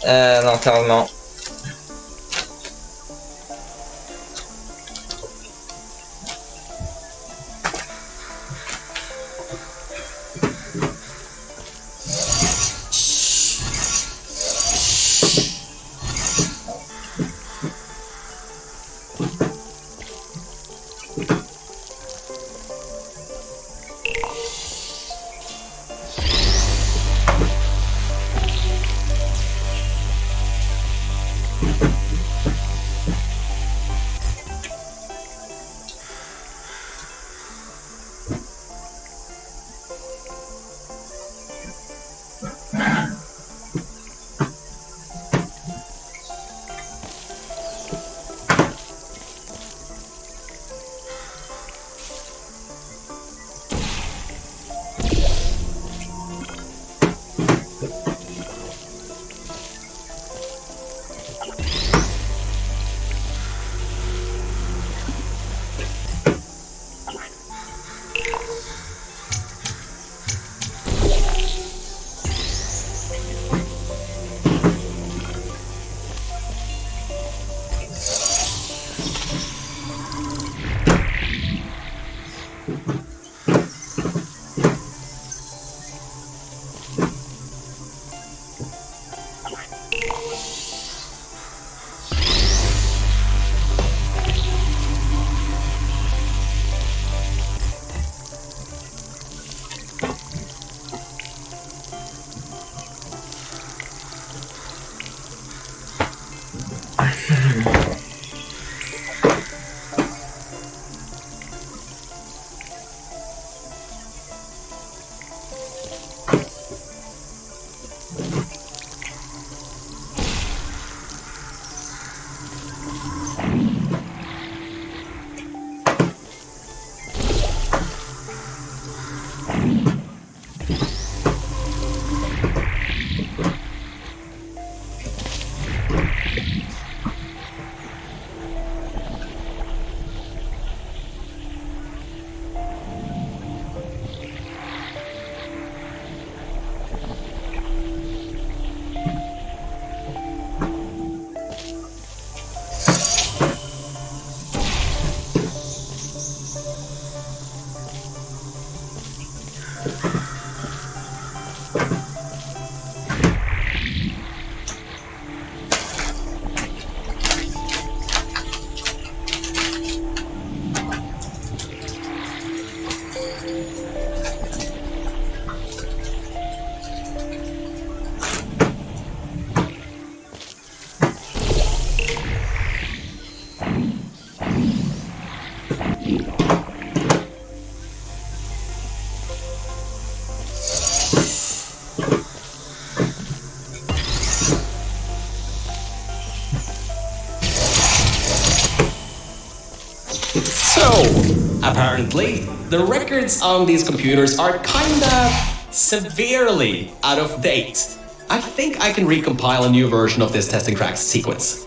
Non, sérieusement. So, apparently, the records on these computers are kinda severely out of date. I think I can recompile a new version of this testing tracks sequence.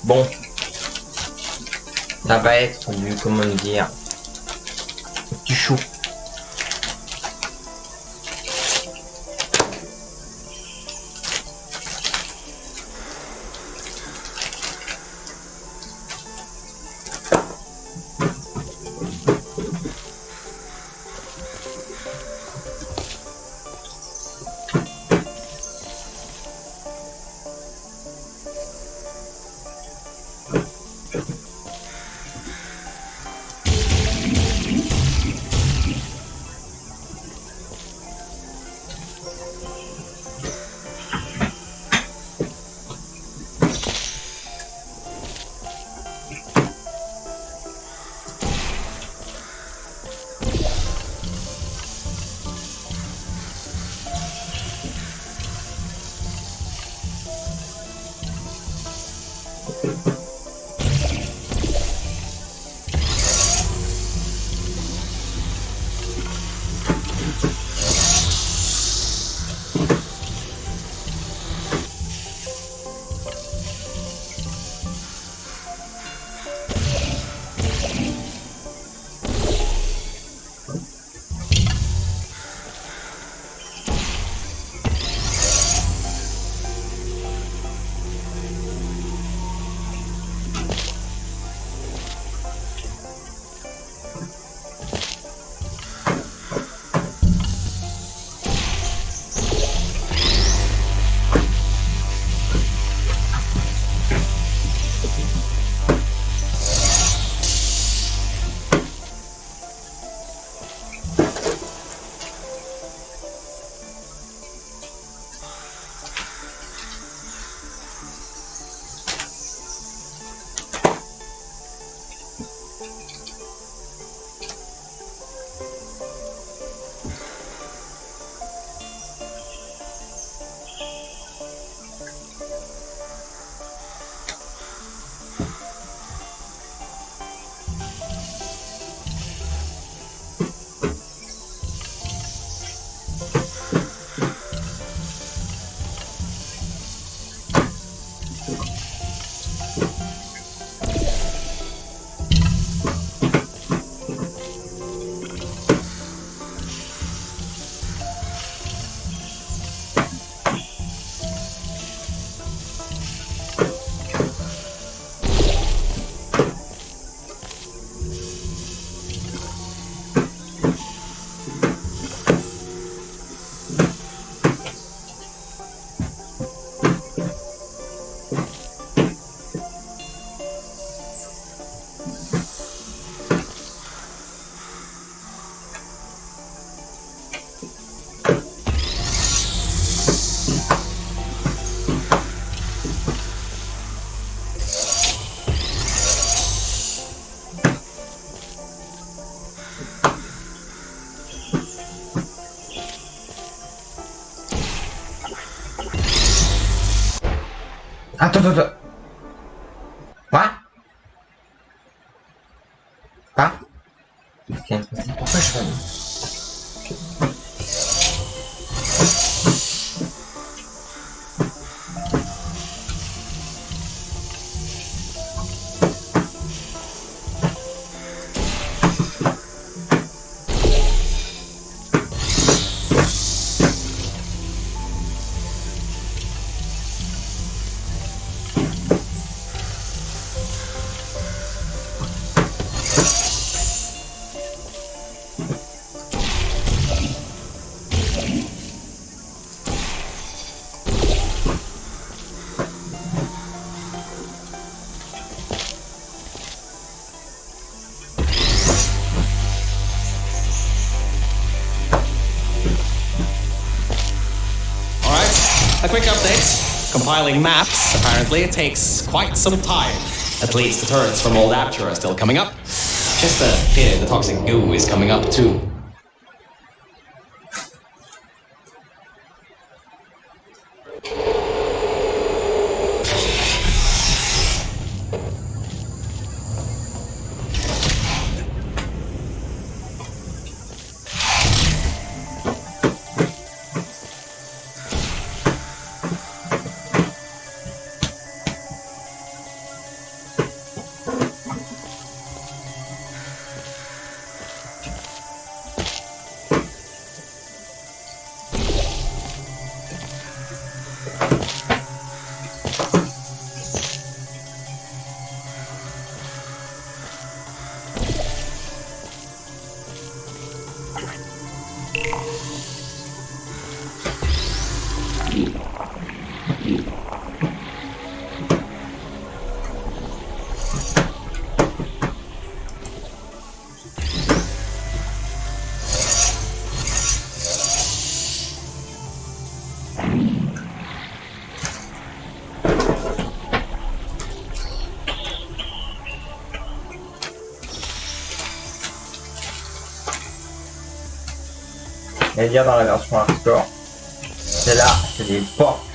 Bon. Ça va être du, comment dire, du chou. Attends. Quoi? Quoi? Pourquoi je fais... A quick update. Compiling maps, apparently, takes quite some time. At least the turrets from Old Aperture are still coming up. Just a pity the toxic goo is coming up too. et dire dans la version hardcore. Celle-là, c'est des portes.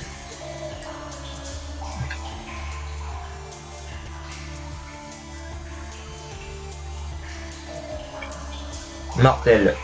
Mortel.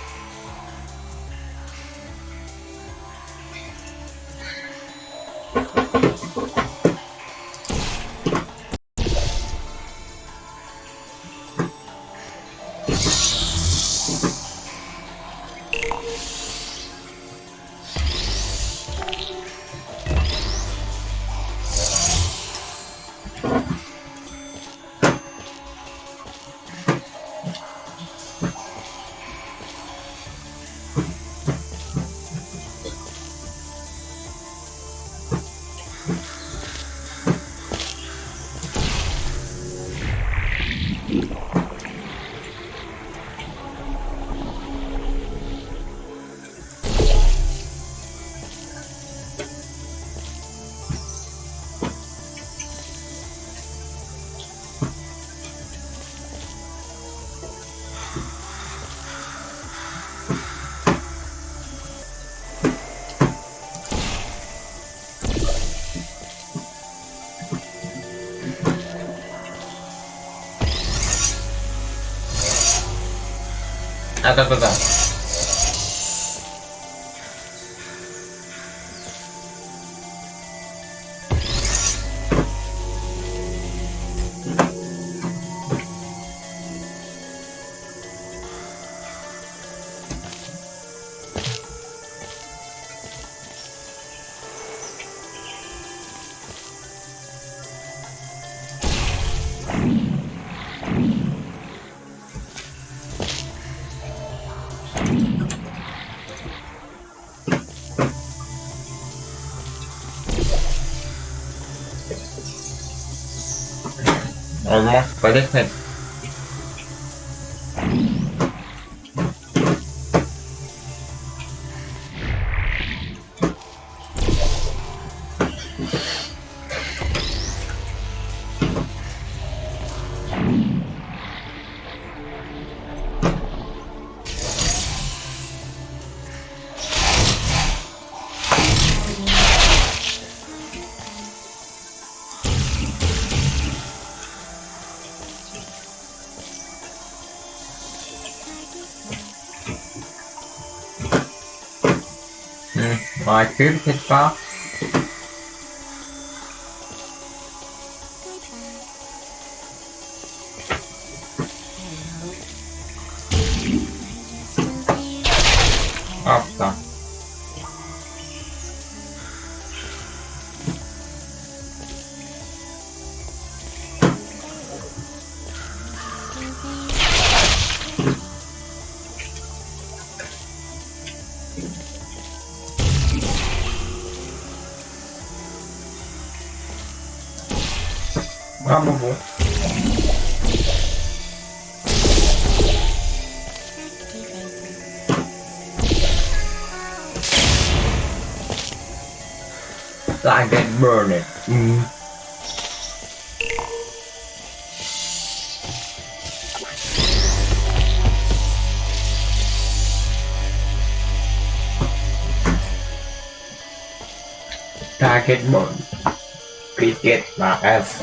Attends. Heureusement, c'est pas des fenêtres. On aurait pu, peut-être pas. Oh putain. Ah bon. Target burned. Target burned. Please get my ass.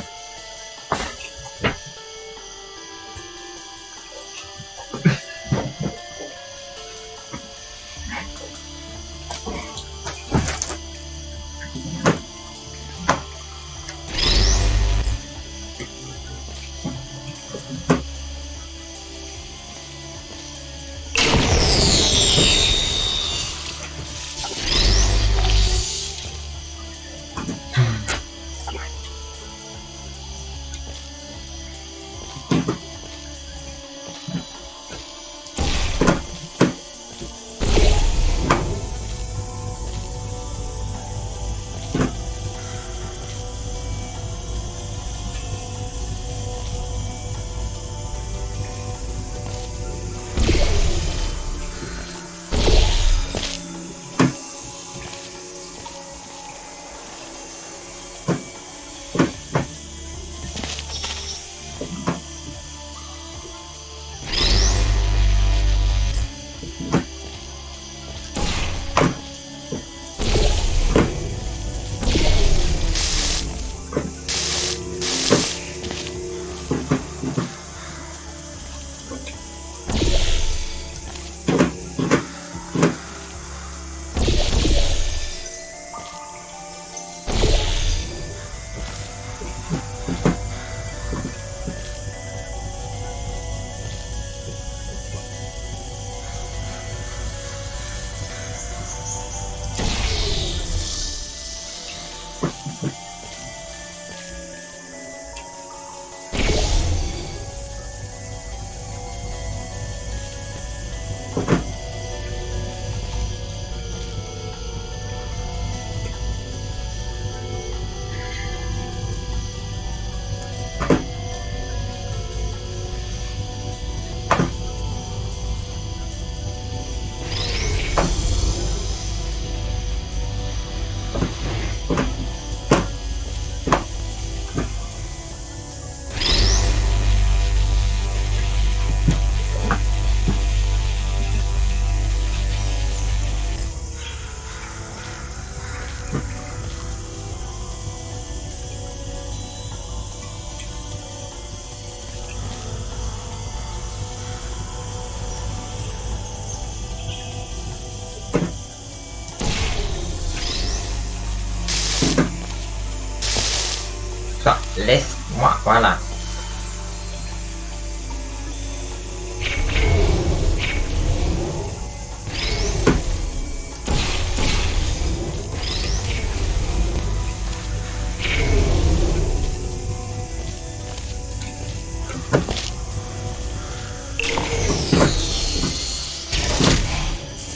Toi, laisse-moi, voilà.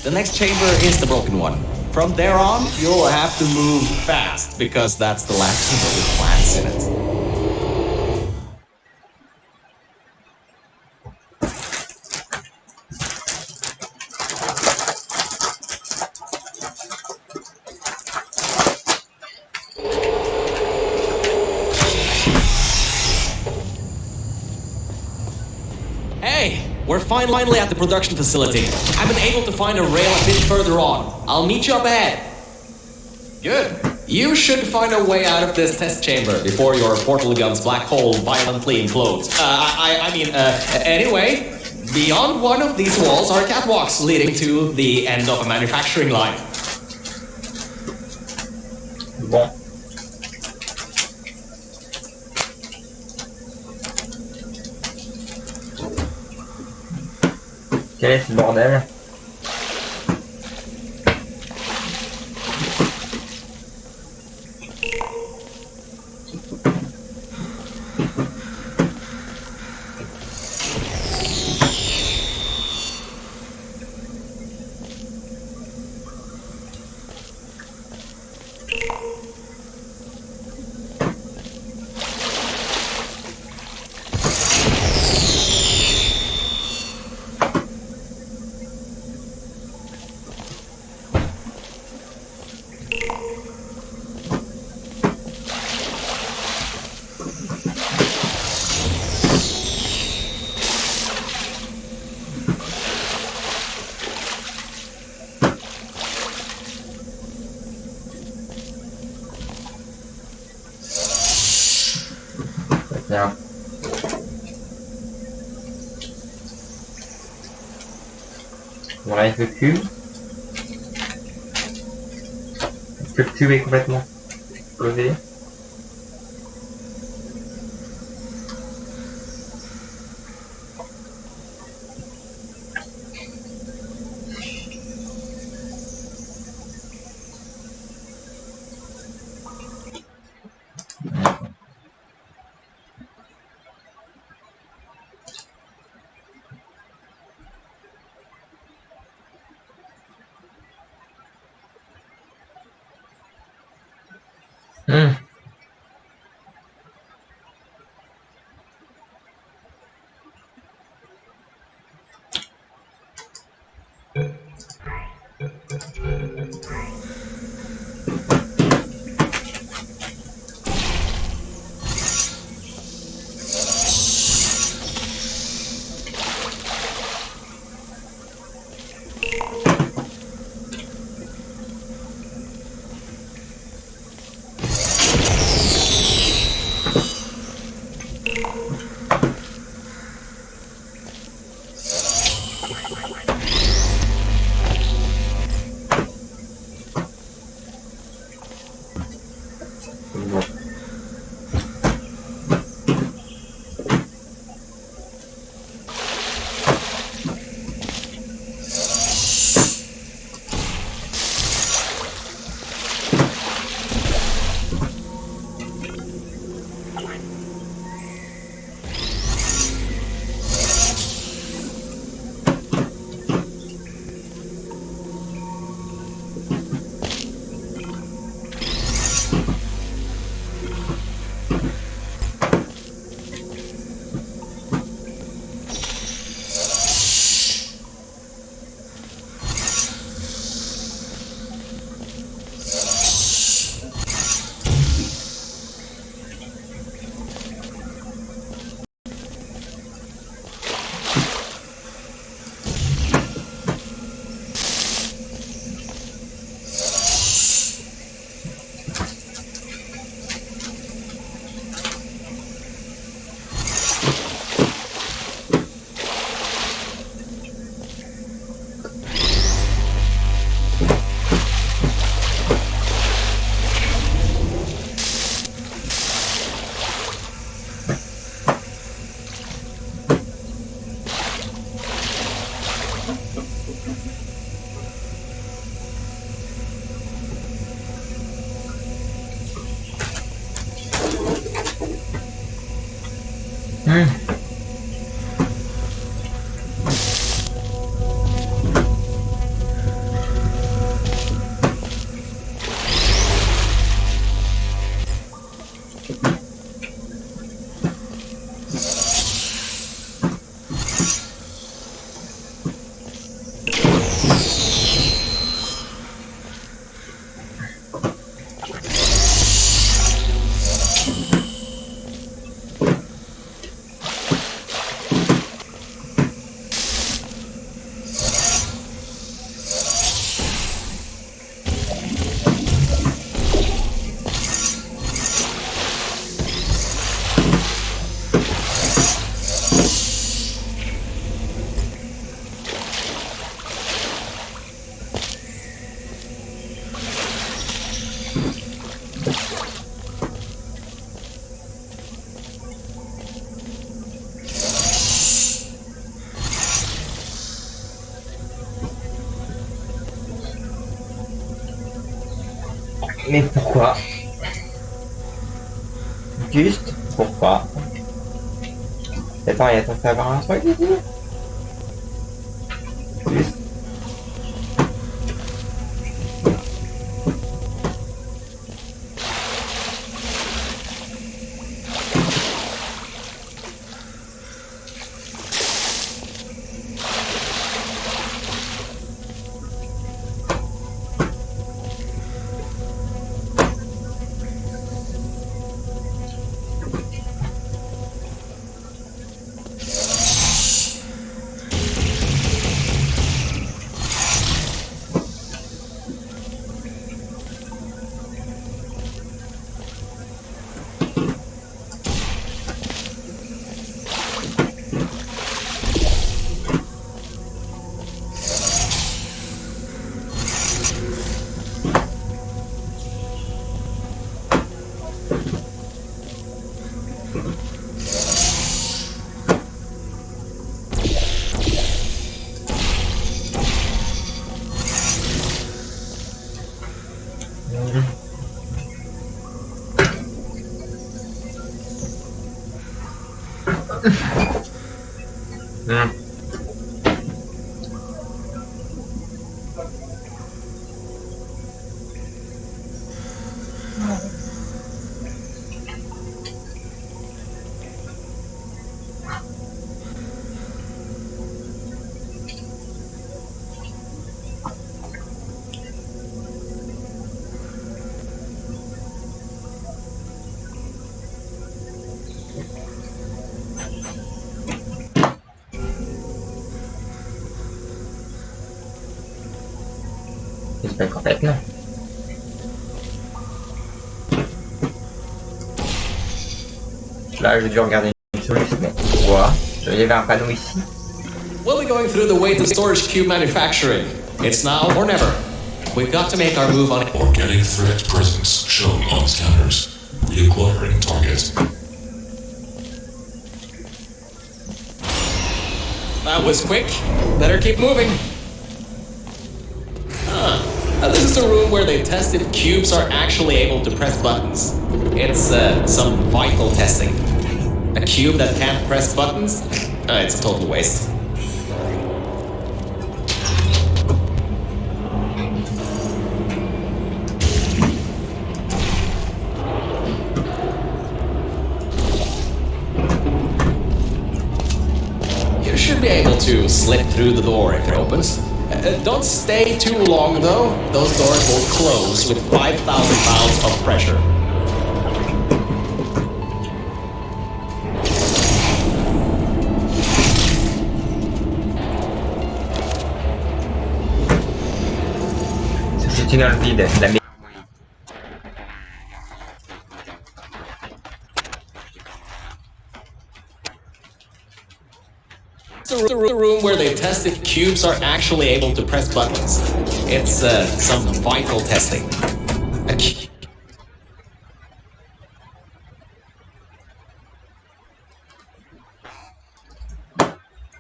The next chamber is the broken one. From there on, you'll have to move fast, because that's the last chamber with plants in it. Hey, we're finally at the production facility. I've been able to find a rail a bit further on. I'll meet you up ahead. Good. You should find a way out of this test chamber before your portal gun's black hole violently implodes. Anyway, beyond one of these walls are catwalks leading to the end of a manufacturing line. Bon. Quel est ce bordel? Bien. On arrive le cube. Est-ce que le cube est complètement explosé? Mais pourquoi? Juste pourquoi? Attends, il y a censé avoir un truc ici? Juste. J'espère qu'en fait non. Là, j'ai dû regarder une solution. Voilà. Il y avait un panneau ici. We'll be going through the way to storage cube manufacturing. It's now or never. We've got to make our move on it. Organic threat presence shown on scanners. Reacquiring target. That was quick. Better keep moving. This is the room where they test if cubes are actually able to press buttons. It's some vital testing. A cube that can't press buttons? It's a total waste. You should be able to slip through the door if it opens. Don't stay too long though. Those doors will close with 5,000 pounds of pressure. C'est dans le vide. It's the room where they test if cubes are actually able to press buttons. It's some vital testing. A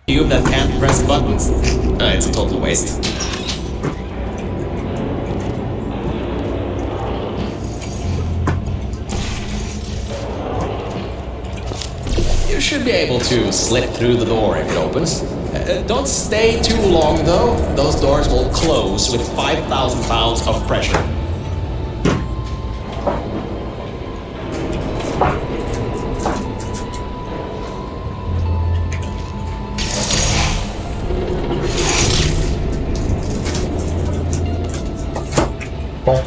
cube that can't press buttons? It's a total waste. You should be able to slip through the door if it opens. Don't stay too long though. Those doors will close with 5,000 pounds of pressure. Bon.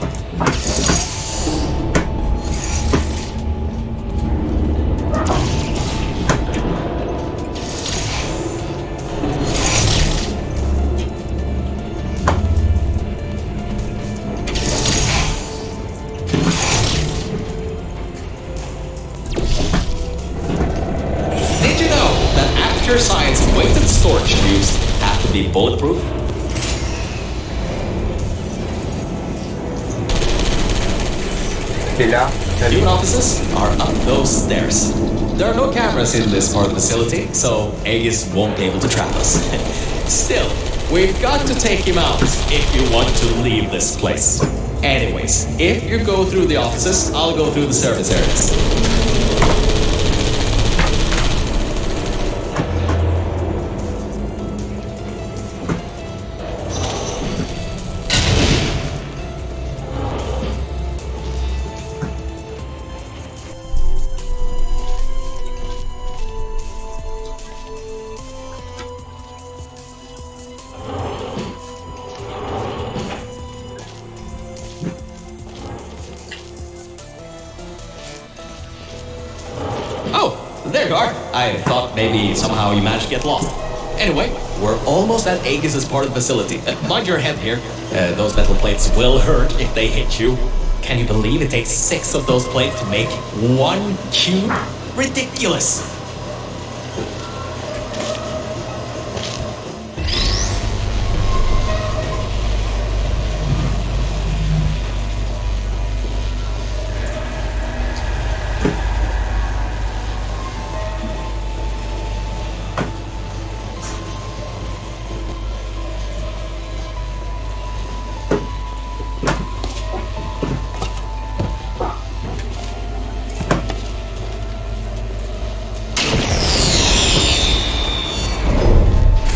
Did you know that after science weighted storage tubes have to be bulletproof? Et là, Human offices are up those stairs. There are no cameras in this part of the facility, so Aegis won't be able to trap us. Still, we've got to take him out if you want to leave this place. Anyways, if you go through the offices, I'll go through the service areas. Oh, there you are. I thought maybe somehow you managed to get lost. Anyway, we're almost at Aegis' part of the facility. Mind your head here. Those metal plates will hurt if they hit you. Can you believe it takes 6 of those plates to make 1 cube? Ridiculous!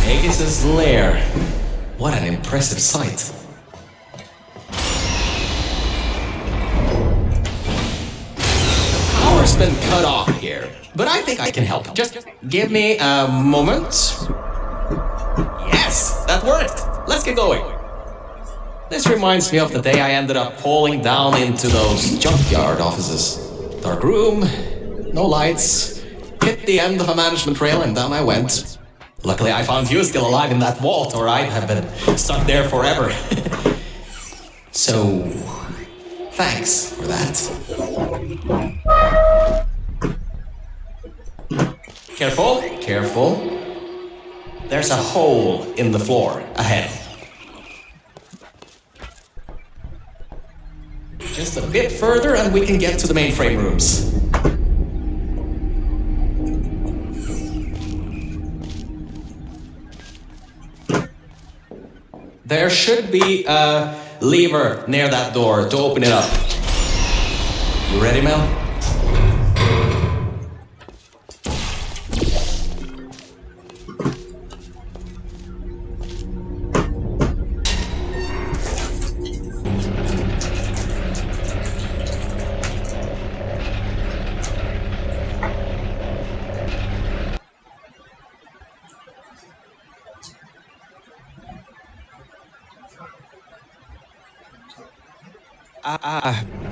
Aegis' lair. What an impressive sight. Power's been cut off here, but I think I can help. Just give me a moment. Yes, that worked. Let's get going. This reminds me of the day I ended up falling down into those junkyard offices. Dark room, no lights, hit the end of a management rail and down I went. Luckily I found you still alive in that vault, or I'd have been stuck there forever. So, thanks for that. Careful, careful. There's a hole in the floor ahead. Just a bit further and we can get to the mainframe rooms. There should be a lever near that door to open it up. You ready, Mel?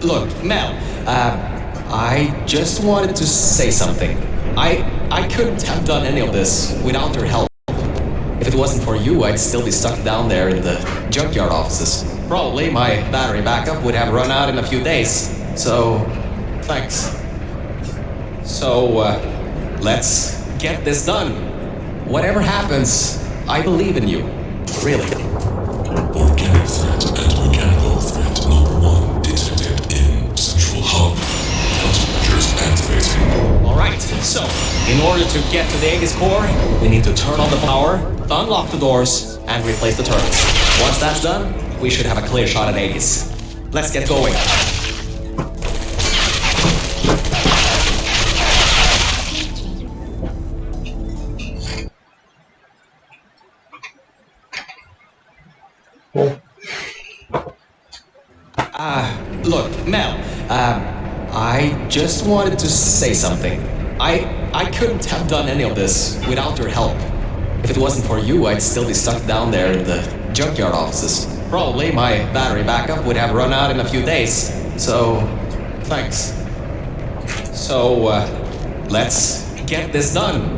Look, Mel, I just wanted to say something. I couldn't have done any of this without your help. If it wasn't for you, I'd still be stuck down there in the junkyard offices. Probably my battery backup would have run out in a few days. So, thanks. So, let's get this done. Whatever happens, I believe in you. Really. Organic threat and mechanical threat number 1 detected in Central Hub. Countermeasures activating. Alright, so, in order to get to the Aegis core, we need to turn on the power, unlock the doors, and replace the turrets. Once that's done, we should have a clear shot at Aegis. Let's get going. just wanted to say something. I couldn't have done any of this without your help. If it wasn't for you, I'd still be stuck down there in the junkyard offices. Probably my battery backup would have run out in a few days. So, thanks. So, let's get this done.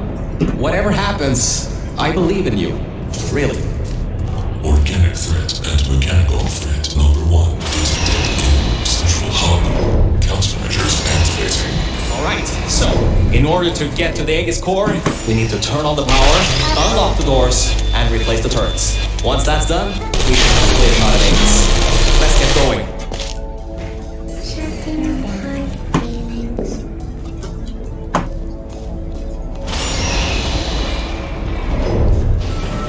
Whatever happens, I believe in you. Really. Organic threat and mechanical threat number 1 detected in Central Hub. Countermeasures activating. Alright, so, in order to get to the Aegis core, we need to turn on the power, unlock the doors, and replace the turrets. Once that's done, we should have a clear shot of Aegis. Let's get going.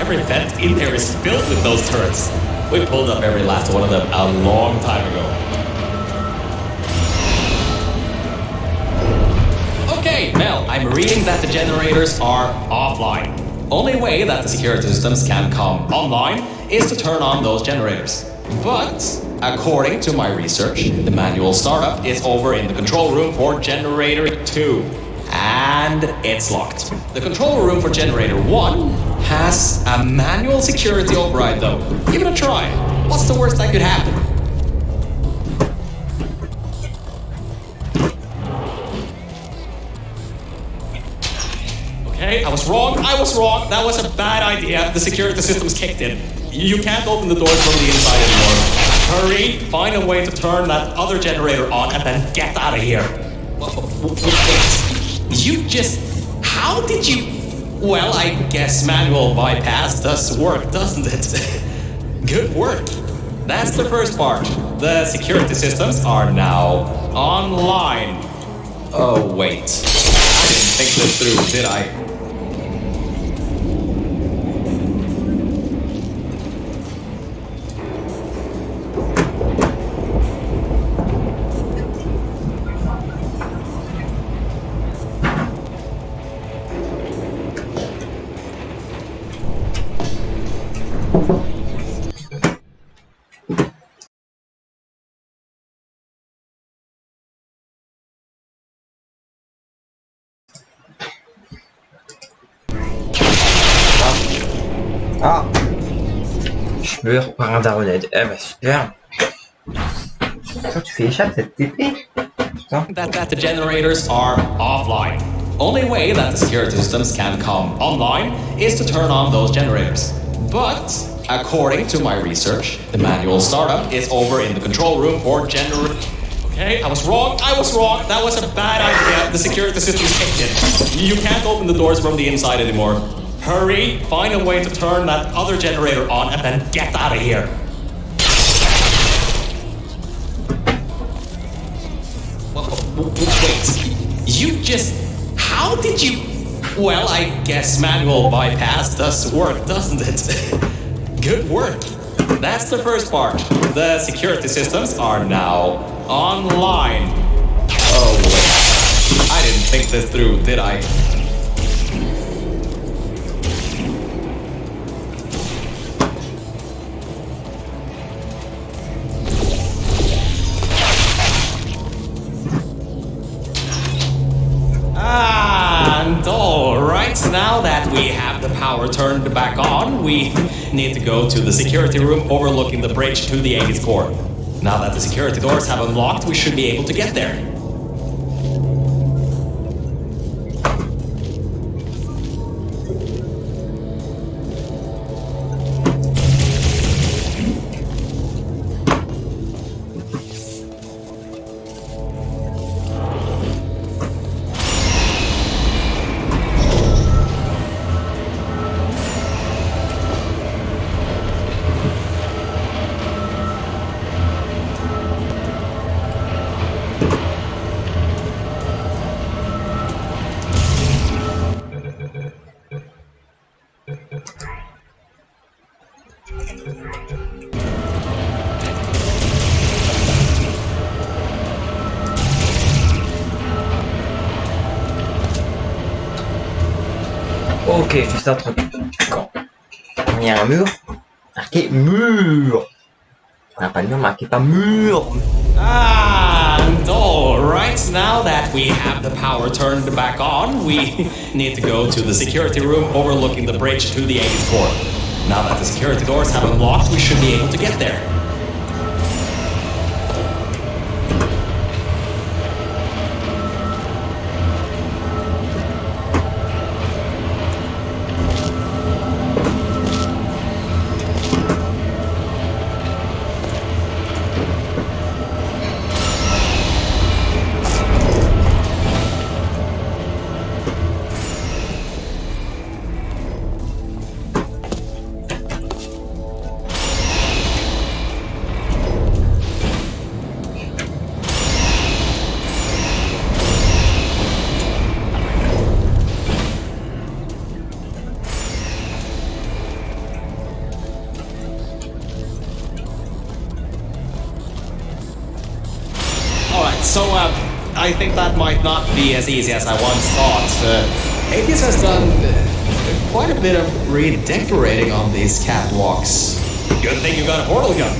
Every vent in there is filled with those turrets. We pulled up every last one of them a long time ago. Okay, Mel, I'm reading that the generators are offline. Only way that the security systems can come online is to turn on those generators. But, according to my research, the manual startup is over in the control room for generator 2. And it's locked. The control room for generator 1 has a manual security override though. Give it a try. What's the worst that could happen? Okay, I was wrong. That was a bad idea. The security system's kicked in. You can't open the doors from the inside anymore. Hurry, find a way to turn that other generator on and then get out of here. Wait. You just... How did you... Well, I guess manual bypass does work, doesn't it? Good work. That's the first part. The security systems are now online. Oh, wait. I didn't think this through, did I? Ah, je meurs par un Daroned. Eh bah super. Toi tu fais échappe cette TP. Putain. That the generators are offline. Only way that the security systems can come online is to turn on those generators. But, according to my research, the manual startup is over in the control room for generator... Okay, I was wrong. That was a bad idea. The security system's kicked in. You can't open the doors from the inside anymore. Hurry, find a way to turn that other generator on and then get out of here. Wait, you just... How did you... Well, I guess manual bypass does work, doesn't it? Good work. That's the first part. The security systems are now online. Oh, wait. I didn't think this through, did I? And alright, now that we have the power turned back on, we need to go to the security room overlooking the bridge to the Aegis core. Now that the security doors have unlocked, we should be able to get there. Ok, je fais ça entre quand il y a un mur, marqué mur. Quand il n'y a pas de mur, marqué pas mur. And alright. Right, now that we have the power turned back on, we need to go to the security room overlooking the bridge to the 8th floor. Now that the security doors have unlocked, we should be able to get there. So, I think that might not be as easy as I once thought. Hades has done quite a bit of redecorating on these catwalks. Good thing you got a portal gun.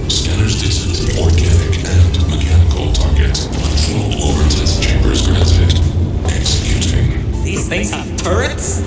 Scanners detect organic and mechanical target. Control over test chambers granted. Executing. These things have turrets?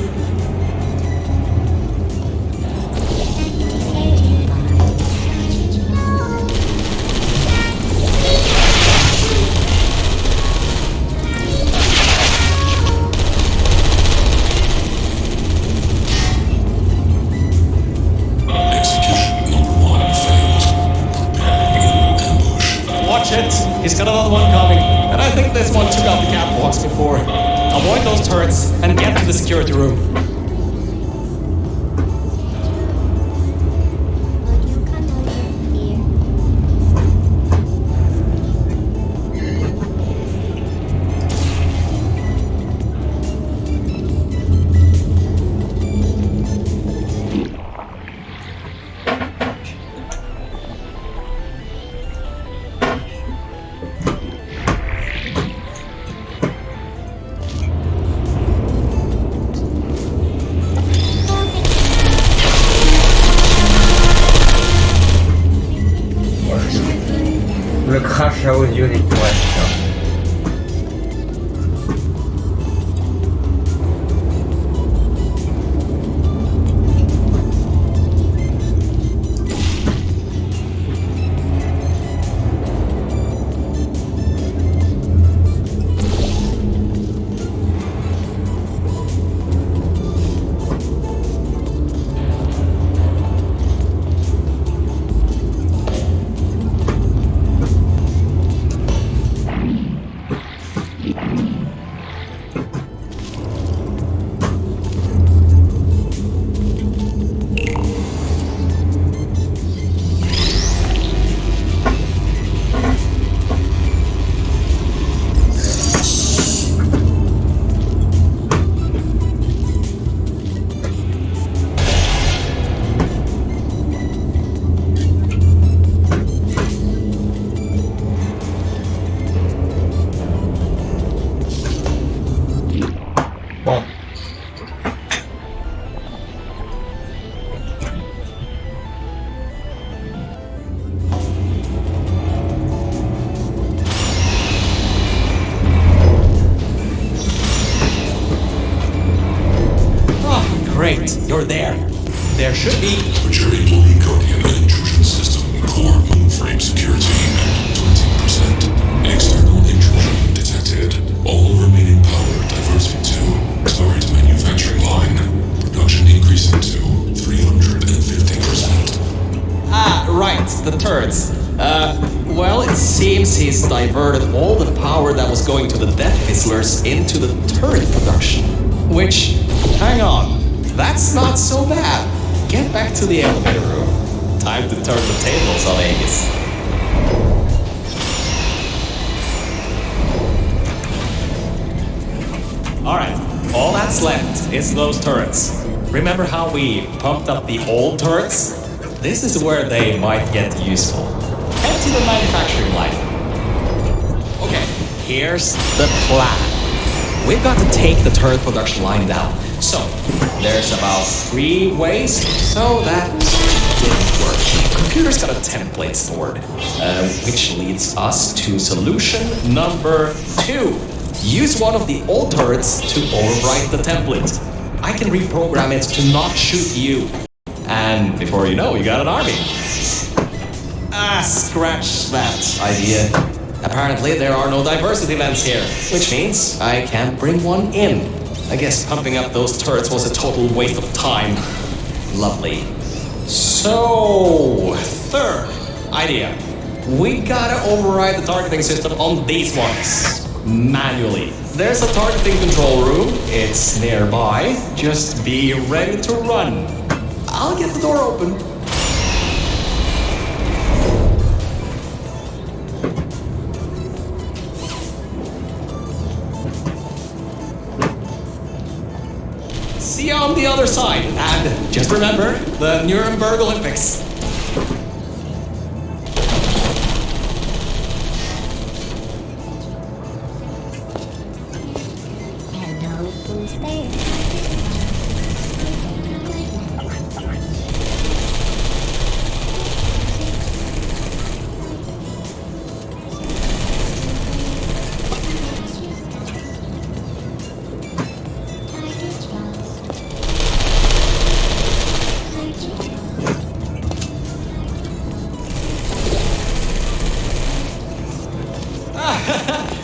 He's got another one coming, and I think this one took out the catwalks before. Avoid those turrets and get to the security room. Le crash audio des toilettes. Great, you're there. There should be... Mature employee Guardian intrusion system, core mainframe security at 20%. External intrusion detected. All remaining power diverted to turret manufacturing line. Production increasing to 350%. Ah, right, the turrets. Well, it seems he's diverted all the power that was going to the Death Fizzlers into the turret production. Which, hang on, that's not so bad. Get back to the elevator room. Time to turn the tables on Aegis. Alright, all that's left is those turrets. Remember how we pumped up the old turrets? This is where they might get useful. Head to the manufacturing line. Okay, here's the plan. We've got to take the turret production line down. So, there's about 3 ways, so that didn't work. computer's got a template stored, which leads us to solution number 2. Use one of the old turrets to overwrite the template. I can reprogram it to not shoot you. And before you know, you got an army. Scratch that idea. Apparently there are no diversity events here, which means I can't bring one in. I guess pumping up those turrets was a total waste of time. Lovely. So, third idea. We gotta override the targeting system on these ones. Manually. There's a targeting control room. It's nearby. Just be ready to run. I'll get the door open. See you on the other side. And just remember, the Nuremberg Olympics. Hello, who's there?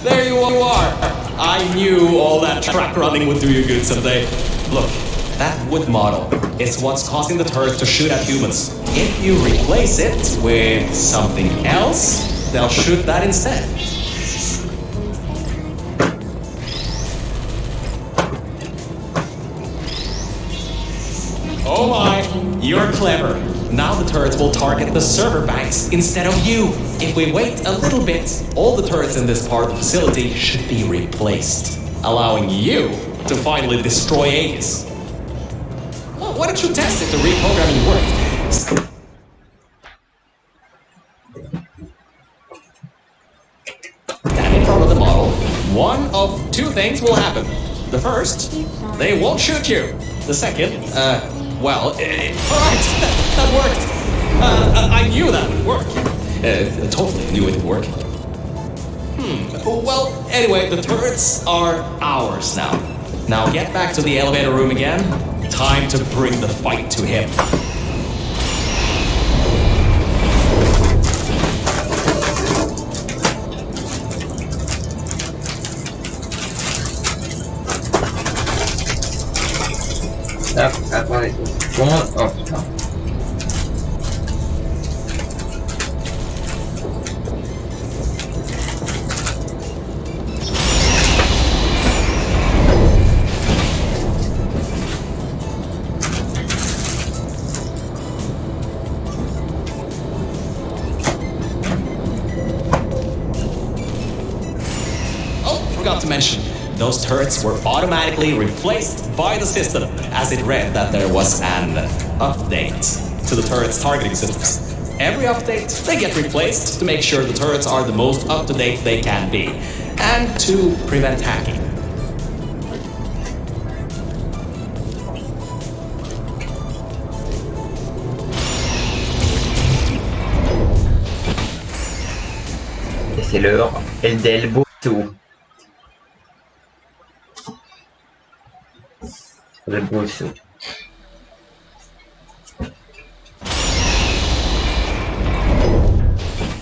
There you are. I knew all that track running would do you good someday. Look, that wood model is what's causing the turret to shoot at humans. If you replace it with something else, they'll shoot that instead. Oh my, you're clever. Now the turrets will target the server banks instead of you. If we wait a little bit, all the turrets in this part of the facility should be replaced, allowing you to finally destroy Aegis. Well, why don't you test if the reprogramming worked? Stand in front of the model. One of two things will happen. The first, they won't shoot you. The second, well, alright, that worked. I knew that would work. Totally knew it would work. Well, anyway, the turrets are ours now. Now get back to the elevator room again. Time to bring the fight to him. Attendez. Comment? Oh putain. Oh, forgot to mention. Those turrets were automatically replaced by the system, as it read that there was an update to the turret's targeting systems. Every update, they get replaced to make sure the turrets are the most up-to-date they can be, and to prevent hacking. Et c'est l'heure del bosso. Le bosso.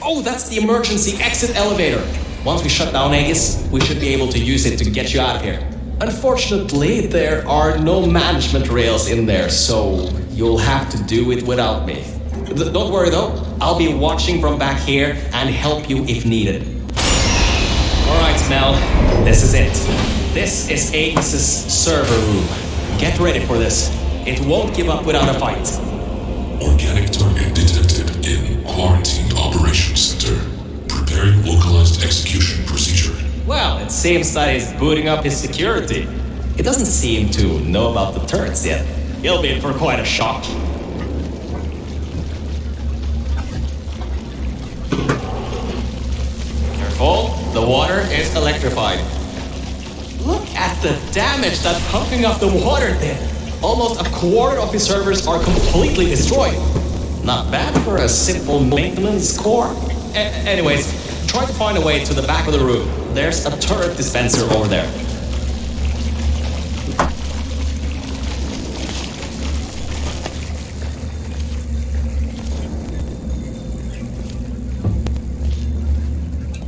Oh, that's the emergency exit elevator. Once we shut down Aegis, we should be able to use it to get you out of here. Unfortunately, there are no management rails in there, so you'll have to do it without me. Don't worry though, I'll be watching from back here and help you if needed. Alright, Mel, this is it. This is Aegis' server room. Get ready for this. It won't give up without a fight. Organic target detected in Quarantined Operations Center. Preparing localized execution procedure. Well, it seems that he's booting up his security. He doesn't seem to know about the turrets yet. He'll be in for quite a shock. Careful, the water is electrified. Look at the damage that pumping up the water did. Almost a quarter of his servers are completely destroyed. Not bad for a simple maintenance core. Anyways, try to find a way to the back of the room. There's a turret dispenser over there.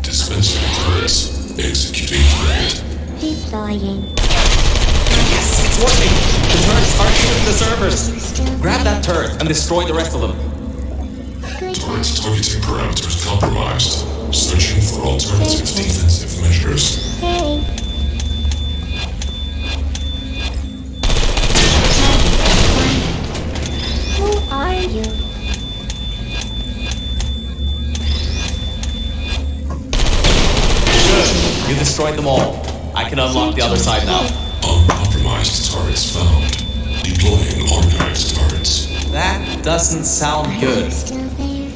Dispensing turrets. Executing threat. Deploying. Yes, it's working! The turrets are shooting the servers! Grab that turret and destroy the rest of them. Turret targeting parameters compromised. Searching for alternative defensive measures. Hey. Who are you? Good. You destroyed them all. I can unlock the other side now. Uncompromised turrets found. Deploying organized turrets. That doesn't sound good. Still there?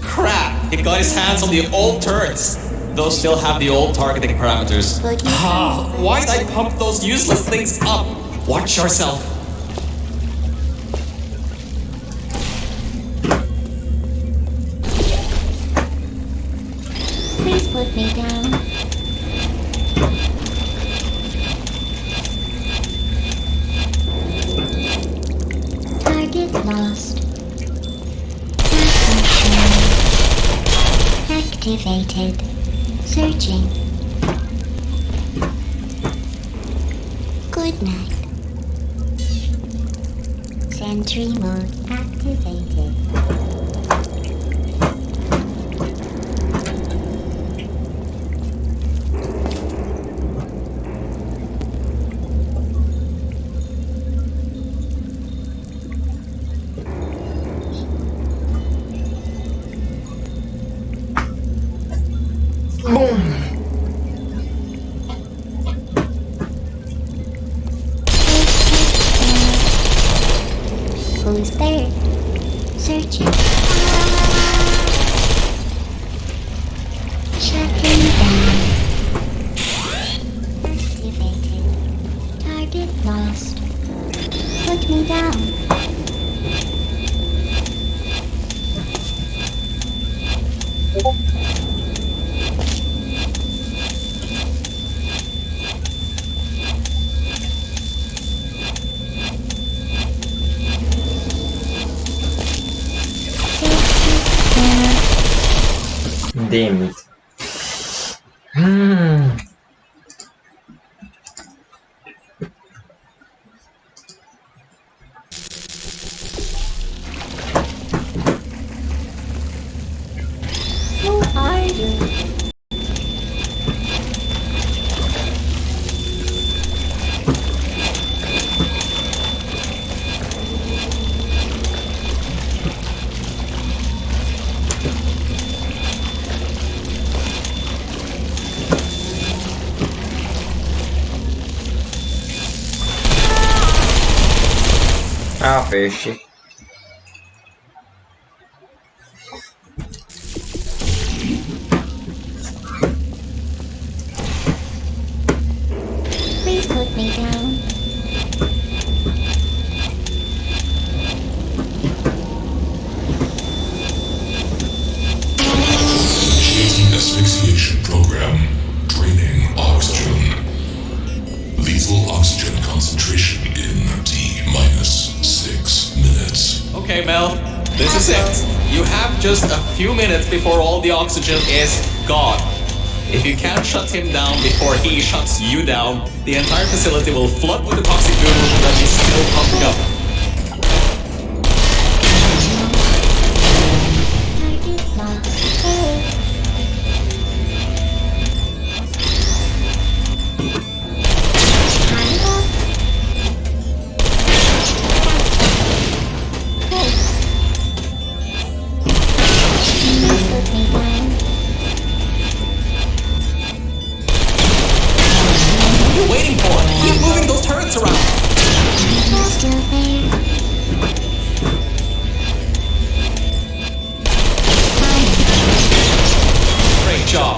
Crap! He got his hands on the old turrets. Those still have the old targeting parameters. Ah, why did I pump those useless things up? Watch yourself. Please put me down. Target lost. Activated. Searching. Good night. Sentry mode activated. Who's there? Searching. Shutting down. Activated. Target lost. Put me down. Damn it. Who are you? Ah, peixe. Please put me down. Initiating asphyxiation program. Draining oxygen. Lethal oxygen concentration in T-6 minutes. Okay, Mel, this is it. You have just a few minutes before all the oxygen is gone. If you can't shut him down before he shuts you down, the entire facility will flood with the toxic goo that he's still pumping up. Target lost. Hey. Time up. Hey. Please put me down. What are you waiting for? Keep moving those turrets around. Still there? Great job.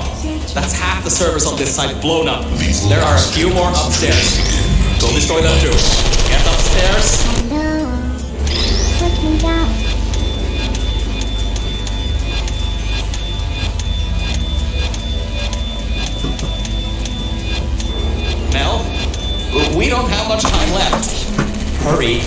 That's half the servers on this site blown up. There are a few more upstairs. Go destroy them too. Get upstairs. Hello. Put me down. We don't have much time left. Hurry.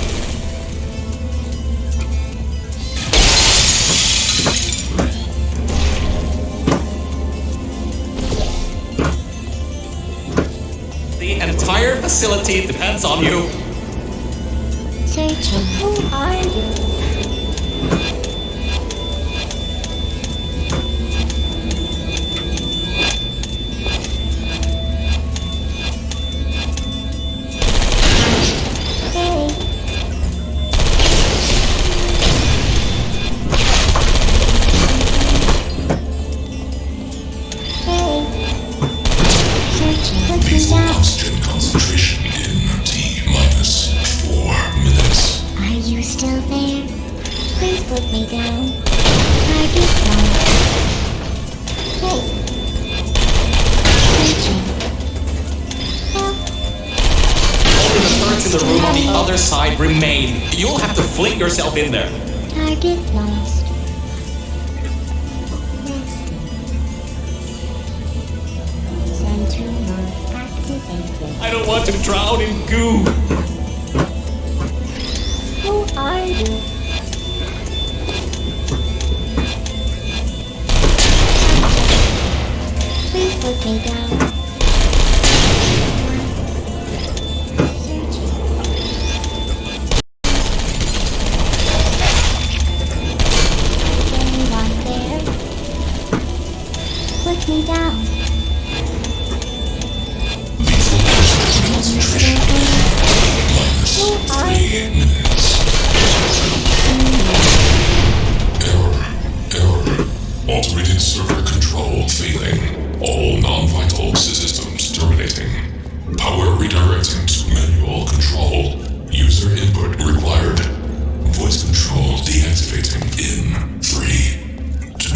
The entire facility depends on you. Searching, who are you? Hey. Hey. Searching, put me Lethal down. oxygen concentration in T-minus 4 minutes. Are you still there? Please put me down. Target lost. Hey. Searching. Help. Only the turrets in the room on the other side remain. You'll have to fling yourself in there. Target lost. Center mode activated. I don't want to drown in goo. Who are you? Please put me down. Searching. Anyone there? Put me down. Lethal oxygen concentration minus Who are 3 you? minutes. Error. Automated server control failing. All non-vital systems terminating. Power redirecting to manual control. User input required. Voice control deactivating in 3, 2,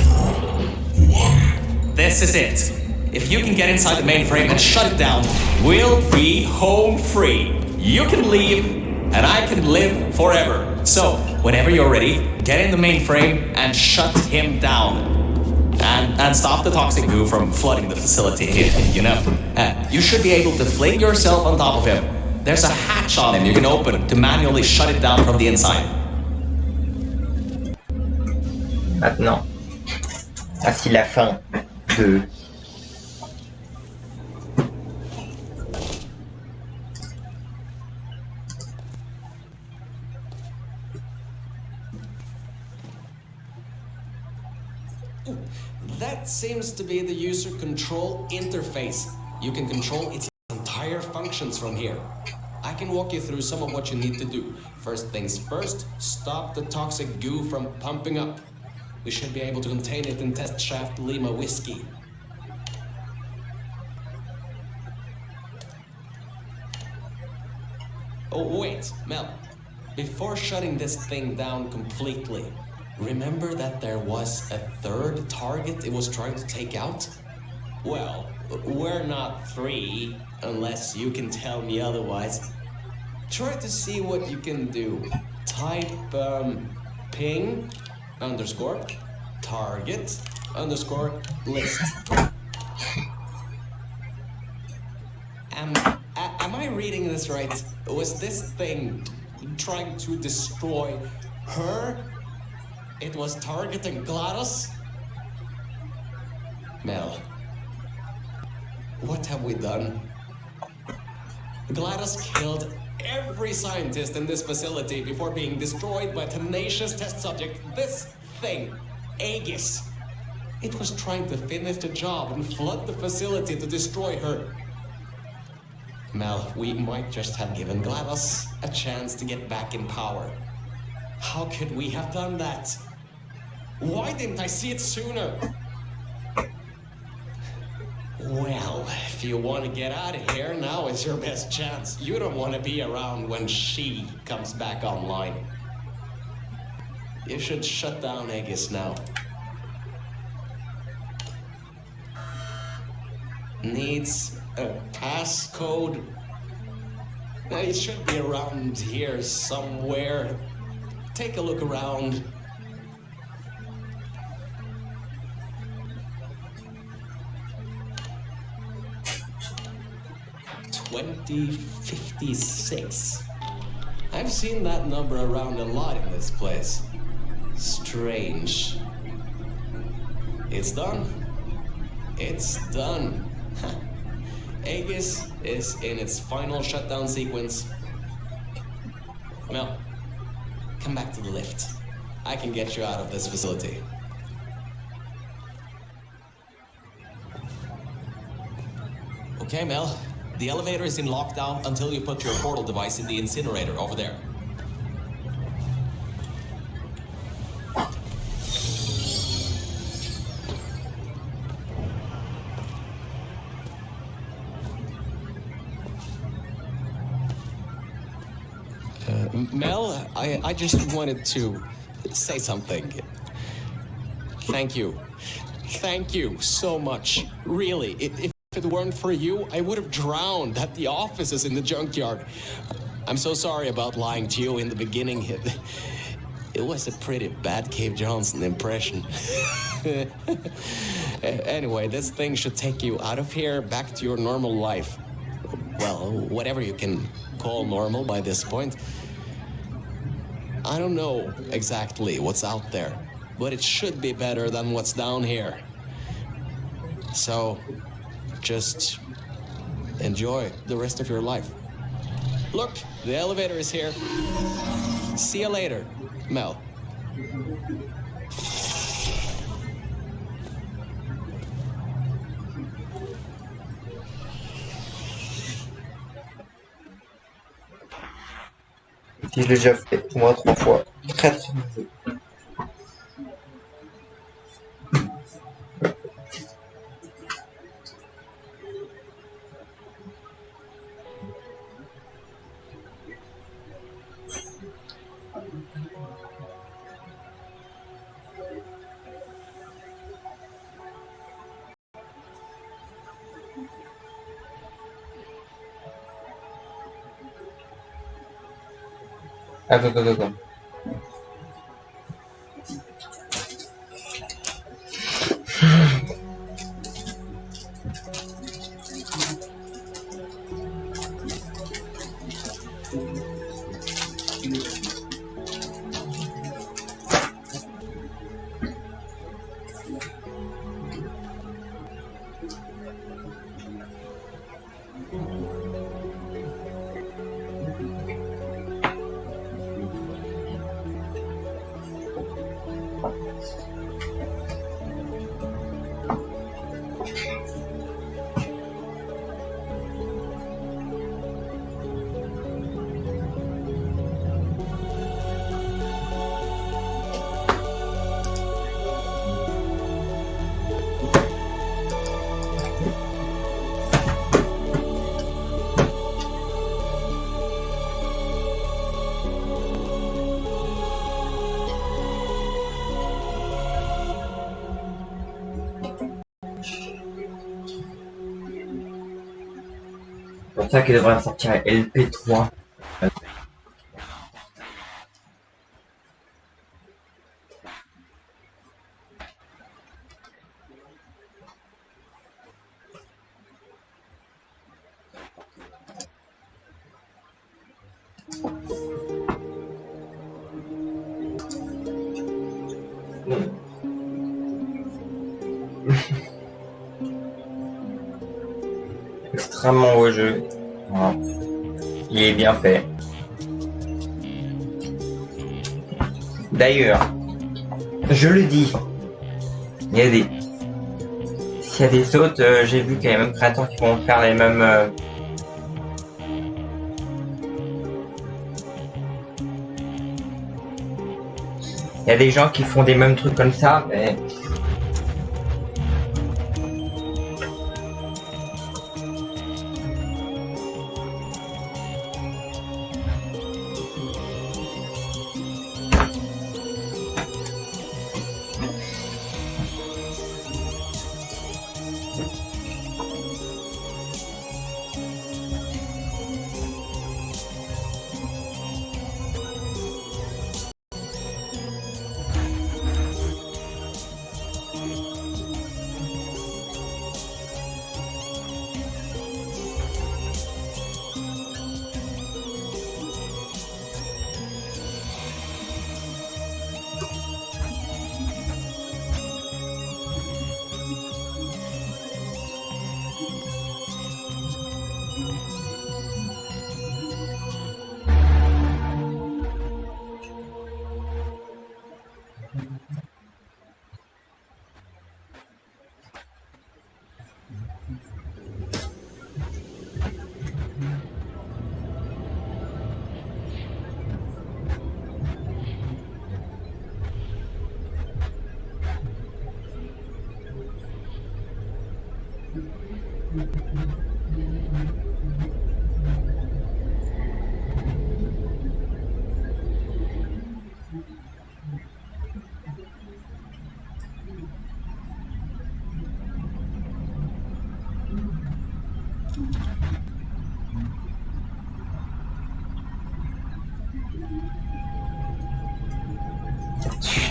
1. This is it. If you can get inside the mainframe and shut it down, we'll be home free. You can leave, and I can live forever. So, whenever you're ready, get in the mainframe and shut him down. And stop the toxic goo from flooding the facility, you know. You should be able to fling yourself on top of him. There's a hatch on him you can open to manually shut it down from the inside. Maintenant, voici la fin de... That seems to be the user control interface. You can control its entire functions from here. I can walk you through some of what you need to do. First things first, stop the toxic goo from pumping up. We should be able to contain it in Test Shaft Lima Whiskey. Oh, wait, Mel. Before shutting this thing down completely, remember that there was a third target it was trying to take out? Well, we're not three, unless you can tell me otherwise. Try to see what you can do. Type, ping, underscore, target, underscore, list. Am I reading this right? Was this thing trying to destroy her? It was targeting GLaDOS? Mel, what have we done? GLaDOS killed every scientist in this facility before being destroyed by a tenacious test subject. This thing, Aegis. It was trying to finish the job and flood the facility to destroy her. Mel, we might just have given GLaDOS a chance to get back in power. How could we have done that? Why didn't I see it sooner? Well, if you want to get out of here, now is your best chance. You don't want to be around when she comes back online. You should shut down Aegis now. Needs a passcode. It should be around here somewhere. Take a look around. 2056. I've seen that number around a lot in this place. Strange. It's done. It's done. Aegis is in its final shutdown sequence. Mel, come back to the lift. I can get you out of this facility. Okay, Mel. The elevator is in lockdown until you put your portal device in the incinerator over there. Mel, I just wanted to say something. Thank you. Thank you so much. Really, if it weren't for you, I would have drowned at the offices in the junkyard. I'm so sorry about lying to you in the beginning. It was a pretty bad Cave Johnson impression. Anyway, this thing should take you out of here, back to your normal life. Well, whatever you can call normal by this point. I don't know exactly what's out there, but it should be better than what's down here. So, just enjoy the rest of your life. Look, the elevator is here. See you later, Mel. Si je l'ai déjà fait, au moins 3 fois. Très très mauvais. Attends. C'est pour ça qu'il devrait sortir LP3. Extrêmement beau jeu. Voilà. Il est bien fait. D'ailleurs, je le dis, il y a des... S'il y a des autres, j'ai vu qu'il y a les mêmes créateurs qui vont faire les mêmes... Il y a des gens qui font des mêmes trucs comme ça, mais...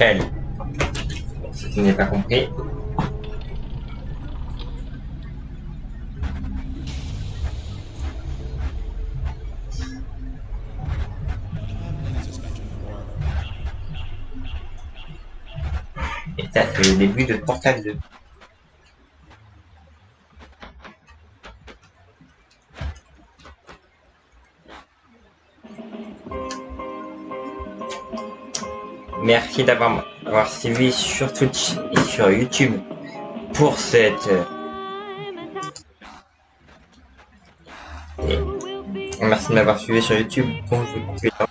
Shell. Ce qui n'est pas compris. Et ça, c'est le début de Portal 2. Merci d'avoir suivi sur Twitch et sur YouTube pour cette... Merci de m'avoir suivi sur YouTube. Bon, je vais continuer.